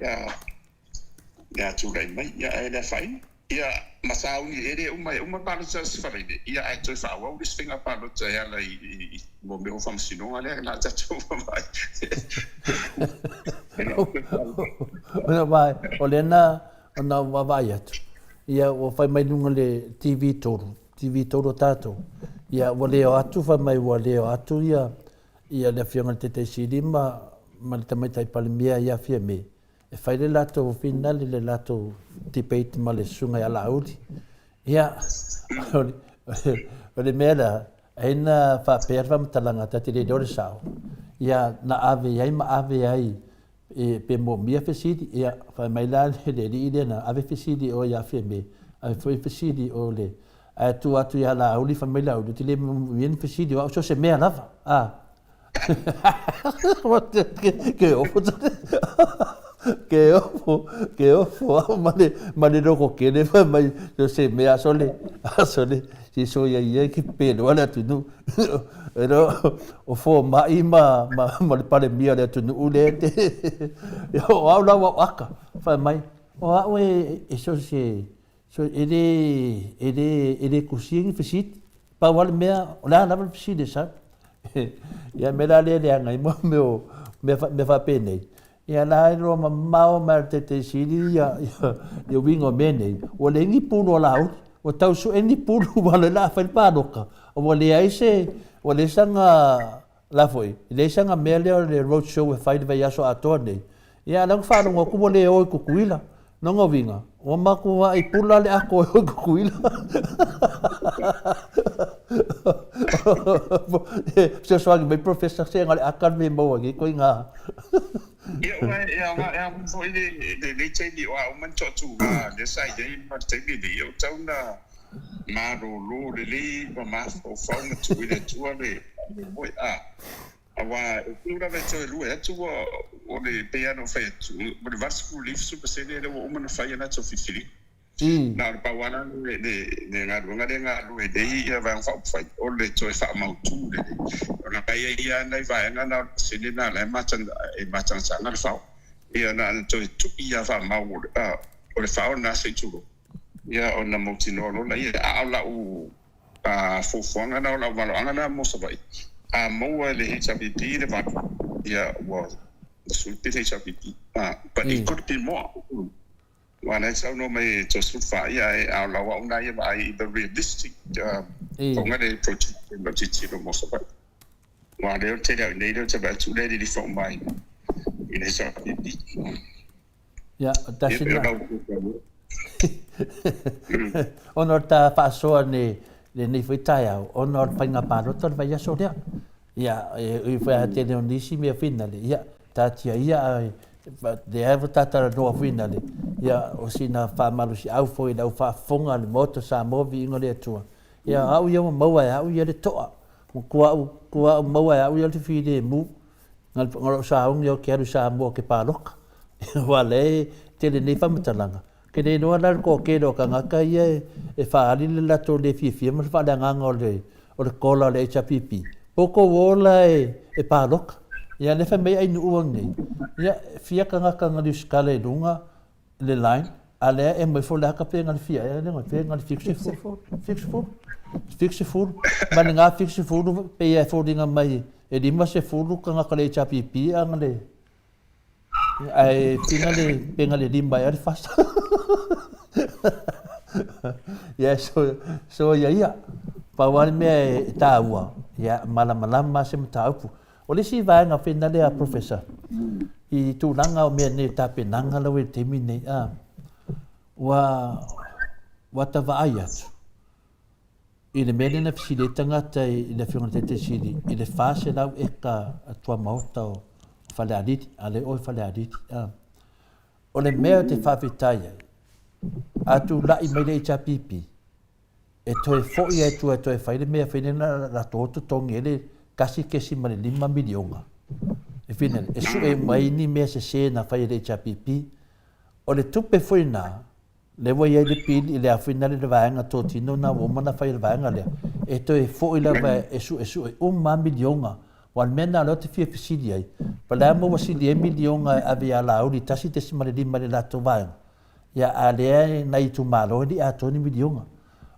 da tu dai mai ia ele fai ia masauni ere uma palo sa sfaride ia ai toi fa wa dis finga palo sa ia la I mo me o famsino ale na ta tu vai ona vai olena ona vai atu ia o fai mai nunga le TV toro tato ia o leo atu fai mai o leo atu ia le fianga te siri ma le tamaita I palimia ia fia me e fai le lato finale le lato debate ma le sunga ia lauri ia o le mera aina fa perva mtalanga tati le dore sao ia na ave ai ma ave ai e pe mo mia fesidi ia fa mai la le ide na ave fesidi o ia fia me ave foi fesidi o le atu ia lauri fa mai lauri ti le mien fesidi o so se mea lava que ofo mane roko kene fa mai yo se me asole si so ia ki pelo ala tu no ero o fo mai ma le pare mia le tu no le te yo ala wa aka fa mai o awe eso se so ele kusingi fisit pa wal mea la fisit sa ia me la le ngai mo me fa pene ia la ro mau ma te sili ia wingo mene o le ngi pulo la o tau su eni pulo wala la fa pa doka o le ai se o le sanga la foi le sanga mele le road show e fai de vai aso atone ia lang fa no ko le o ku kuila no ngo vinga o ma ku ai pulo le ako ku kuila se swag me professor se ngal akan me mo ngi ko nga ia foi de chedi wa man cho tu de sai de ma chedi de yo tauna ma lo le ma fo na tu de tu ale oi awa plura veto lu tu o le piano fetu but vasco live super sene le o man fa na to fifili na pa wana de nga lu de ia va fa fa o le to fa ma tu de na pa ia na va na sene na le ma chan sa na fa ia na to tu ia va ma o le fa na se tu ia ona mo tino no na ia ala u fo na la va na mo so vai mo le HPP de va ia was the HPP but it could be more Wana sau no mai to sufa ia ala wa una ia vai the realistic fonga de project no titi no mo so wa de te da nei de te ba tu de di from mai in esa ya tasina onor ta fa so le nei foi taia onor painga paro ton vai so dia ya e foi te ne onisi me finale ya tatia ia de eva tata no finale ia o sina fa malusi au foi da fa fonga le moto sa movi ngole tua ia au ia mo au ia le toa kua mo au ia le fide mu ngal sa un yo quero sa mo ke palok wale te le fa mtalanga ke de no ala ko ke do kanga ka ia e fa ali le lato le fi ma fa da ngole o le kola le HPP poko wola e palok ia le fa me ai nu ngi ia fia kanga di skala dunga le line ale e mo fo la ka pe ngal fia ia le pe ngal fixe fu ma nga fixe fu pe ia fo dinga mai e di ma se fu kanga ka le HPP angale ai finale pengale limba ia fast ia so ia pawal me tawa ia malam se mtaupu ole si vai nga finale a professor I tu nanga o me ne tape nanga lo e temine wa tavaiat I le mele na fisi le tangata I le fiona te siri I le fase lau eka tua mauta o fale aditi ale o fale aditi o le mea te whawhitaia atu lai mai le HPP e toe fo'i e toe whaile mea whainena rato otu tongi ele kasi kesi mani 5 milionga e whinen e su e mai ni mea se na whai le HPP o le tupe whaina le wai e le pili I le awhina le vaenga tō tino na womana whai le vaenga lea e toe fo'i la vai e su e 1 milionga wan mena lo te fia fisidi ai pala mo wasili e milionga ave ala uli tasi te simale 5 le lato vaenga ia a lea nai tu malo ni a toni milionga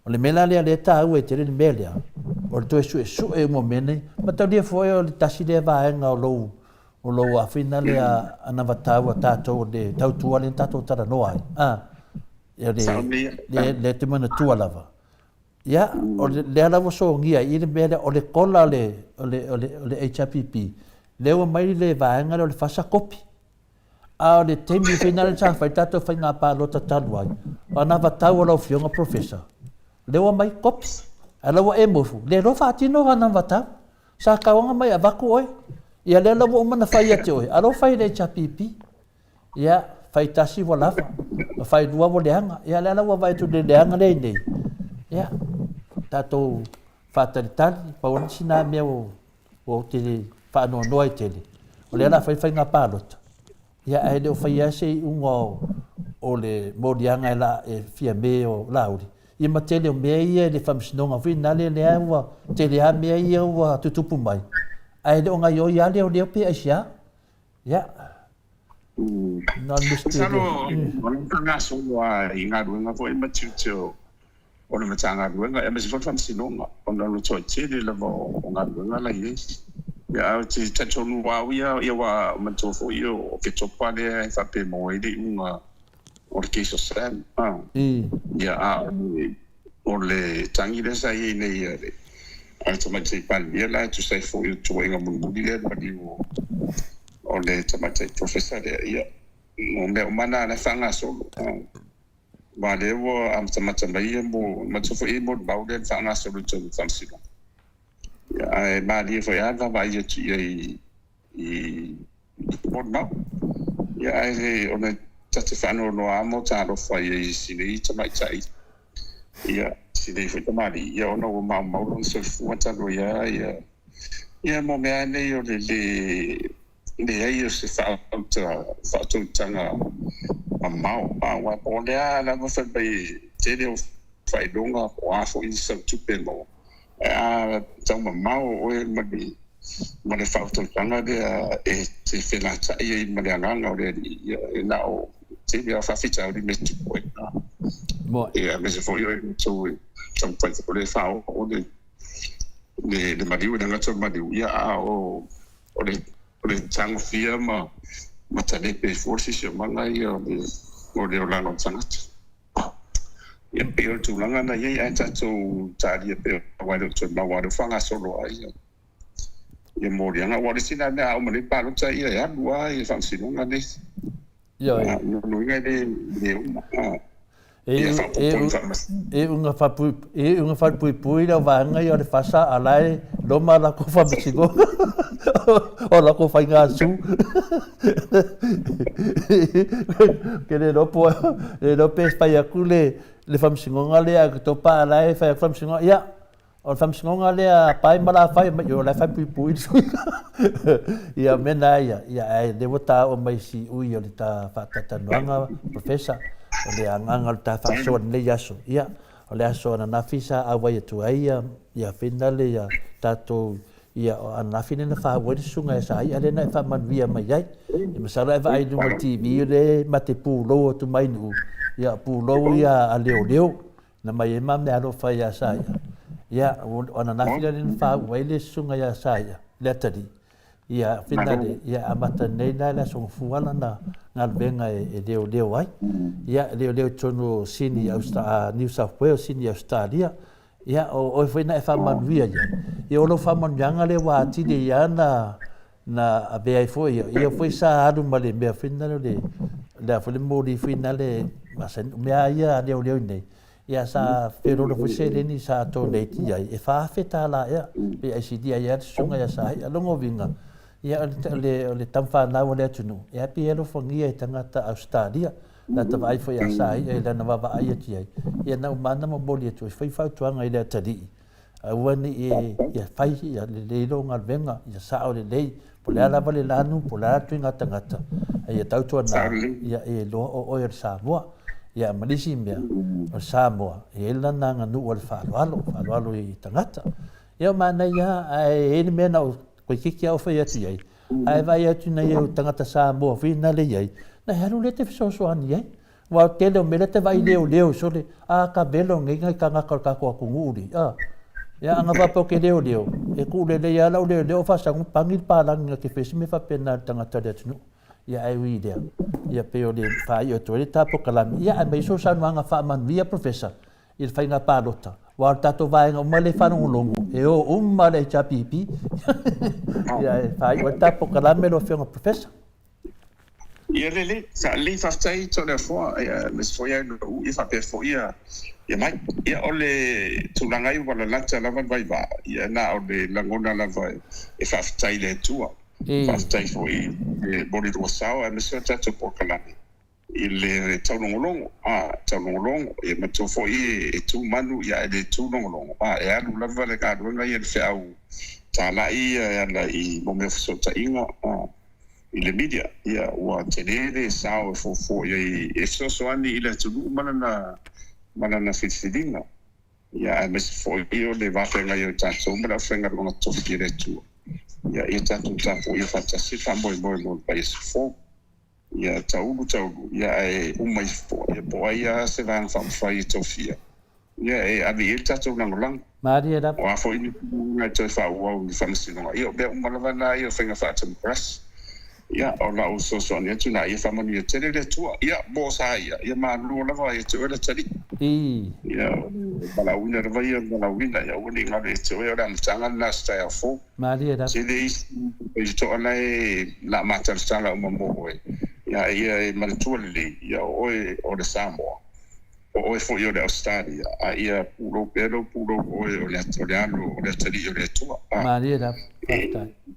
o le mela le ta u e te le mele o le to su e mo mene ma ta dia foi o le tasi le vaenga o lo a fina le ana vatau a tato de tau tua le tato tara noa ia le te mana tua lava ia o le ala so ngia i le mele o le kola le HPP le o mai le vaenga le fasa kopi a le temi fina le sa fai tato fai nga pa lo tatalu ai ana vatau o lo fionga professor le o mai kopi ala wa e mofu le ro fatino ana vatau sa kaonga mai avaku oi ia le la mo mana fai ate oi alo fai le chapipi ia fai tasi wala fai dua wo leanga ia le la wa vai tu le leanga le nei ia tato fatalitali pa ona sina me o te fa no noi tele o le la fai nga palot ia ai le fai ase ungo o le modianga la e fia me o lauri ia matele o me ia le famsinonga fina le wa tele a me ia wa tutupu mai ai le onga yo ya le o pe asia ya non mistero on nga so wa inga ruanga foi machucho ona matanga ruanga e mesi fam sinonga ona lo choche le lo nga ruanga la ye ya ti tachonu wa ya wa matofo yo ke chopale fa pe mo ide unga orke so sen ya o le tangi de sa ye ne ye ai tomatai palia la tu sai fo eu tu enga muli le ma diu o le tomatai professor de ia mo me mana na fanga solo ba le wo am tomatai mai mo ma tu fo e mo ba o le fanga solo tu fansino ya ai ba di fo ya va ia tu i mo ma ya ai o le tatifano no amo ta lo fa i sini tomatai ia sini foi tamari ia ona o mau lon se fuata do ia mo me ane o le ai se fa tu tanga mau wa ole ala mo fa bei te de fai donga wa fo in se tu pelo tama mau o ma di ma le fa tu tanga de e te fela ta ia ma le anga o le na o te ia fa fita o di me tu po mo ia me se fo io tu some point for the foul or the Madiu and another Madiu, yeah, or the Tang firma, Matalepe forces, Malay, or the Orlando Sanat. You appeal to Langana, I to Tadia, why don't you know what the Fanga solo? You're more young. What is it now? Many parents say, yeah, why if I'm sitting on this? Yeah, e unga fa pui la vanga yo le fasa alai loma la ko fa bisigo o la ko fa nga su que le no pe pa ya kule le fam singonga le a to pa alai fa fam singonga ya o fam singonga le a pai mala fa yo la fa pui ya mena ya ai de bota o mai si u yo ta fa ta noanga professor le anganga ta fa so le yaso ia o le aso na fisa a vai tu ai ia finale ia tato ia ana fina na fa wori sunga sa ia le na fa man via mai ai e masala vai no TV le mate pu lo tu mai nu ia pu lo ia a leo na mai ma me alo fa ia sa ia ona na fina le fa wai le sunga ia sa ia le tadi ia finale ia amata nei la so fuala na ngal benga e leo ai ia leo tono sini New South Wales sini Australia ia o foi na fa man via ia o lo fa man yanga le wa ti de ia na ave foi ia foi sa adu male me finale le foi mo di finale masen me ia leo nei ia sa pero lo foi le ni sa to le ti ia e fa feta la ia pe ai si dia ia sunga ia sa ia longo vinga ia le tamfa na o le tunu ia pe elo fongia e tangata Australia na ta vai foi asa ia le na va ai ti ia na mana mo boli tu foi fa tu anga ile tadi wani ia fai ia le lo ngal venga ia sa o le po le ala vale lanu po la tu ngata ia tau tu na ia e lo o Samoa ia malisi mea o Samoa ia la na nganu o fa alo i tangata ia mana ia e me na ko kiki au fai atu ai vai atu na eu tangata Samoa fina le ai na haru le te so ani ai wa tele o mele te vai leo sole a ka belo ngai ka nga ka ko nguri ya anga va po ke leo e ku le ya la leo fa sa pangil pa lang nga ke fesi me fa pena tanga tade tunu ya ai wi dia ya pe o le fa yo to le tapo kalam ya a me so sa nga fa man via professor il fa nga palota wa tato vai nga male fa no longo e o male cha pipi ya fa yo tapo kalam me lo fa nga professor ia lele sa le fastai to le fo mes fo ia no i fa pe fo ia mai ia ole tulanga i wala lata lava vai va ia na ole langona lava e fastai le tua fastai fo i bodi do sao mes ta to por kalani il taulongolongo taulongolongo e mato fo i tu manu ia le taulongolongo e alu lava le ka do ngai e fe au tala i ala i mo me so ta inga i le media ia ua telele sao fofo ia e sosoani i le tulu manana fitfidinga ia mes fo i o le wafenga i o tatou mala whenga runga tofi le tua ia i tatou tapo i fatasi moi pa i sofo ia taulu ia e umai fo ia poa ia se vang whamwhai i tofia ia e avi i tatou nangolang Maria da o a fo i ni ngai toi whauau i whamasinonga ia o bea umalawana i o whenga whatam press ia o la o so ni tu na ia famani e tele le tua ia bo sa ia ma lu la vai te ora tali ia bala wina va ia bala wina ia o ni ngale te ora mtanga na sta fo Maria da se de i to ona e la matar sala o mo ia e mal tu le ia o de Samoa o fo io da stadia ia puro o le toriano o le tali o le tua Maria da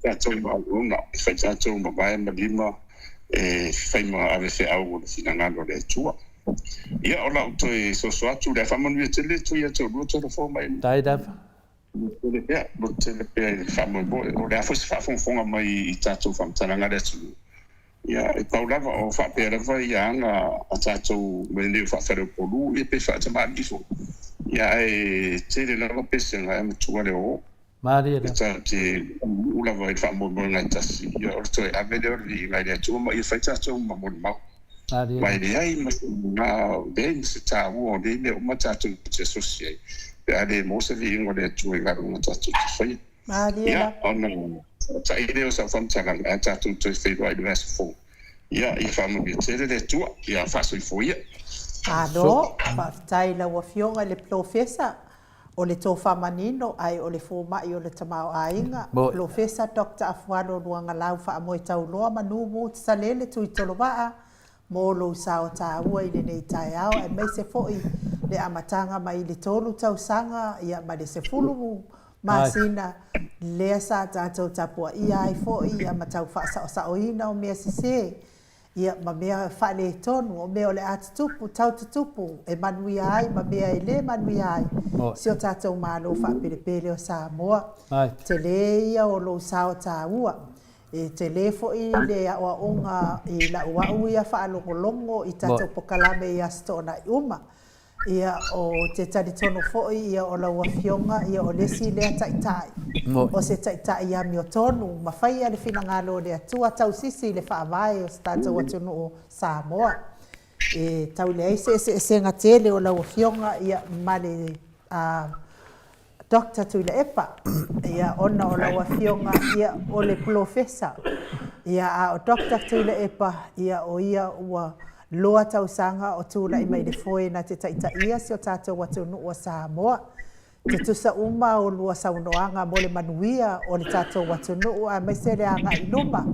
that's all about una that's all about malima faima ave se au sinanga le tua ia ola to so atu le famon tele tu ia to luto to forma dai da ia luto le famon bo o le afos fa fonga mai tatu fam tananga le tu ia e paulava o fa pera vai anga tatu mele fa fere polu e pe fa tama difo ia e tele la pesa nga tu ale o Maria da te ula vai fa mo ngai tasi ia o to ave le ngai le tu ma i fa tatu ma mo ma Maria vai le ai ma na de se ta o de le ma tatu te sosie ia de mo se vi ngode tu e garu ma tatu foi Maria ona ta ideo sa fam tanga tatu to fe vai de fo ia i fa mo tele le tu ia fa so foi ado fa tai la wa fionga le professor o le tofa manino ai o le foma i o le tamao ainga professor Dr. Afuano Luanga Lau fa mo tau loa manu mo salele tu itoloa mo lo sao ta ua i nei tai ao e mai se foi le amatanga mai le tolu tau sanga ia ma le se fulu masina le sa ta tapua ia ai foi ia matau fa sa oina o me se ia ma mea whale tonu o mea o le atutupu, tau tutupu, e manui ai, ma mea e le manui ai. Si o tātou mālo whapelepele o Samoa. Te le ia o lo sao tā ua. E te le fo i le a onga i la uau ia whaalongolongo i tātou pokalame i astona i uma. Ia o te tari tono foi ia o la uafionga ia o lesi lea taitai. O se taitai ia mi o tonu, ma whai ale whinangalo lea tua tau sisi le whaavai o tātou atunu o Samoa. E tau le eise se ngā tele o la uafionga ia male Dr. Tuila Epa. Ia ona o la uafionga ia o le professor. Ia o Dr. Tuila Epa ia o ia ua loa tausanga o tūla i mai le foe na te taita ia si o tātou atunu o Samoa. Te tusa uma o lua saunoanga mo le manuia o le tātou atunu a mai se le anga i luma.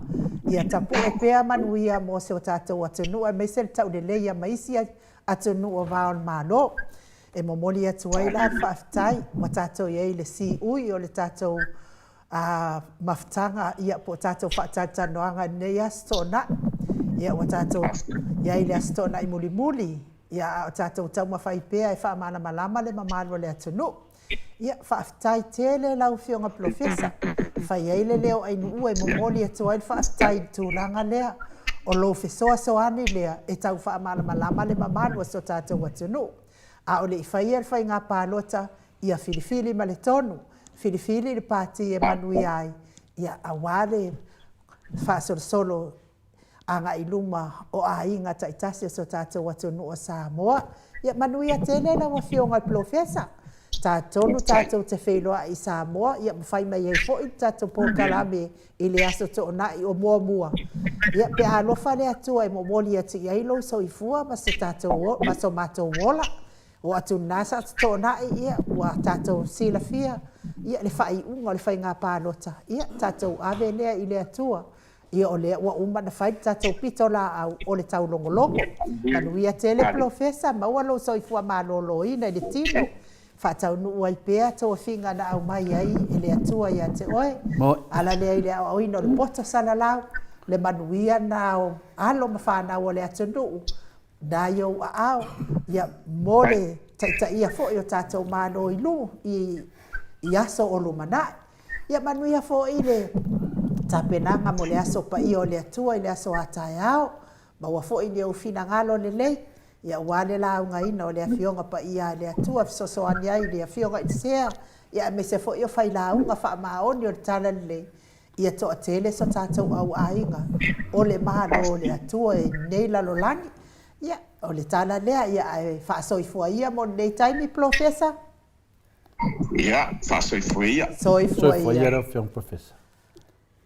Ia tapu e pea manuia mo se o tātou atunu a mai se le tau le leia maisi atunu o vaon malo. E momoli atu ai la whaftai mo tātou iei le si ui o le tātou maftanga ia po tātou whaatatanoanga nei astona. Ia o tātou, ia i le astona i muli muli, ia o tātou tau mawhai pēa e whaamana malama le mamalo le atunu. Ia whaaftai tele lau fionga professor, whai eile leo ainu ua e momoli atu ai whaaftai tūranga lea, o lo fesoa soani lea e tau whaamana malama le mamalo so tātou atunu. A o le i whai e whai ngā pālota, ia filifili ma le tonu, filifili le pāti e manui ai, ia awale whaasolo solo anga i luma o ainga taitasi so tātou atonu o Samoa. Ia manuia tēnei na wafionga i Plofesa. Tātonu tātou te wheloa i Samoa. Ia mawhai mai ei fo i tātou pōkalame i le aso tō nai o mua mua. Ia pe alofa le atua i momoli ati i ailo so i fua ma se tātou ma so mātou wola. O atu nasa tō nai ia ua tātou sila fia. Ia le whai unga le whai ngā pālota. Ia tātou ave lea i le atua. Ia o lea ua umana whai tātou pito la au o le tau longolongo. Manuia tele Plofesa maua lo so i fua mālolo ina i le tino. Whatau nu ai pēa tō whinga na au mai ai i le atua ia te oe. Ala lea i le au ino le poto sana lau. Le manuia na o alo mawhanau o le atunu. Na yo au ia mole taita ia fo i o tātou mālo i lu i aso o lumanai. Ia manuia fo i le tapenanga mo le aso pa i o le atua i le aso atai au. Ma ua fo i le ufina ngalo le lei. Ia wale la unga ina o le afionga pa i a le atua fisoso ani ai le afionga i sea. Ia me se fo i o fai la unga wha maoni o le tala le lei. Ia toa tele so tātou au ainga. O le mahalo o le atua e nei lalo langi. Ia o le tala lea ia e whaasoifua ia mo nei taimi Plofesa. Ia, whaasoifua ia. Soifua ia. Rau whiong Professor.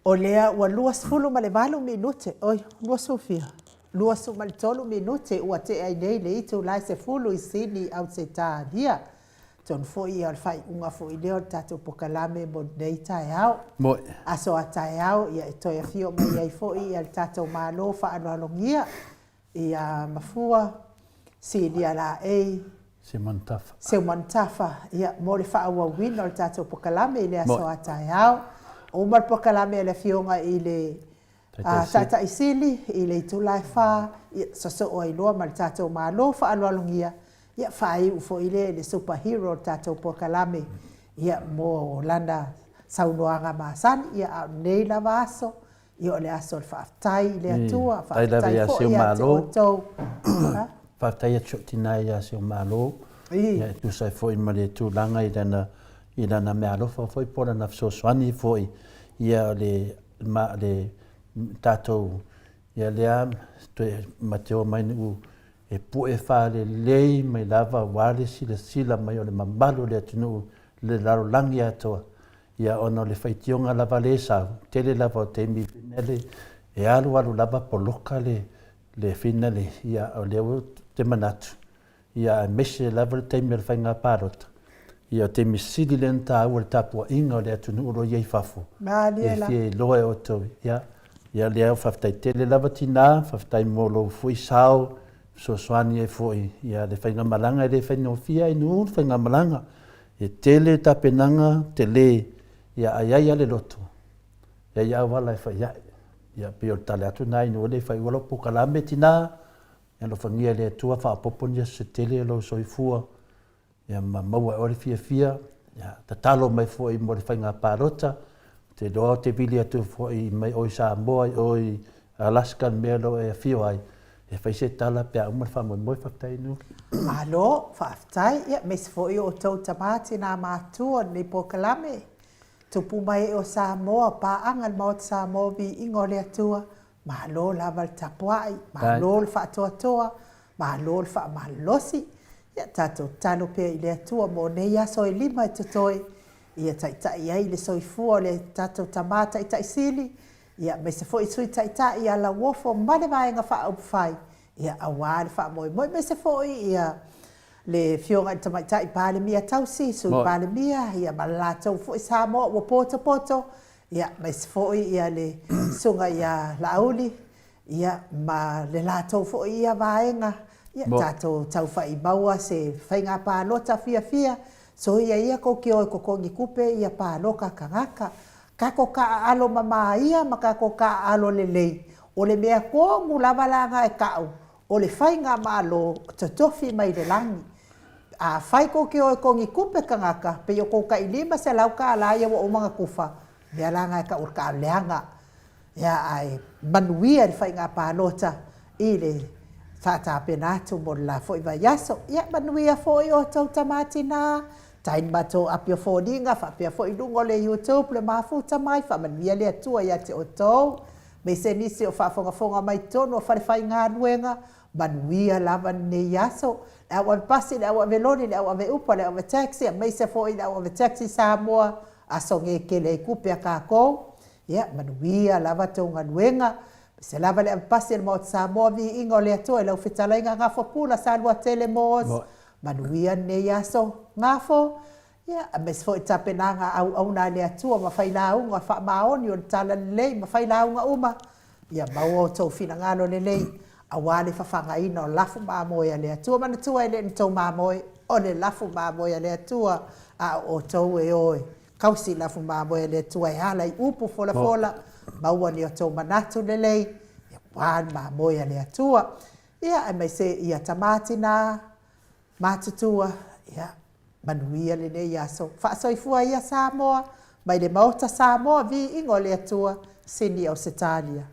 O lea ua luas fulu ma le walu minute. Oi, luas ufia. Luas ma le tolu minute ua te ai nei le itu lai se fulu i sini au se tādia. Ton fo i al fai unga fo i leo tātou pokalame mo nei tai au. Moi. Aso a tai au ia e toi a fio mai ai fo i al tātou malo wha anu alongia. Ia mafua, si lia la ei. Se mantafa. Se mantafa. Ia mo le wha ua wina o tātou pokalame i le aso a tai au. O mar pokalame le fionga i le tata isili, i le itulai wha. Ia so o iloa mar tātou malo wha anu alongia. Ia whai ufo i le superhero tātou pokalame. Ia mo landa saunoanga maasani. Ia nei la vaso. Ia o le aso le whaaftai le atua. Whaaftai fo ia te o tau. Whaaftai atu tina ia se o malo. Ia tu sai fo i mare tu langa i lana mea alofa fo i pora na fsoswani fo i. Ia le tātou. Ia lea mateo mai nu e pu e wha le lei mai lava wale sila mai o le mambalo le atunu le laro langi atoa. Ia ono le whaitionga lava le sau, tele lava o te mi finale, e alu lava poloka le finale, ia o leo te manatu. Ia mese lava le teimi le whainga pārota. Ia o te mi sidi le nta au le tapua inga o le atunu uro iei fafu. E fie loe o tau, ia leo whaftai tele lava tina, whaftai molo fui sau, so swani e foi, ia le whainga malanga e le whainga fia i nu whainga malanga. E tele tapenanga, tele, ia ai le loto. Ia wala e whai ai. Ia pio tale atu nai nu le whai wala pokalame tina. Ia lo whangia le atua wha apoponia se tele lo soifua. Ia maua ore fia. Ia tatalo mai foi mo le whainga pārota. Te loa te vili atu foi mai oi Samoa, oi Alaska mea lo e fio ai. E whai se tala pia umar whamoi moi whaftai nu. Alo, whaftai. Ia mes foi o tau tamati nā mātua ni pokalame. Tupu mai o Samoa, paanga le maot Samoa vi ingo le atua, mahalo lava le tapuai, mahalo le whaatoatoa, mahalo le whaamalosi. Ia tātou talo pia i le atua mo nei aso e lima e tutoi. Ia taitai ai le soifua le tātou tamata i taisili. Ia me se foi sui taitai ia la wofo mane vaenga whaaupuwhai. Ia awa le whaamoe moi me se foi ia le fionga i tamaitai palemia tausi, sui palemia, ia malatou foi Samoa ua poto. Ia me se foi ia le sunga ia lauli. Ia ma le latou foi ia vaenga. Ia tātou tau whai maua se whainga pālota fia. So ia ko ki oi kokongi kupe ia pāloka kangaka. Kako ka alo mama ia ma kako ka alo lelei. O le mea kongu lavalanga e kau. O le whainga malo totofi mai le langi. A whai ko ki oi kongi kupe kangaka. Pe yo ko ka ilima se lau ka ala ia wa o mga kufa. Mea langa e ka urka leanga. Ia ai manuia le whainga pālota. I le tata penatu mo la foi vai yaso. Ia manuia foi o tau tamati na. Tain bato apio fodinga fa pia foi lungo le YouTube le mafuta mai fa manuia le atua ia te o tau. me se nisi o whaafonga mai tono o wharewhai ngā ruenga, manuia lava ne yaso, le awa pasi, le awa veloni, le awa upa, le awa taxi, a me se fo i le awa taxi Samoa, a songe ke le kupe a kākou, ia, manuia lava tau ngā ruenga, se lava le pasi le mo Samoa vi ingo le atua, le ufitala inga ngā fopula, sa lua tele moos, manuia ne yaso, ngāfo, ia, a me se fo i tapenanga au nā le atua, ma whai launga, wha maoni o tala lei, ma whai launga uma, ia, mau o tau whina ngalo le lei, a wale whawhanga ina o lafu māmoe le atua, mana tua e le ni tau māmoe, o le lafu māmoe le atua, a o tau e oe, kausi lafu māmoe le atua, e hala i upu fola fola, maua ni o tau manatu le lei, e wān māmoe le atua, ia, e mai se ia tamati nā, mātutua, ia, manuia le nei aso. Whaasoifua ia Samoa, mai le mauta Samoa vi ingo le atua, sini au Setania.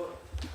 Samoa.